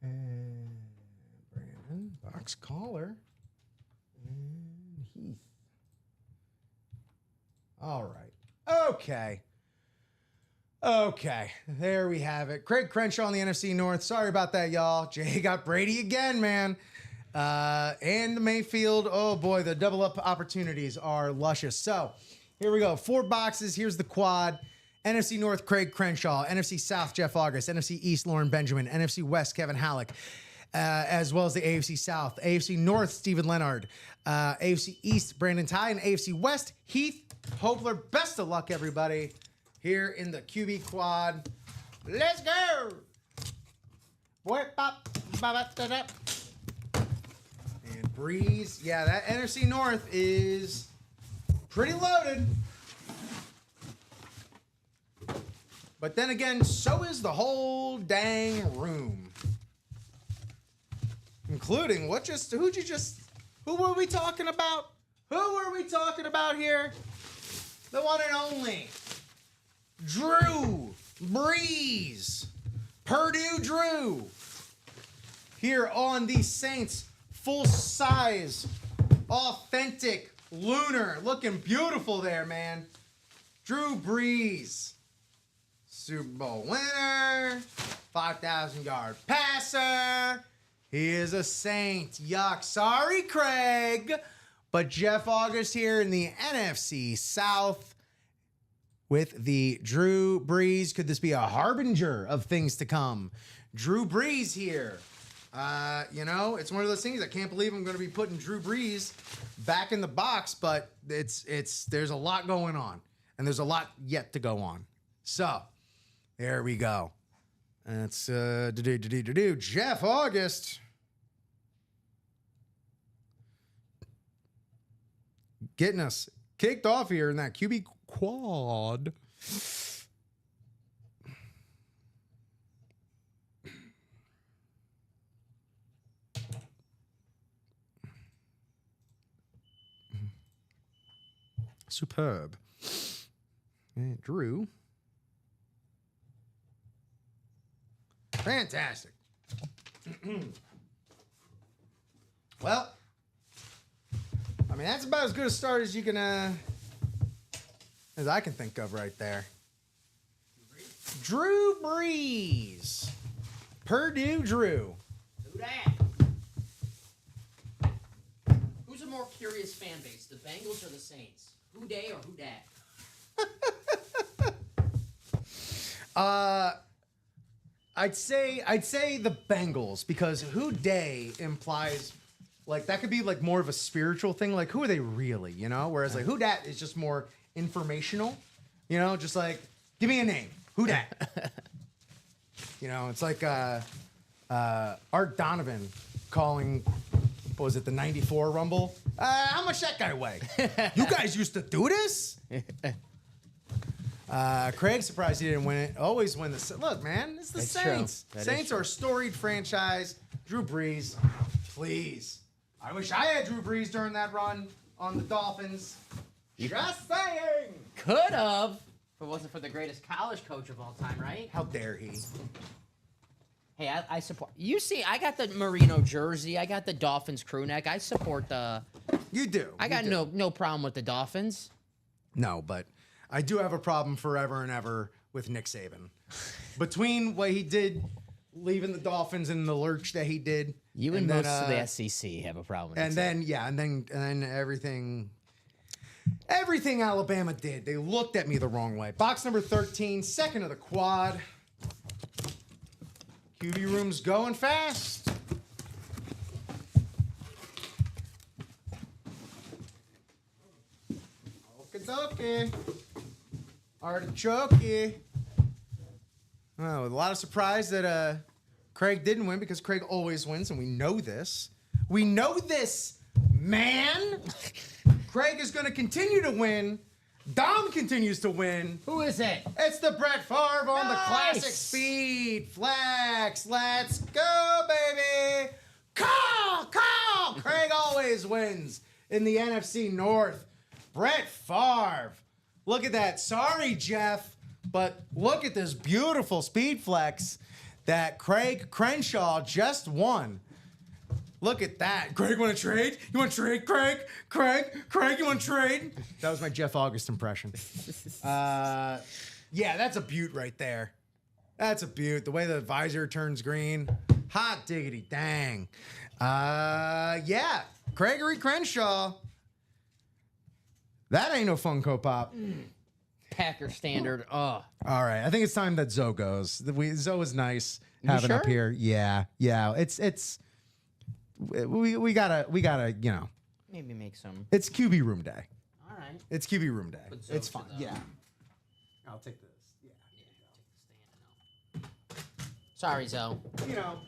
and Brandon, box caller, and Heath. All right. Okay. There we have it. Craig Crenshaw on the NFC North. Sorry about that, y'all. Jay got Brady again, man. And Mayfield. Oh, boy, the double up opportunities are luscious. So here we go. 4 boxes. Here's the quad. NFC North, Craig Crenshaw. NFC South, Jeff August. NFC East, Lauren Benjamin. NFC West, Kevin Halleck. As well as the AFC South. AFC North, Stephen Leonard. AFC East, Brandon Ty. And AFC West, Heath Hopler. Best of luck, everybody, here in the QB quad. Let's go! And Breeze. Yeah, that NFC North is pretty loaded. But then again, so is the whole dang room. Including who were we talking about? Who were we talking about here? The one and only Drew Brees. Purdue Drew. Here on the Saints full-size, authentic, lunar. Looking beautiful there, man. Drew Brees. Super Bowl winner. 5,000-yard passer. He is a Saint. Yuck. Sorry, Craig. But Jeff August here in the NFC South with the Drew Brees. Could this be a harbinger of things to come? Drew Brees here. It's one of those things. I can't believe I'm going to be putting Drew Brees back in the box, but there's a lot going on, and there's a lot yet to go on. So there we go. That's Jeff August. Getting us kicked off here in that QB quad. Superb. And Drew. Fantastic. Well, I mean, that's about as good a start as you can, as I can think of right there. Drew Brees. Purdue Drew. Who dat? Who's a more curious fan base, the Bengals or the Saints? Who day or who dat? I'd say the Bengals because who day implies like that could be like more of a spiritual thing. Like who are they really? You know, whereas like who dat is just more informational. You know, just like give me a name. Who dat? You know, it's like Art Donovan calling. What was it, the '94 Rumble? How much that guy weigh? You guys used to do this? Craig surprised he didn't win it. Always win the look, man. It's the It's Saints. true. That is Saints are a storied franchise. Drew Brees, please. I wish I had Drew Brees during that run on the Dolphins. Just saying. Could have, if it wasn't for the greatest college coach of all time, right? How dare he? Hey, I support. You see, I got the Merino jersey. I got the Dolphins crew neck. I support the. You do. I got You do. no problem with the Dolphins. No, but I do have a problem forever and ever with Nick Saban. Between what he did leaving the Dolphins and the lurch that he did. You and then, most of the SEC have a problem with And it. then everything Alabama did, they looked at me the wrong way. Box number 13, second of the quad. QB room's going fast. Okie dokie. Artichoke. Oh, with a lot of surprise that Craig didn't win because Craig always wins, and we know this. We know this, man. Craig is going to continue to win. Dom continues to win. Who is it? It's the Brett Favre on the Nice. classic speed flex. Let's go, baby. Call. Craig always wins in the NFC North. Brett Favre. Look at that. Sorry, Jeff, but look at this beautiful speed flex that Craig Crenshaw just won. Look at that. Craig, want to trade? You want to trade, Craig? Craig, you want to trade? That was my Jeff August impression. Yeah, that's a beaut right there. That's a beaut. The way the visor turns green. Hot diggity dang. Yeah, Gregory Crenshaw. That ain't no Funko Pop. Packer standard. Oh, All right, I think it's time that Zoe goes. Zoe is nice having up sure? here. Yeah. It's we gotta you know. maybe make some. It's QB room day. All right. It's QB room day. Put Zoe It's to fine. the- Yeah. I'll take this. Yeah. Sorry, Zoe. You know,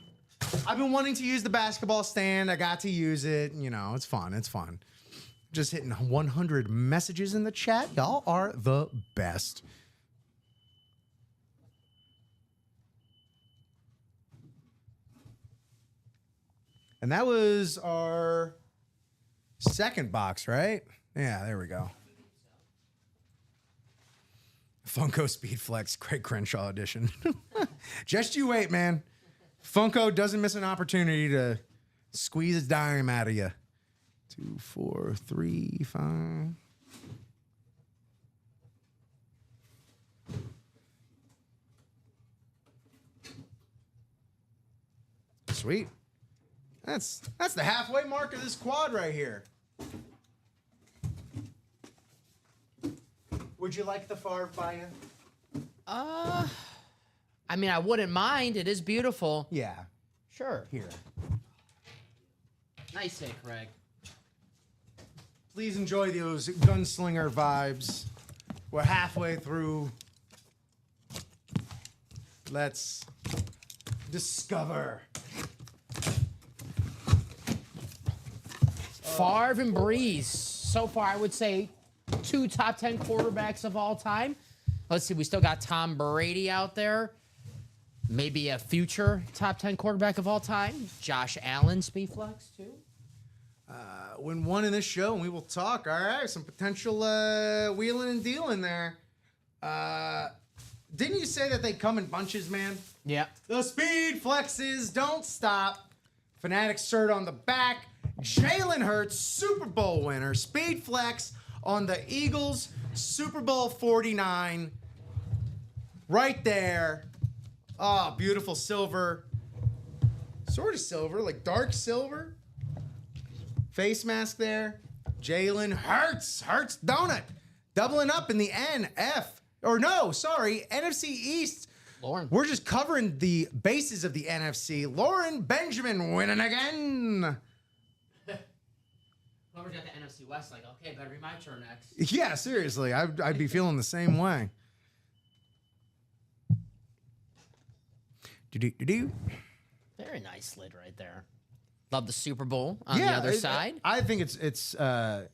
I've been wanting to use the basketball stand. I got to use it. You know, it's fun. It's fun. Just hitting 100 messages in the chat. Y'all are the best. And that was our second box, right? Yeah, there we go. Funko Speed Flex, Craig Crenshaw edition. Just you wait, man. Funko doesn't miss an opportunity to squeeze a dime out of you. 2, 4, 3, 5. Sweet. That's the halfway mark of this quad right here. Would you like the Favre buy-in? I mean, I wouldn't mind. It is beautiful. Yeah, Sure. here. Nice hit, Craig. Please enjoy those gunslinger vibes. We're halfway through. Let's discover. Favre and Breeze. So far, I would say 2 top 10 quarterbacks of all time. Let's see, we still got Tom Brady out there. Maybe a future top 10 quarterback of all time. Josh Allen, speed flex, too. Win one in this show, and we will talk. All right, some potential wheeling and dealing there. Didn't you say that they come in bunches, man? Yeah. The speed flexes don't stop. Fanatic cert on the back. Jalen Hurts, Super Bowl winner. Speed flex on the Eagles, Super Bowl 49. Right there. Oh, beautiful silver. Sort of silver, like dark silver. Face mask there. Jalen Hurts. Hurts donut. Doubling up in the NFC East Lauren. We're just covering the bases of the NFC. Lauren Benjamin winning again. Whoever's got the NFC West, like, okay, better be my turn next. Yeah, seriously, I'd be feeling the same way. Do. Very nice lid right there. Love the Super Bowl on the other side. I think it's a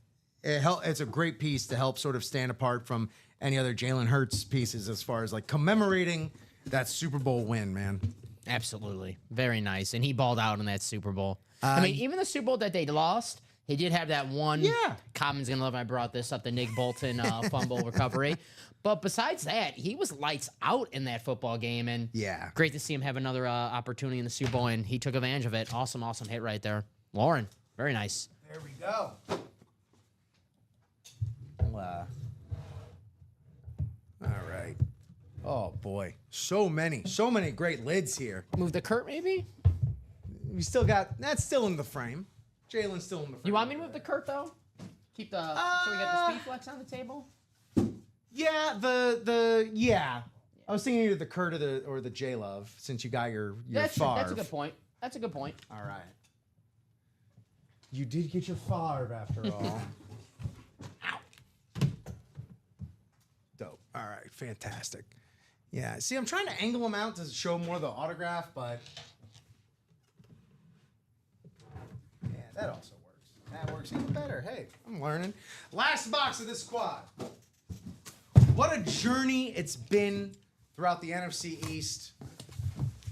great piece to help sort of stand apart from any other Jalen Hurts pieces as far as like commemorating that Super Bowl win, man. Absolutely. Very nice. And he balled out in that Super Bowl. I mean, even the Super Bowl that they lost, he did have that one. Yeah. Common's going to love I brought this up, the Nick Bolton fumble recovery. But besides that, he was lights out in that football game. And Yeah. great to see him have another opportunity in the Super Bowl, and he took advantage of it. Awesome hit right there. Lauren, very nice. There we go. All right. Oh boy, so many great lids here. Move the Kurt, maybe? We still got that's still in the frame. Jalen's still in the frame. You want me to move the Kurt, though? Keep the so we got the Speed Flex on the table? Yeah, yeah. I was thinking either the Kurt or the J Love since you got your That's Favre. a good point. That's a good point. All right. You did get your Favre after all. Ow. Dope. All right, fantastic. Yeah, see, I'm trying to angle them out to show more of the autograph, but yeah, that also works. That works even better. Hey, I'm learning. Last box of this squad. What a journey it's been throughout the NFC East.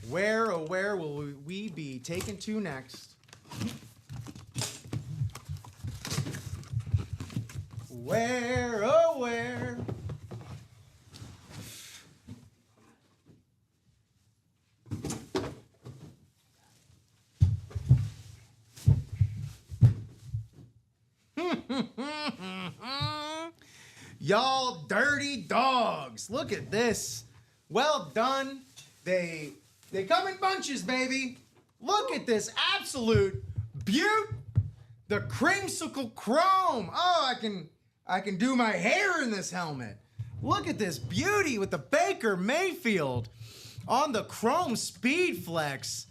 Where, oh, where will we be taken to next? Where, oh, where? Y'all dirty dogs. Look at this. Well done. They come in bunches, baby. Look at this absolute beaut. The creamsicle chrome. Oh, I can do my hair in this helmet. Look at this beauty with the Baker Mayfield on the chrome Speed Flex.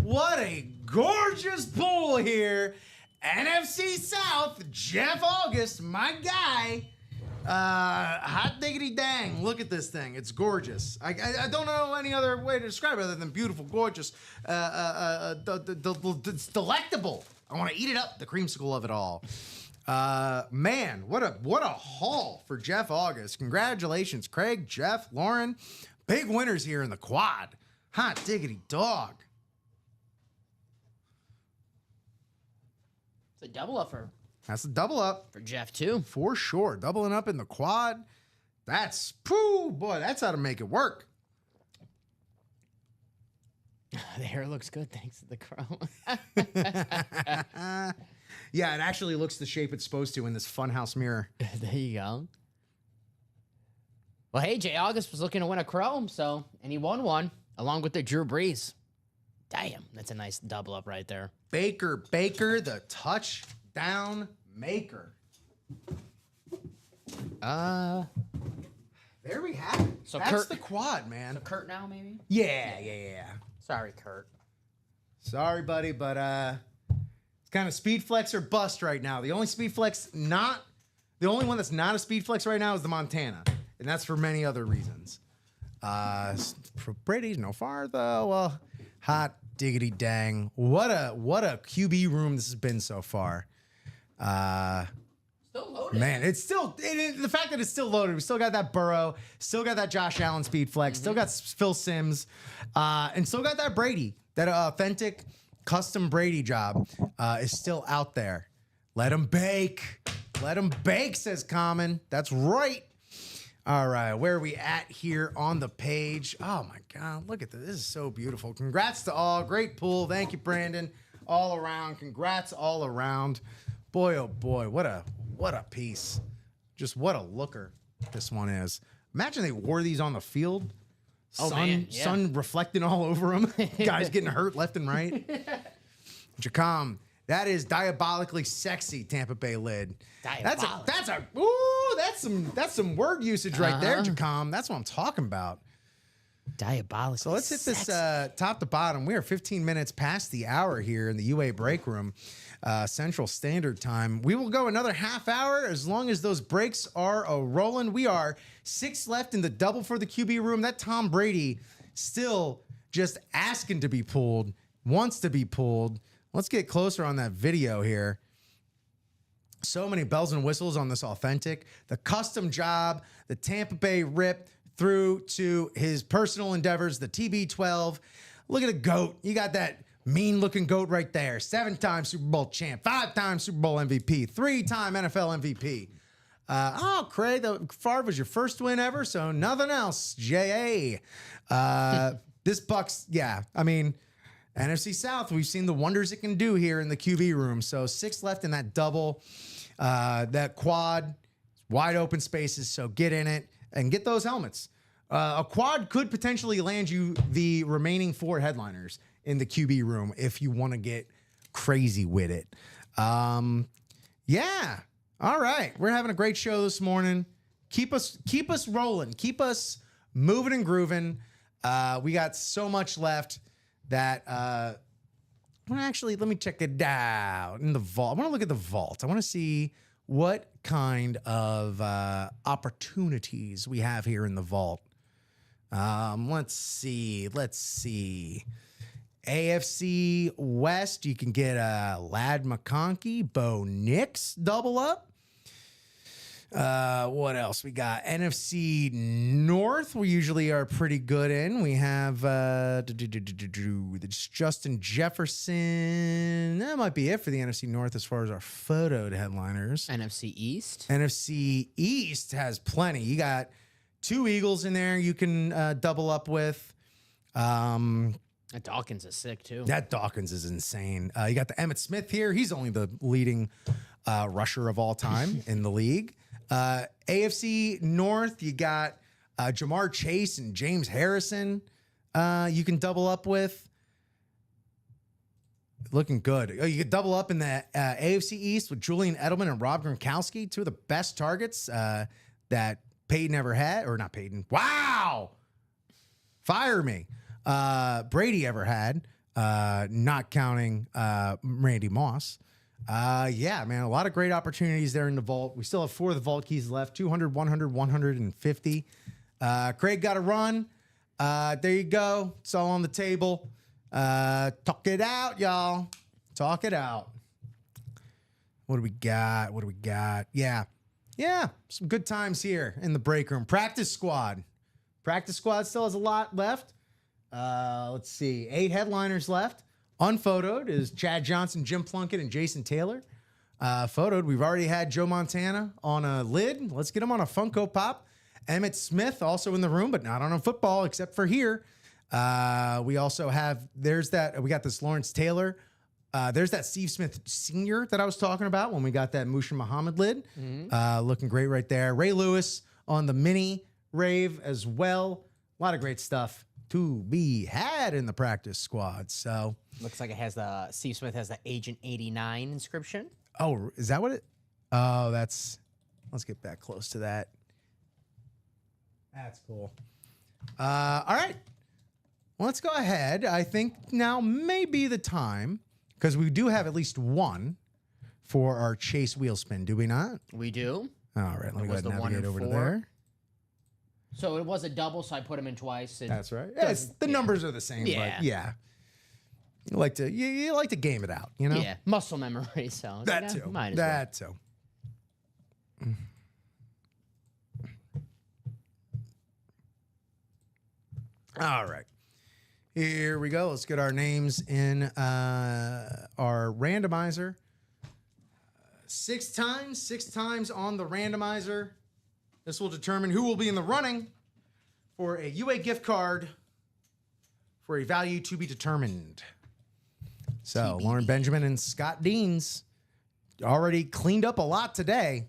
What a gorgeous pull here. NFC South, Jeff August, my guy. Hot diggity dang. Look at this thing. It's gorgeous. I don't know any other way to describe it other than beautiful, gorgeous. It's delectable. I want to eat it up, the creamsicle of it all. Man, what a haul for Jeff August. Congratulations, Craig, Jeff, Lauren. Big winners here in the quad. Hot diggity dog. It's a double up for That's a double up. For Jeff, too. For sure. Doubling up in the quad. That's, boy, that's how to make it work. The hair looks good thanks to the chrome. Yeah, it actually looks the shape it's supposed to in this funhouse mirror. There you go. Well, hey, Jay August was looking to win a chrome, and he won one along with the Drew Brees. Damn, that's a nice double up right there. Baker, the touchdown maker. There we have it. So that's Kurt, the quad, man. So Kurt now, maybe? Yeah. Sorry, Kurt. Sorry, buddy, but it's kind of speed flex or bust right now. The only one that's not a speed flex right now is the Montana, and that's for many other reasons. For Brady's no far though. Well, hot diggity dang! What a QB room this has been so far. Still loaded. Man, it's still the fact that it's still loaded. We still got that Burrow, still got that Josh Allen speed flex, still got Phil Simms, and still got that Brady. That authentic custom Brady job is still out there. Let him bake. Let him bake, says Common. That's right. All right, where are we at here on the page? Oh my God, look at this. This is so beautiful. Congrats to all. Great pool. Thank you, Brandon. All around. Congrats all around. Boy, oh boy, what a piece. Just what a looker this one is. Imagine they wore these on the field. Sun reflecting all over them. Guys getting hurt left and right. Jacom, that is diabolically sexy Tampa Bay lid. That's some word usage right there, Jacom. That's what I'm talking about. Diabolical. So let's hit this top to bottom. We are 15 minutes past the hour here in the UA break room, Central Standard Time. We will go another half hour as long as those breaks are rolling. We are 6 left in the double for the QB room. That Tom Brady still just asking to be pulled, wants to be pulled. Let's get closer on that video here. So many bells and whistles on this authentic. The custom job, the Tampa Bay rip, through to his personal endeavors, the TB12. Look at the GOAT. You got that mean-looking GOAT right there. 7-time Super Bowl champ, 5-time Super Bowl MVP, 3-time NFL MVP. Craig, Favre was your first win ever, so nothing else. J.A. This Bucks, yeah, I mean, NFC South, we've seen the wonders it can do here in the QB room. So 6 left in that double, that quad, wide open spaces, so get in it. And get those helmets. A quad could potentially land you the remaining 4 headliners in the QB room if you want to get crazy with it. Yeah. All right. We're having a great show this morning. Keep us rolling. Keep us moving and grooving. We got so much left that well, actually, let me check it out in the vault. I want to look at the vault. I want to see what kind of opportunities we have here in the vault. Let's see. AFC West, you can get Ladd McConkey, Bo Nix double up. What else we got? NFC North, we usually are pretty good in. We have Justin Jefferson. That might be it for the NFC North as far as our photoed headliners. NFC East. NFC East has plenty. You got 2 Eagles in there you can double up with. That Dawkins is sick too. That Dawkins is insane. You got the Emmitt Smith here. He's only the leading rusher of all time in the league. AFC North, you got Jamar Chase and James Harrison you can double up with. Looking good. Oh, you could double up in the AFC East with Julian Edelman and Rob Gronkowski, 2 of the best targets that Peyton ever had. Or not Peyton. Wow! Fire me. Brady ever had, not counting Randy Moss. Yeah, man, a lot of great opportunities there in the vault. We still have 4 of the vault keys left, 200, 100, 150. Craig got a run. There you go. It's all on the table. Talk it out, y'all. Talk it out. What do we got? Yeah, some good times here in the break room. Practice squad still has a lot left. Let's see, 8 headliners left. Unphotoed is Chad Johnson, Jim Plunkett, and Jason Taylor. Photoed, we've already had Joe Montana on a lid. Let's get him on a Funko Pop. Emmitt Smith also in the room, but not on a football, except for here. We also have, we got this Lawrence Taylor. There's that Steve Smith Sr. that I was talking about when we got that Musha Muhammad lid. Looking great right there. Ray Lewis on the mini rave as well. A lot of great stuff to be had in the practice squad. So Looks like it has Steve Smith has the Agent 89 inscription. Oh, is that what it? Oh, let's get back close to that. That's cool. All right. Well, let's go ahead. I think now may be the time, because we do have at least one for our Chase wheel spin, do we not? We do. All right, let me go ahead and navigate over to there. So it was a double, so I put them in twice. That's right. Yeah, the numbers are the same, but yeah. You like to game it out, you know? Yeah, muscle memory. So that too. Might as that too. All right. Here we go. Let's get our names in our randomizer. 6 times on the randomizer. This will determine who will be in the running for a UA gift card for a value to be determined. So, Lauren Benjamin and Scott Deans already cleaned up a lot today.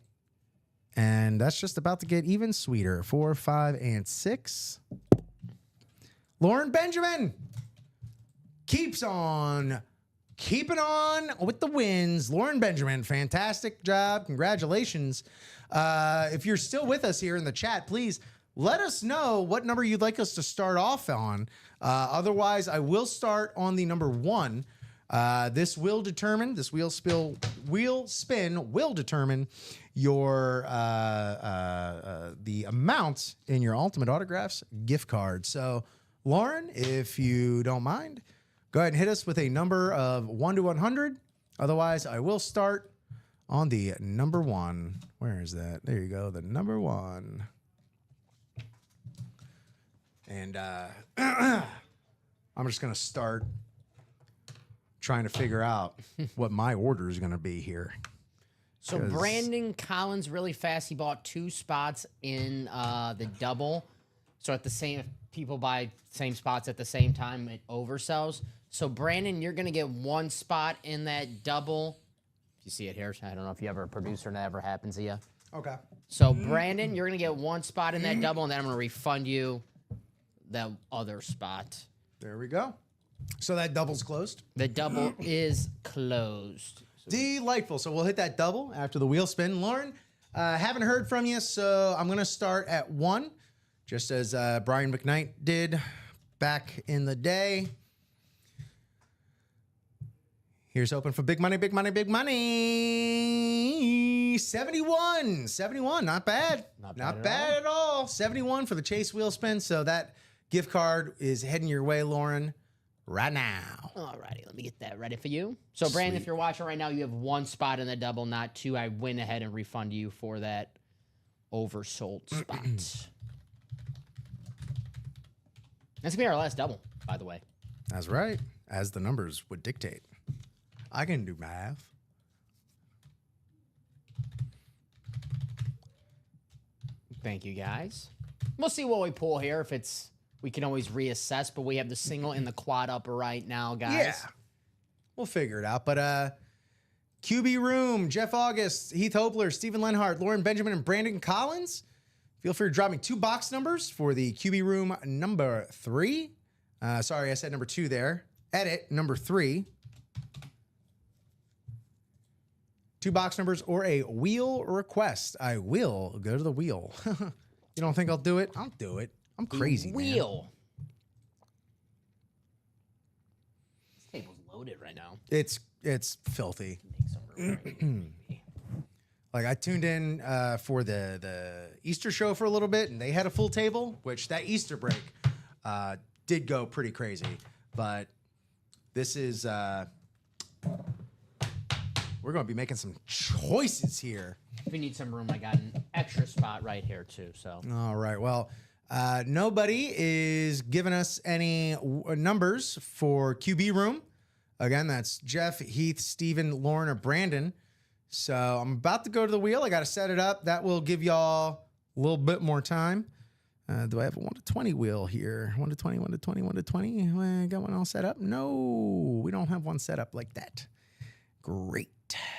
And that's just about to get even sweeter. 4, 5, and 6. Lauren Benjamin keeps on keeping on with the wins. Lauren Benjamin, fantastic job. Congratulations. If you're still with us here in the chat, please let us know what number you'd like us to start off on. Otherwise, I will start on the number 1. This wheel spin will determine your the amount in your Ultimate Autographs gift card. So, Lauren, if you don't mind, go ahead and hit us with a number of 1 to 100. Otherwise, I will start on the number 1. Where is that? There you go, the number 1. And I'm just gonna start trying to figure out what my order is going to be here. So Brandon Collins, really fast. He bought 2 spots in the double. So at the same, if people buy same spots at the same time, it oversells. So Brandon, you're going to get 1 spot in that double. If you see it here, I don't know if you ever a producer and that ever happens to you. Okay. So Brandon, you're going to get 1 spot in that double, and then I'm going to refund you that other spot. There we go. So that double's closed. The double is closed. Delightful. So we'll hit that double after the wheel spin. Lauren, haven't heard from you, so I'm going to start at 1, just as Brian McKnight did back in the day. Here's open for big money, big money, big money. 71. 71. Not bad. Not bad at all. 71 for the Chase wheel spin. So that gift card is heading your way, Lauren, right now. All righty, let me get that ready for you. So, Brandon, if you're watching right now, you have 1 spot in the double, not 2. I went ahead and refund you for that oversold spot. That's going to be our last double, by the way. That's right, as the numbers would dictate. I can do math. Thank you, guys. We'll see what we pull here. If it's... We can always reassess, but we have the single and the quad up right now, guys. Yeah. We'll figure it out. But QB Room, Jeff August, Heath Hopler, Stephen Lenhart, Lauren Benjamin, and Brandon Collins. Feel free to drop me 2 box numbers for the QB Room number 3. Sorry, I said number 2 there. Edit number 3. 2 box numbers or a wheel request. I will go to the wheel. You don't think I'll do it? I'll do it. I'm crazy, wheel. Man. This table's loaded right now. It's filthy. Make some room. Like I tuned in for the Easter show for a little bit, and they had a full table, which that Easter break did go pretty crazy. But this is we're going to be making some choices here. If you need some room, I got an extra spot right here too. So all right, well. Nobody is giving us any numbers for QB Room. Again, that's Jeff, Heath, Steven, Lauren, or Brandon. So I'm about to go to the wheel. I got to set it up. That will give y'all a little bit more time. Do I have a 1 to 20 wheel here? 1 to 20, 1 to 20, 1 to 20. Got one all set up? No, we don't have one set up like that. Great.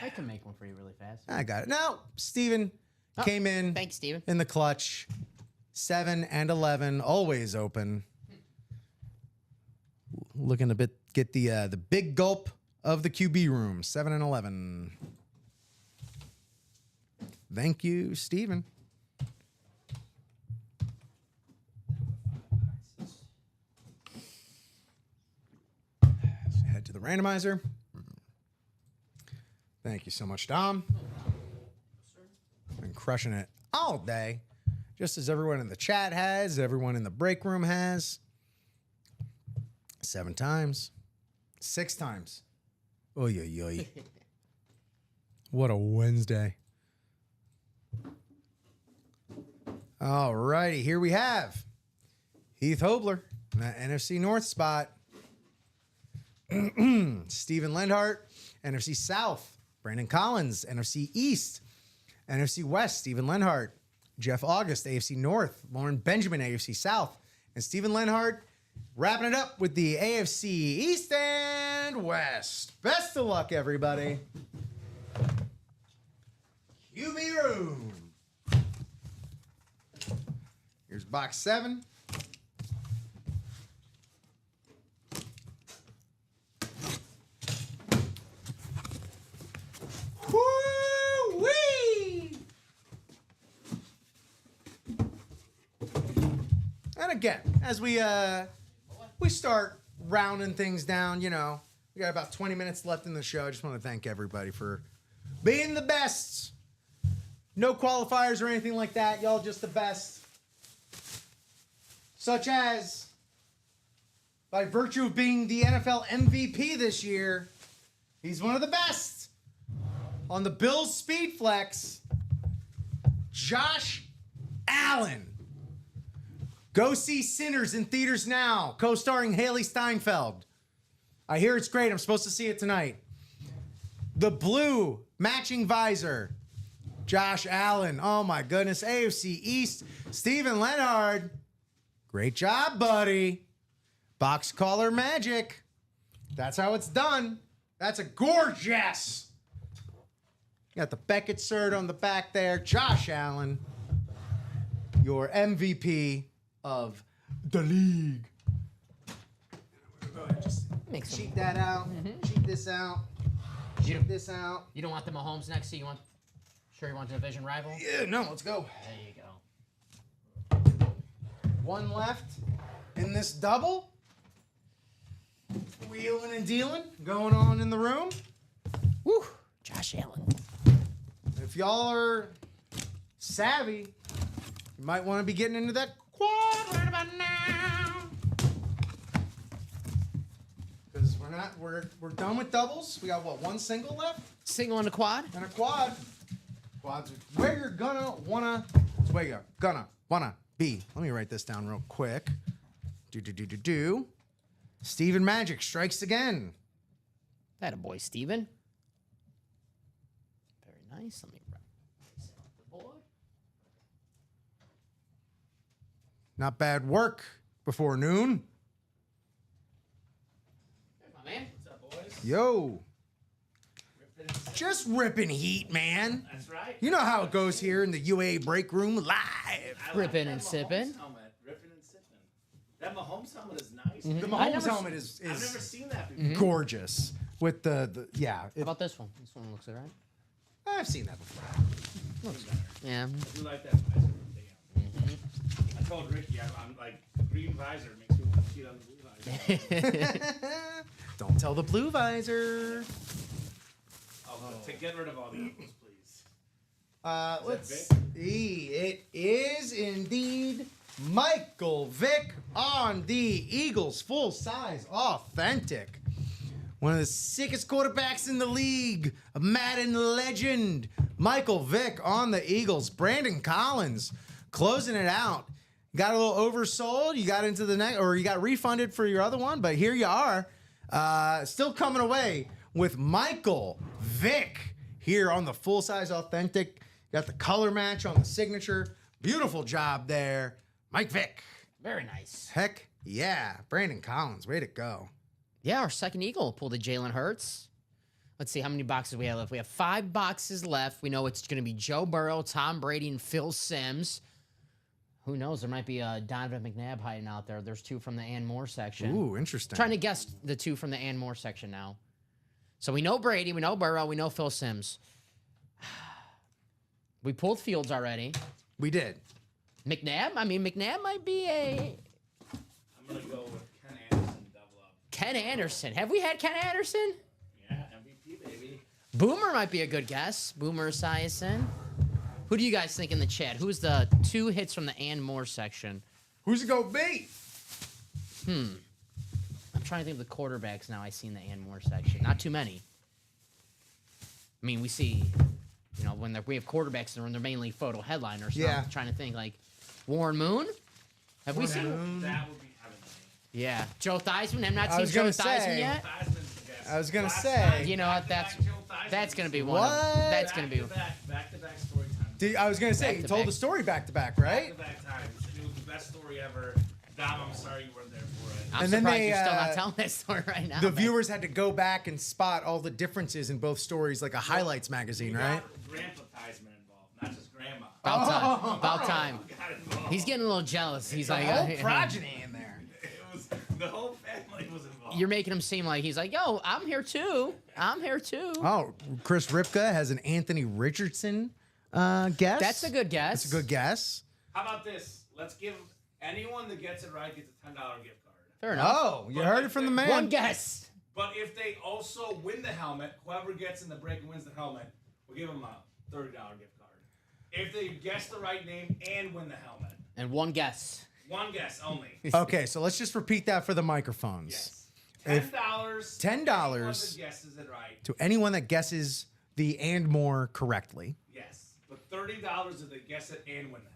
I can make one for you really fast. I got it. Now, Steven came in. Thanks, Steven. In the clutch. 7 and 11, always open. Looking to get the big gulp of the QB Room. 7 and 11. Thank you, Steven. Let's head to the randomizer. Thank you so much, Dom. Been crushing it all day. Just as everyone in the chat has, everyone in the break room has. 7 times. 6 times. Oy, oy, oy. What a Wednesday. All righty, here we have Heath Hobler, that NFC North spot. Stephen Lenhart, NFC South. Brandon Collins, NFC East. NFC West, Stephen Lenhart. Jeff August, AFC North. Lauren Benjamin, AFC South. And Stephen Lenhart wrapping it up with the AFC East and West. Best of luck, everybody. QB Room. Here's box 7. Woo-wee! And again, as we start rounding things down, you know, we got about 20 minutes left in the show. I just want to thank everybody for being the best. No qualifiers or anything like that. Y'all just the best. Such as, by virtue of being the NFL MVP this year, he's one of the best. On the Bills Speed Flex, Josh Allen. Go see Sinners in theaters now, co-starring Haley Steinfeld. I hear it's great. I'm supposed to see it tonight. The blue matching visor, Josh Allen. Oh my goodness. AFC East, Steven Leonard. Great job, buddy. Box collar magic. That's how it's done. That's a gorgeous. Got the Beckett cert on the back there. Josh Allen, your MVP of the league. Just cheat that out. Cheat this out. Cheat this out. You don't want the Mahomes next to you? Sure you want the division rival? Yeah, no, let's go. There you go. One left in this double. Wheeling and dealing going on in the room. Woo! Josh Allen. If y'all are savvy, you might want to be getting into that quad right about now. Because we're done with doubles. We got what, one single left? Single and a quad? And a quad. Quads are where you're gonna wanna. It's where you're gonna wanna be. Let me write this down real quick. Do. Steven Magic strikes again. That a boy, Steven. Very nice. Let me write this off the board. Not bad work before noon. There's my man. What's up, boys? Yo. Just ripping heat, man. That's right. You know how it goes here in the UA break room live. I Ripping that and Mahomes sipping. Helmet. Ripping and sipping. That Mahomes helmet is nice. The I Mahomes never- helmet is I've never seen that before. gorgeous. With the yeah. How about this one? This one looks alright. I've seen that before. Yeah. I do like that visor. I told Ricky, I'm like, green visor makes me want to cheat on the blue visor. Don't tell the blue visor. To get rid of all the apples, please. Let's Vic? see. It is indeed Michael Vick on the Eagles full size authentic. One of the sickest quarterbacks in the league, a Madden legend. Michael Vick on the Eagles. Brandon Collins closing it out. Got a little oversold. You got into the next, or you got refunded for your other one, but here you are. Still coming away with Michael Vick here on the full size authentic. Got the color match on the signature. Beautiful job there, Mike Vick. Very nice. Heck yeah, Brandon Collins, way to go. Yeah, our second Eagle pulled a Jalen Hurts. Let's see how many boxes we have left. We have 5 boxes left. We know it's going to be Joe Burrow, Tom Brady, and Phil Simms. Who knows? There might be a Donovan McNabb hiding out there. There's 2 from the Ann Moore section. Ooh, interesting. Trying to guess the 2 from the Ann Moore section now. So we know Brady, we know Burrow, we know Phil Simms. We pulled Fields already. We did. McNabb? I mean, McNabb might be a... I'm going to go with Ken Anderson double up. Ken Anderson. Have we had Ken Anderson? Yeah, MVP, baby. Boomer might be a good guess. Boomer Esiason. Who do you guys think in the chat? Who's the 2 hits from the Ann Moore section? Who's it gonna be? I'm trying to think of the quarterbacks now I see in the Ann Moore section. Not too many. I mean, we see, you know, when we have quarterbacks and they're mainly photo headliners. So Yeah. I'm trying to think, like, Warren Moon? Have we seen? That would be heavenly. Yeah. Joe Theismann? I've not I seen was Joe gonna Theismann say- yet. Theismann's the guess. I was gonna Last say- night, You know what? back-to-back Joe Theismann. That's going to be one. What? That's going to be... Back-to-back story time. I was gonna say, Back you to told back. the story back to back, right? Back-to-back times. It was the best story ever. Dom, I'm sorry you weren't there for it. I'm And then surprised they, you're still not uh, telling that story right now. The man. viewers had to go back and spot all the differences in both stories, like a highlights magazine, We right? got Grandpa Theismann involved, not just Grandma. About time. About time. Got involved. He's getting a little jealous. He's The like, whole progeny in there. It was the whole family was involved. you're making him seem like he's like, yo, I'm here too. I'm here too. Oh, Chris Ripka has an Anthony Richardson guess. That's a good guess. That's a good guess. How about this? Let's give Anyone that gets it right gets a $10 gift card. Fair enough. Oh, you heard it from the man. One guess. But if they also win the helmet, whoever gets in the break and wins the helmet, we'll give them a $30 gift card. If they guess the right name and win the helmet. And one guess. One guess only. Okay, so let's just repeat that for the microphones. Yes. If- $10. $10 Anyone that guesses it right. To anyone that guesses the and more correctly. Yes. But $30 if they guess it and win the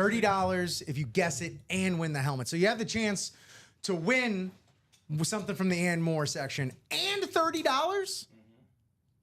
helmet. $30 if you guess it and win the helmet. So you have the chance to win something from the and more section and $30?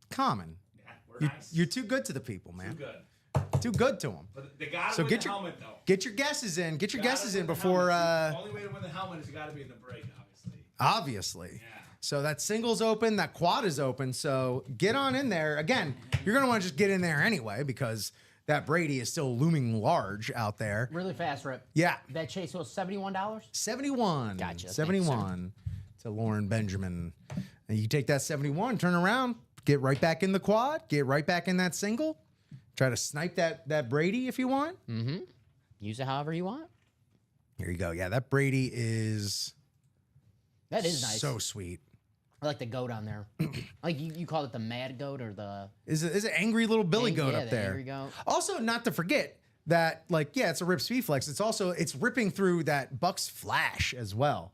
Common. Yeah, we're nice. You're too good to the people, man. Too good. Too good to them. But they gotta So win get the your helmet though. get your guesses in. Get your Gotta guesses win in the before helmet. The only way to win the helmet is you gotta be in the break, obviously. obviously. Yeah. So that single's open, that quad is open. So get on in there. Again, you're gonna want to just get in there anyway because that Brady is still looming large out there. Really fast, Rip. Yeah. That chase was $71? 71. Gotcha. Thanks, 71 to Lauren Benjamin. And you take that 71, turn around, get right back in the quad, get right back in that single. Try to snipe that Brady if you want. Use it however you want. Here you go. Yeah, that Brady is That is nice. so sweet. I like the goat on there. Like you call it the mad goat or the Is it angry little Billy goat yeah, up the there? angry goat. Also, not to forget that, like, yeah, it's a Rip Speed Flex. It's ripping through that Bucks Flash as well.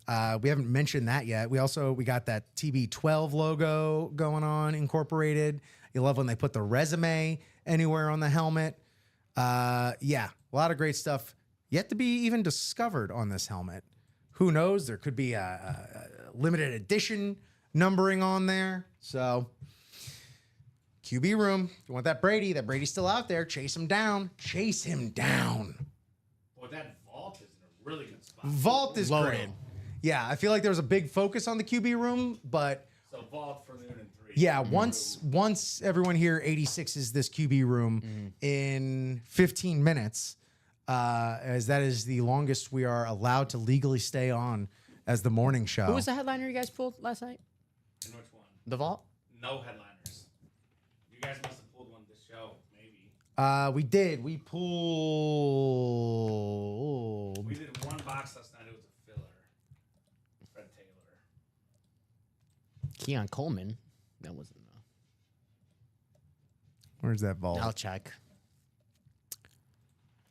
We haven't mentioned that yet. We got that TB12 logo going on incorporated. You love when they put the resume anywhere on the helmet. Yeah, a lot of great stuff yet to be even discovered on this helmet. Who knows? There could be a limited edition numbering on there. So, QB room. If you want that Brady's still out there. Chase him down. Chase him down. Boy, that vault is in a really good spot. Vault is Loaded. great. Yeah, I feel like there was a big focus on the QB room, but So vault for noon and 3. yeah, once everyone here 86 is this QB room in 15 minutes, as that is the longest we are allowed to legally stay on as the morning show. Who was the headliner you guys pulled last night? And which one? The Vault? No headliners. You guys must have pulled one this show, maybe. We did. We pulled. We did one box last night. It was a filler. Fred Taylor. Keon Coleman. That wasn't Where's that vault? I'll check.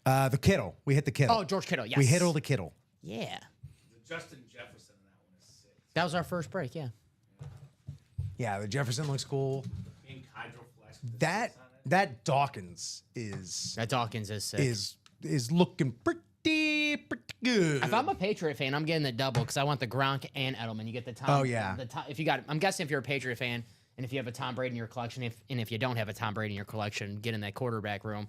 The Kittle. We hit the Kittle. Oh, George Kittle, yes. We hit all the Kittle. Yeah. The Justin Jefferson in that one is sick. That was our first break, yeah. Yeah, the Jefferson looks cool. Pink Hydroflex. with the That six on it. that Dawkins is That Dawkins is sick. is looking pretty good. If I'm a Patriot fan, I'm getting the double because I want the Gronk and Edelman. You get the Tom. Oh, yeah. If you got, I'm guessing if you're a Patriot fan and if you have a Tom Brady in your collection, if you don't have a Tom Brady in your collection, get in that quarterback room.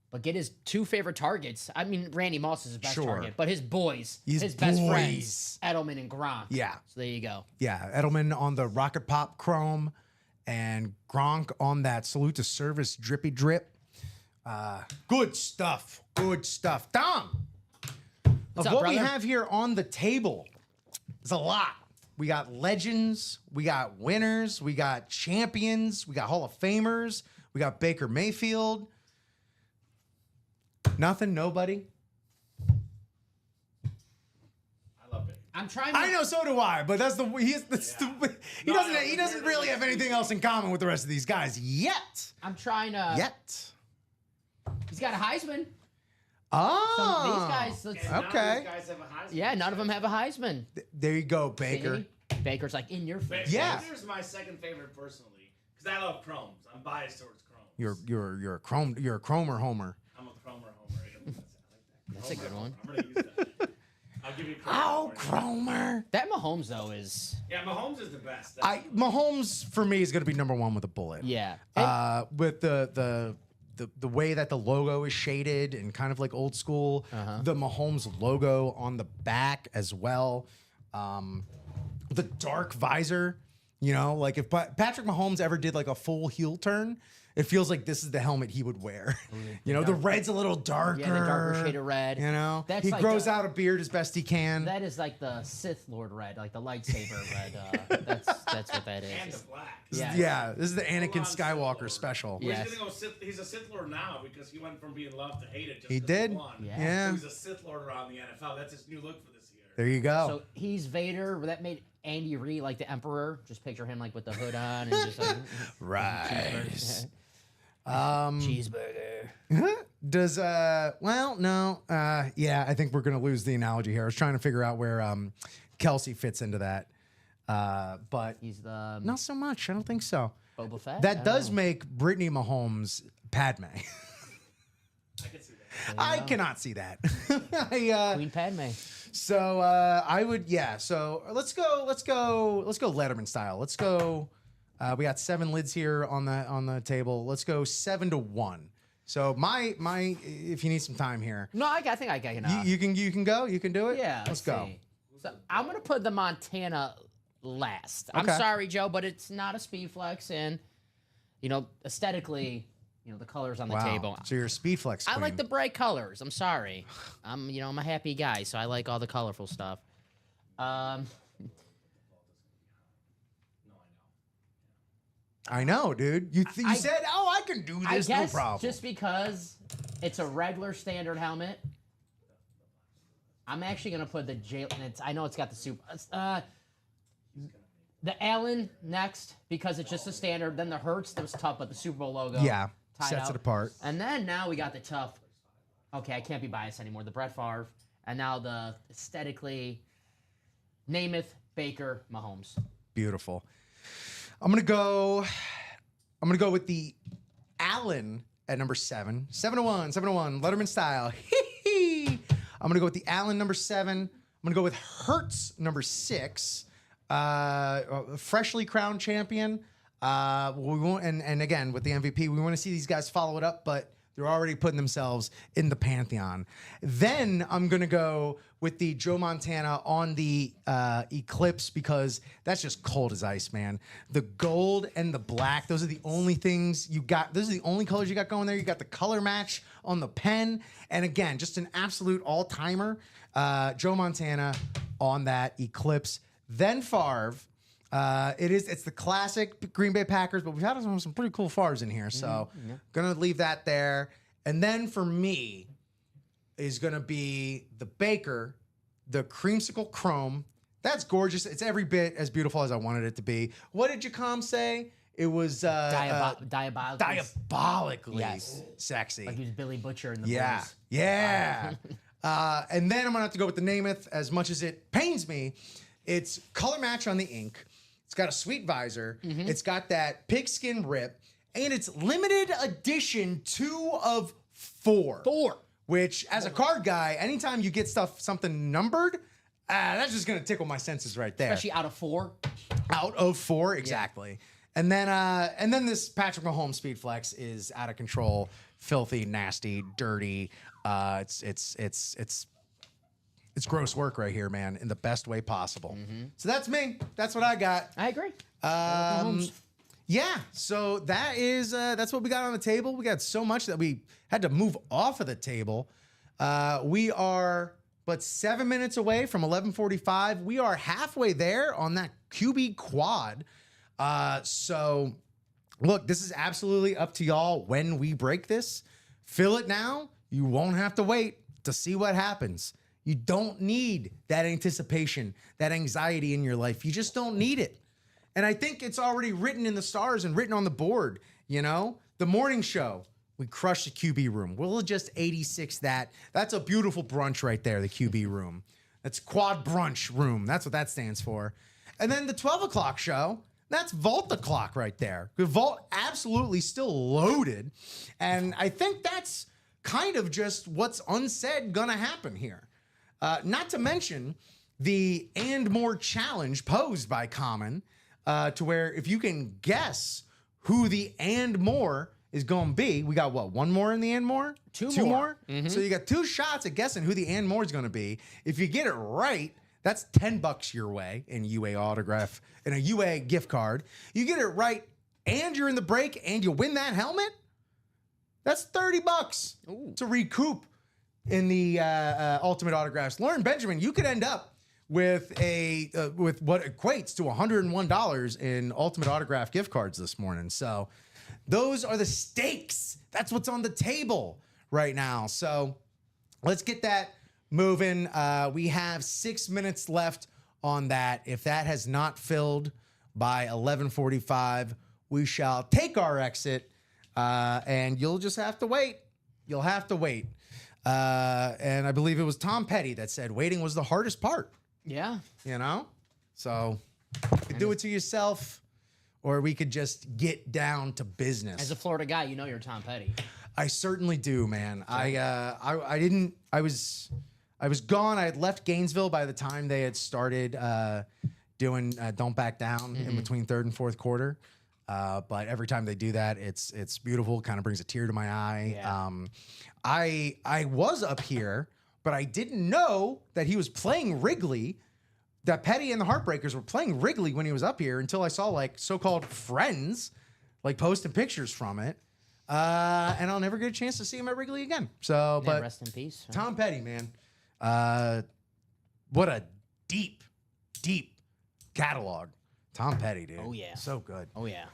But get his two favorite targets. I mean, Randy Moss is his best Sure. target, but his boys, His his best boys. friends, Edelman and Gronk. Yeah. So there you go. Yeah, Edelman on the Rocket Pop Chrome and Gronk on that Salute to Service drippy drip. Good stuff. Good stuff. Dom, of What's up, what we brother? have here on the table is a lot. We got legends, we got winners, we got champions, we got Hall of Famers, we got Baker Mayfield. Nothing, nobody. I love it. I'm trying. I know, so do I. But that's the he is the stupid. He No, doesn't. no, He doesn't really have anything else in common with the rest of these guys yet. I'm trying to. Yet. He's got a Heisman. Oh, So these guys. Let's, And none of Okay. these guys have a Heisman. yeah, none of them have a Heisman. There you go, Baker. See? Baker's like in your face. Yeah. Baker's my second favorite personally because I love Chromes. I'm biased towards Chromes. You're a Chromer homer. I'm a Chromer homer. I like that. That's a good one. I'm gonna use that. I'll give you. Oh, Chromer. Chromer. That Mahomes though is Yeah, Mahomes is the best. Mahomes for me is going to be number one with a bullet. yeah. With the way that the logo is shaded and kind of like old school, the Mahomes logo on the back as well. The dark visor, you know, like if Patrick Mahomes ever did like a full heel turn, It feels like this is the helmet he would wear. You know, the red's a little darker. Yeah, the darker shade of red. You know, That's he like grows the- out a beard as best he can. That is like the Sith Lord red, like the lightsaber red. That's what that And the is. black. Yeah. Yeah, this is the Anakin Full-on Sith Skywalker Lord. special. Yeah. He's Yes. gonna go he's a Sith Lord now because he went from being loved to hated. Just He 'cause did. won. Yeah. Yeah. So he's a Sith Lord around the NFL. That's his new look for this year. There you go. So he's Vader. That made Andy Reid like the Emperor. Just picture him like with the hood on and just like Right. cheeseburger. Does well no yeah, I think we're gonna lose the analogy here. I was trying to figure out where Kelsey fits into that, but He's the not so much. I don't think so. Boba Fett. That does make Brittany Mahomes Padme. I can see that. I cannot see that. Queen Padme. So I would, yeah. So let's go Letterman style. Let's go. We got 7 lids here on the table. Let's go 7-1. So my, if you need some time here, No, I think I can. you can go. You can do it. Yeah, let's go. see. So I'm gonna put the Montana last. I'm Okay. sorry, Joe, but it's not a speed flex, and aesthetically, the colors on the Wow. table. So you're a speed flex. I Queen. like the bright colors. I'm sorry. I'm a happy guy, so I like all the colorful stuff. I know, dude. You I- said, oh, I can do I this. No guess problem. just because it's a regular standard helmet, I'm actually gonna put the I know it's got the super. The Allen next because it's just a standard. Then the Hertz that was tough, but the Super Bowl logo. Yeah, tied sets out. it apart. And then now we got the tough. Okay, I can't be biased anymore. The Brett Favre, and now the aesthetically Namath, Baker, Mahomes. Beautiful. I'm gonna go with the Allen at number 7. 7-1, 7-1, Letterman style. I'm gonna go with the Allen number 7. I'm gonna go with Hertz number 6. Freshly crowned champion. We won't, and again with the MVP, we want to see these guys follow it up, but they're already putting themselves in the pantheon. Then I'm gonna go with the Joe Montana on the Eclipse because that's just cold as ice, man. The gold and the black, those are the only things you got. Those are the only colors you got going there. You got the color match on the pen, and again, just an absolute all-timer. Joe Montana on that Eclipse. Then Favre. It's the classic Green Bay Packers, but we've had some pretty cool Favres in here, so gonna leave that there. And then for me is gonna be the Baker, the creamsicle chrome. That's gorgeous. It's every bit as beautiful as I wanted it to be. What did Jacom say? It was diabolically Yes. sexy. Like he was Billy Butcher in the Yeah. Blues. Yeah. And then I'm going to have to go with the Namath. As much as it pains me, it's color match on the ink. It's got a sweet visor. It's got that pigskin rip. And it's limited edition 2 of 4. 4. Which, as a card guy, anytime you get something numbered, that's just going to tickle my senses right there. Especially out of 4. Out of 4, exactly. And then this Patrick Mahomes speed flex is out of control, filthy, nasty, dirty. It's gross work right here, man, in the best way possible. So that's me. That's what I got. I agree. Yeah. So that's what we got on the table. We got so much that we had to move off of the table. We are but 7 minutes away from 11:45. We are halfway there on that QB quad. So look, this is absolutely up to y'all when we break this. Fill it now. You won't have to wait to see what happens. You don't need that anticipation, that anxiety in your life. You just don't need it. And I think it's already written in the stars and written on the board. The morning show, we crushed the QB room. We'll just 86 that. That's a beautiful brunch right there, the QB room. That's quad brunch room. That's what that stands for. And then the 12 o'clock show, that's Vault the Clock right there. The Vault absolutely still loaded. And I think that's kind of just what's unsaid gonna happen here. Not to mention the and more challenge posed by Common, to where if you can guess who the and more is going to be, we got what, one more in the and more? Two more? So you got 2 shots at guessing who the and more is going to be. If you get it right, that's $10 your way in UA autograph and a UA gift card. You get it right and you're in the break and you win that helmet, that's $30 to recoup in the Ultimate Autographs. Lauren Benjamin, you could end up with with what equates to $101 in Ultimate Autograph gift cards this morning. So those are the stakes. That's what's on the table right now. So let's get that moving. We have 6 minutes left on that. If that has not filled by 11:45, we shall take our exit, and you'll just have to wait. You'll have to wait. And I believe it was Tom Petty that said waiting was the hardest part. Yeah. You know? So you could do it to yourself, or we could just get down to business. As a Florida guy, you know you're Tom Petty. I certainly do, man. I was gone. I had left Gainesville by the time they had started doing Don't Back Down in between third and fourth quarter. But every time they do that, it's beautiful. Kind of brings a tear to my eye. Yeah. I was up here, but I didn't know that he was playing Wrigley. That Petty and the Heartbreakers were playing Wrigley when he was up here until I saw like so-called friends like posting pictures from it. And I'll never get a chance to see him at Wrigley again. So, Yeah, but rest in peace. Tom Petty, man. What a deep catalog. Tom Petty, dude. Oh, yeah. So good. Oh yeah.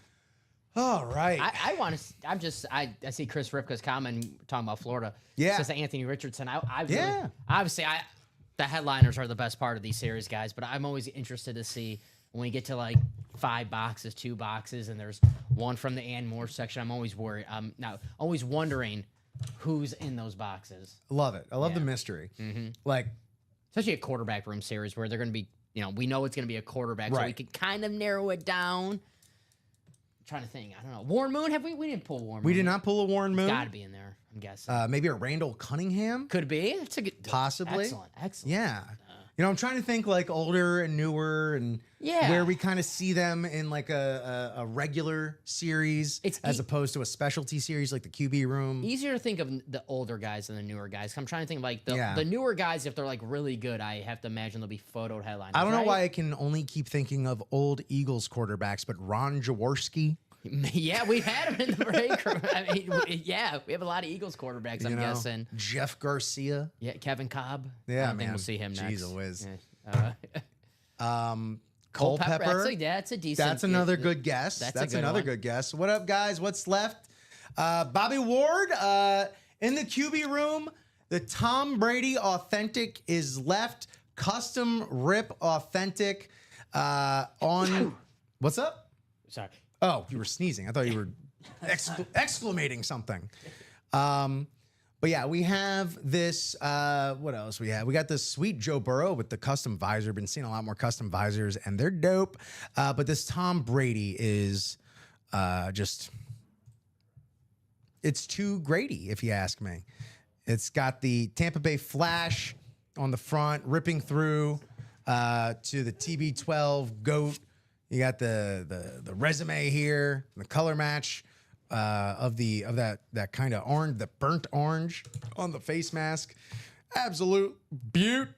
All right. I want to. I see Chris Ripka's comment talking about Florida. Yeah. Says Anthony Richardson. I really, Yeah. Obviously, the headliners are the best part of these series, guys. But I'm always interested to see when we get to like 5 boxes, 2 boxes, and there's one from the Ann Moore section. I'm always worried. Always wondering who's in those boxes. Love it. I love the Yeah. mystery. Like, Especially a quarterback room series where they're going to be, we know it's going to be a quarterback, so we Right. can kind of narrow it down. I'm trying to think. I don't know. Warren Moon? We didn't pull Warren Moon. we did not pull a Warren Moon. Got to be in there, I'm guessing. Maybe a Randall Cunningham. Could be. It's a good. Possibly. Excellent. Yeah. I'm trying to think like older and newer and Yeah. where we kind of see them in like a regular series It's as opposed to a specialty series like the QB room. Easier to think of the older guys than the newer guys. I'm trying to think of like Yeah. the newer guys. If they're like really good, I have to imagine they'll be photoed headliners. I don't know right? why I can only keep thinking of old Eagles quarterbacks, but Ron Jaworski. Yeah, we've had him in the break room. I mean, we have a lot of Eagles quarterbacks. I'm guessing. Jeff Garcia. Yeah, Kevin Cobb. Yeah, I don't think man. we'll see him next. Jeez Whiz. Yeah. Culpepper. That's a decent. That's another good guess. That's a That's good another one. good guess. What up, guys? What's left? Bobby Ward in the QB room. The Tom Brady authentic is left. Custom rip authentic on. What's up? Sorry. Oh, you were sneezing. I thought you were exclamating something. But yeah, we have this. What else we have? We got this sweet Joe Burrow with the custom visor. Been seeing a lot more custom visors, and they're dope. But this Tom Brady is just. It's too Grady, if you ask me. It's got the Tampa Bay Flash on the front, ripping through to the TB12 GOAT. You got the resume here, the color match of that kind of orange, the burnt orange on the face mask. Absolute beaut.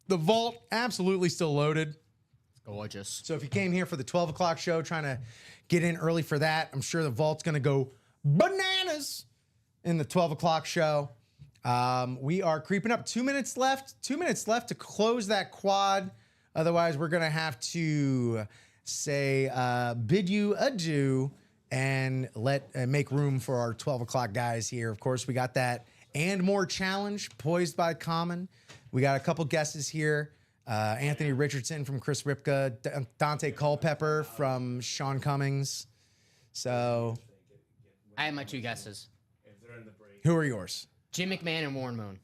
The vault absolutely still loaded. Gorgeous. So if you came here for the 12 o'clock show, trying to get in early for that, I'm sure the vault's going to go bananas in the 12 o'clock show. We are creeping up. 2 minutes left. 2 minutes left to close that quad. Otherwise, we're going to have to say bid you adieu and make room for our 12 o'clock guys here. Of course, we got that and more challenge poised by Common. We got a couple guesses here. Anthony Richardson from Chris Ripka, Dante Culpepper from Sean Cummings. So, I have my 2 guesses. If they're in the break. who are yours? Jim McMahon and Warren Moon.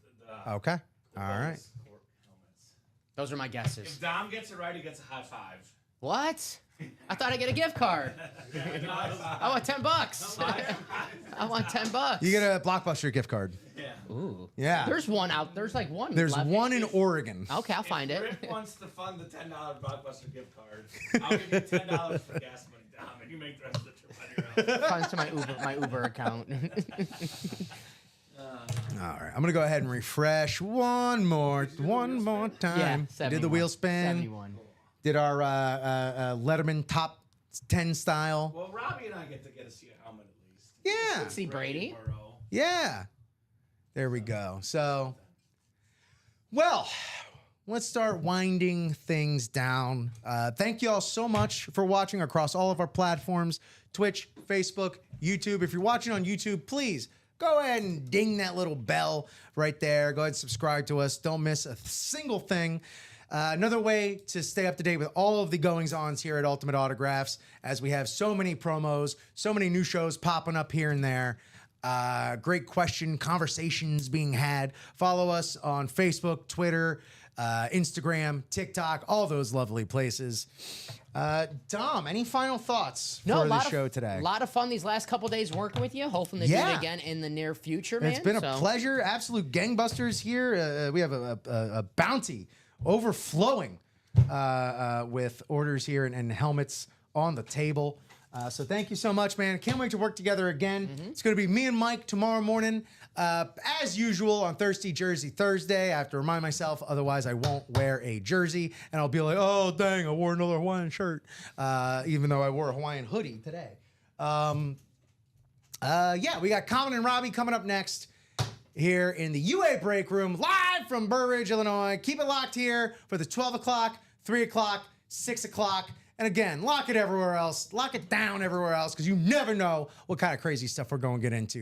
Okay. All right. Those are my guesses. If Dom gets it right, he gets a high 5. What? I thought I'd get a gift card. I want $10. I want $10. You get a Blockbuster gift card. Yeah. Ooh. Yeah. There's one out. There's like one. There's left. one in Oregon. Okay, I'll find it. Rick wants to fund the $10 Blockbuster gift card. I'll give you $10 for gas money, Dom, and you make the rest of the trip on your own. Funds to my Uber account. All right. I'm going to go ahead and refresh one more time. Yeah, Did the wheel spin. 71. Did our Letterman top 10 style. Well, Robbie and I get to see a helmet at least. Yeah. See Brady. Burrow. Yeah. There we go. So, well, let's start winding things down. Thank you all so much for watching across all of our platforms, Twitch, Facebook, YouTube. If you're watching on YouTube, please go ahead and ding that little bell right there. Go ahead and subscribe to us. Don't miss a single thing. Another way to stay up to date with all of the goings-ons here at Ultimate Autographs, as we have so many promos, so many new shows popping up here and there. Great question, conversations being had. Follow us on Facebook, Twitter, Instagram, TikTok, all those lovely places. Dom, any final thoughts for the show today? A lot of fun these last couple days working with you. Hoping to do it again in the near future, man. It's been a pleasure. Absolute gangbusters here. We have a bounty overflowing with orders here and helmets on the table. So thank you so much, man. Can't wait to work together again. It's going to be me and Mike tomorrow morning. As usual on Thirsty Jersey Thursday. I have to remind myself, otherwise I won't wear a jersey. And I'll be like, oh, dang, I wore another Hawaiian shirt. Even though I wore a Hawaiian hoodie today. Yeah, we got Colin and Robbie coming up next here in the UA Break Room, live from Burr Ridge, Illinois. Keep it locked here for the 12 o'clock, 3 o'clock, 6 o'clock. And again, lock it everywhere else. Lock it down everywhere else, because you never know what kind of crazy stuff we're going to get into.